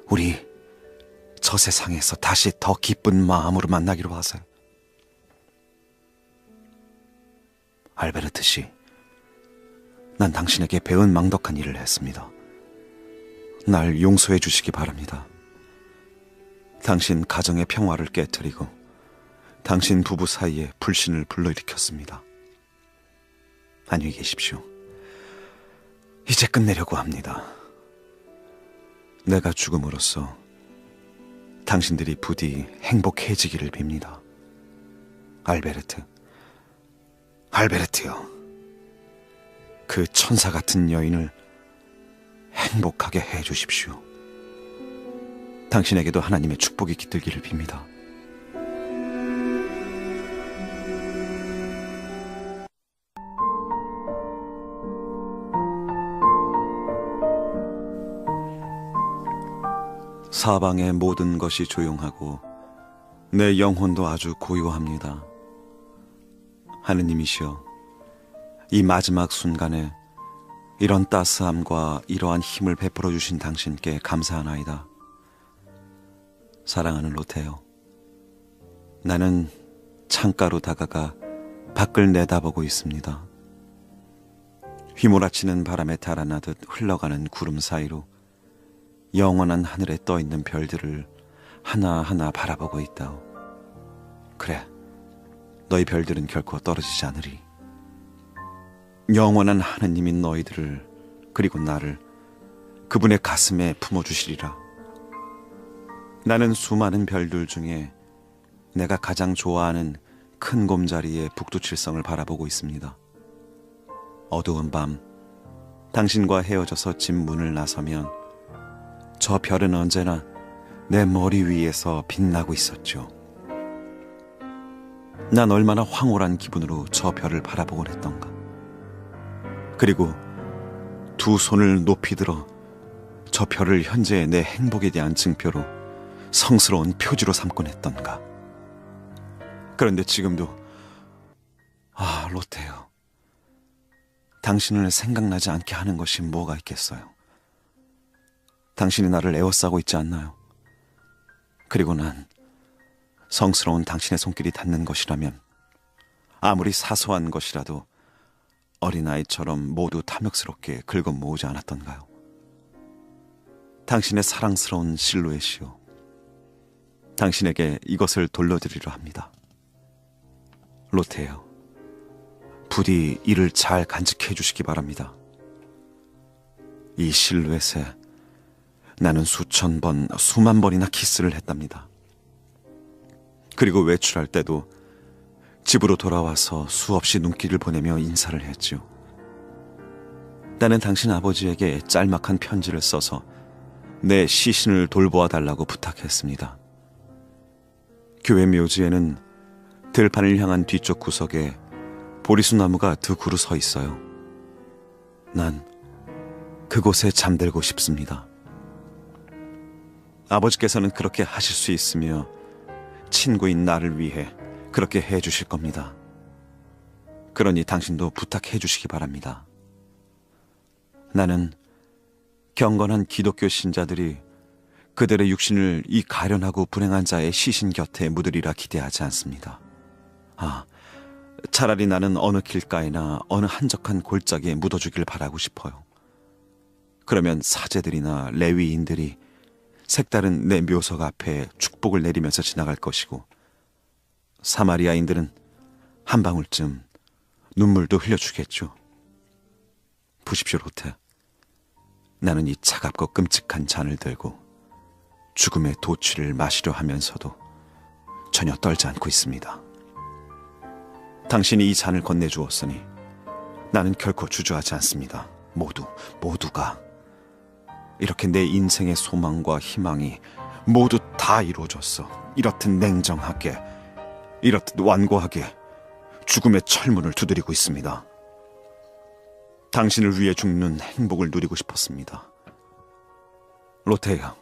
우리 저 세상에서 다시 더 기쁜 마음으로 만나기로 하세요. 알베르트 씨, 난 당신에게 배은망덕한 일을 했습니다. 날 용서해 주시기 바랍니다. 당신 가정의 평화를 깨트리고 당신 부부 사이에 불신을 불러일으켰습니다. 안녕히 계십시오. 이제 끝내려고 합니다. 내가 죽음으로써 당신들이 부디 행복해지기를 빕니다. 알베르트, 알베르트요. 그 천사 같은 여인을 행복하게 해 주십시오. 당신에게도 하나님의 축복이 깃들기를 빕니다. 사방의 모든 것이 조용하고 내 영혼도 아주 고요합니다. 하느님이시여, 이 마지막 순간에 이런 따스함과 이러한 힘을 베풀어 주신 당신께 감사하나이다. 사랑하는 로테요, 나는 창가로 다가가 밖을 내다보고 있습니다. 휘몰아치는 바람에 달아나듯 흘러가는 구름 사이로 영원한 하늘에 떠있는 별들을 하나하나 바라보고 있다오. 그래, 너희 별들은 결코 떨어지지 않으리. 영원한 하느님이 너희들을, 그리고 나를 그분의 가슴에 품어주시리라. 나는 수많은 별들 중에 내가 가장 좋아하는 큰 곰자리의 북두칠성을 바라보고 있습니다. 어두운 밤, 당신과 헤어져서 집 문을 나서면 저 별은 언제나 내 머리 위에서 빛나고 있었죠. 난 얼마나 황홀한 기분으로 저 별을 바라보곤 했던가. 그리고 두 손을 높이 들어 저 별을 현재의 내 행복에 대한 증표로 성스러운 표지로 삼곤 했던가. 그런데 지금도, 로테요, 당신을 생각나지 않게 하는 것이 뭐가 있겠어요. 당신이 나를 에워싸고 있지 않나요? 그리고 난 성스러운 당신의 손길이 닿는 것이라면 아무리 사소한 것이라도 어린아이처럼 모두 탐욕스럽게 긁어 모으지 않았던가요? 당신의 사랑스러운 실루엣이요, 당신에게 이것을 돌려드리려 합니다. 로테요, 부디 이를 잘 간직해 주시기 바랍니다. 이 실루엣에 나는 수천 번, 수만 번이나 키스를 했답니다. 그리고 외출할 때도 집으로 돌아와서 수없이 눈길을 보내며 인사를 했지요. 나는 당신 아버지에게 짤막한 편지를 써서 내 시신을 돌보아 달라고 부탁했습니다. 교회 묘지에는 들판을 향한 뒤쪽 구석에 보리수 나무가 두 그루 서 있어요. 난 그곳에 잠들고 싶습니다. 아버지께서는 그렇게 하실 수 있으며 친구인 나를 위해 그렇게 해 주실 겁니다. 그러니 당신도 부탁해 주시기 바랍니다. 나는 경건한 기독교 신자들이 그들의 육신을 이 가련하고 불행한 자의 시신 곁에 묻으리라 기대하지 않습니다. 차라리 나는 어느 길가에나 어느 한적한 골짜기에 묻어주길 바라고 싶어요. 그러면 사제들이나 레위인들이 색다른 내 묘석 앞에 축복을 내리면서 지나갈 것이고, 사마리아인들은 한 방울쯤 눈물도 흘려주겠죠. 보십시오, 로테. 나는 이 차갑고 끔찍한 잔을 들고 죽음의 도취를 마시려 하면서도 전혀 떨지 않고 있습니다. 당신이 이 잔을 건네주었으니 나는 결코 주저하지 않습니다. 모두가 이렇게 내 인생의 소망과 희망이 모두 다 이루어졌어. 이렇듯 냉정하게, 이렇듯 완고하게 죽음의 철문을 두드리고 있습니다. 당신을 위해 죽는 행복을 누리고 싶었습니다. 로테야,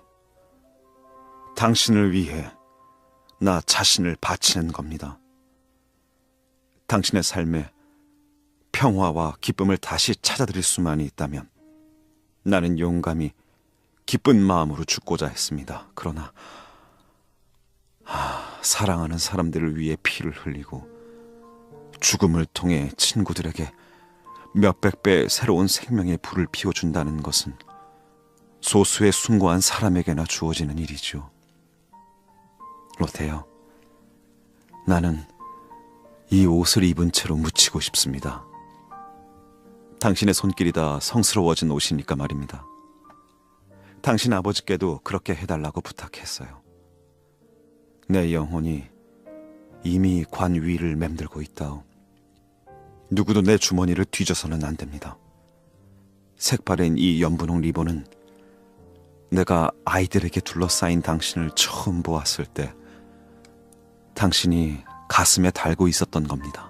당신을 위해 나 자신을 바치는 겁니다. 당신의 삶에 평화와 기쁨을 다시 찾아드릴 수만이 있다면 나는 용감히 기쁜 마음으로 죽고자 했습니다. 그러나 사랑하는 사람들을 위해 피를 흘리고 죽음을 통해 친구들에게 몇백 배 새로운 생명의 불을 피워준다는 것은 소수의 숭고한 사람에게나 주어지는 일이죠. 로테요, 나는 이 옷을 입은 채로 묻히고 싶습니다. 당신의 손길이 다 성스러워진 옷이니까 말입니다. 당신 아버지께도 그렇게 해달라고 부탁했어요. 내 영혼이 이미 관 위를 맴들고 있다오. 누구도 내 주머니를 뒤져서는 안 됩니다. 색바랜 이 연분홍 리본은 내가 아이들에게 둘러싸인 당신을 처음 보았을 때 당신이 가슴에 달고 있었던 겁니다.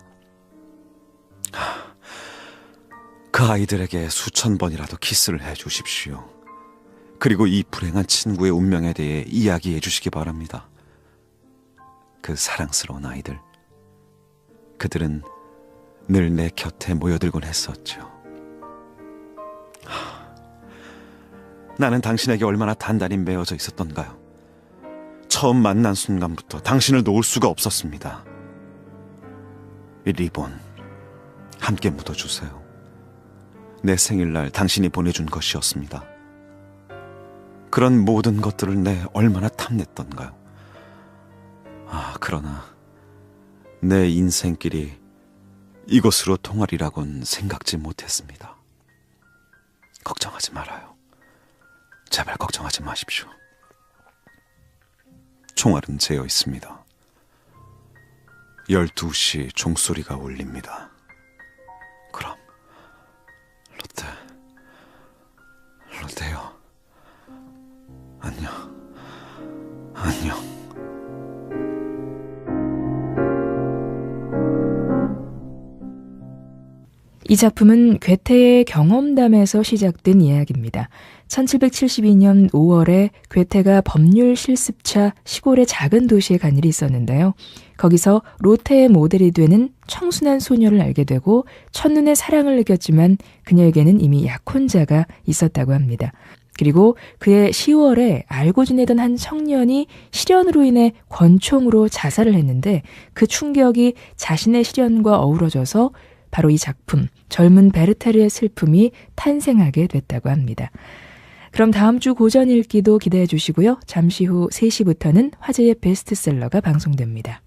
그 아이들에게 수천 번이라도 키스를 해주십시오. 그리고 이 불행한 친구의 운명에 대해 이야기해 주시기 바랍니다. 그 사랑스러운 아이들, 그들은 늘 내 곁에 모여들곤 했었죠. 나는 당신에게 얼마나 단단히 매어져 있었던가요? 처음 만난 순간부터 당신을 놓을 수가 없었습니다. 이 리본 함께 묻어주세요. 내 생일날 당신이 보내준 것이었습니다. 그런 모든 것들을 내 얼마나 탐냈던가요? 그러나 내 인생길이 이것으로 통하리라곤 생각지 못했습니다. 걱정하지 말아요. 제발 걱정하지 마십시오. 총알은 재어 있습니다. 12시 종소리가 울립니다. 그럼 로테요. 안녕. 이 작품은 괴테의 경험담에서 시작된 이야기입니다. 1772년 5월에 괴테가 법률 실습차 시골의 작은 도시에 간 일이 있었는데요. 거기서 로테의 모델이 되는 청순한 소녀를 알게 되고 첫눈에 사랑을 느꼈지만 그녀에게는 이미 약혼자가 있었다고 합니다. 그리고 그해 10월에 알고 지내던 한 청년이 실연으로 인해 권총으로 자살을 했는데 그 충격이 자신의 실연과 어우러져서 바로 이 작품 젊은 베르테르의 슬픔이 탄생하게 됐다고 합니다. 그럼 다음 주 고전 읽기도 기대해 주시고요. 잠시 후 3시부터는 화제의 베스트셀러가 방송됩니다.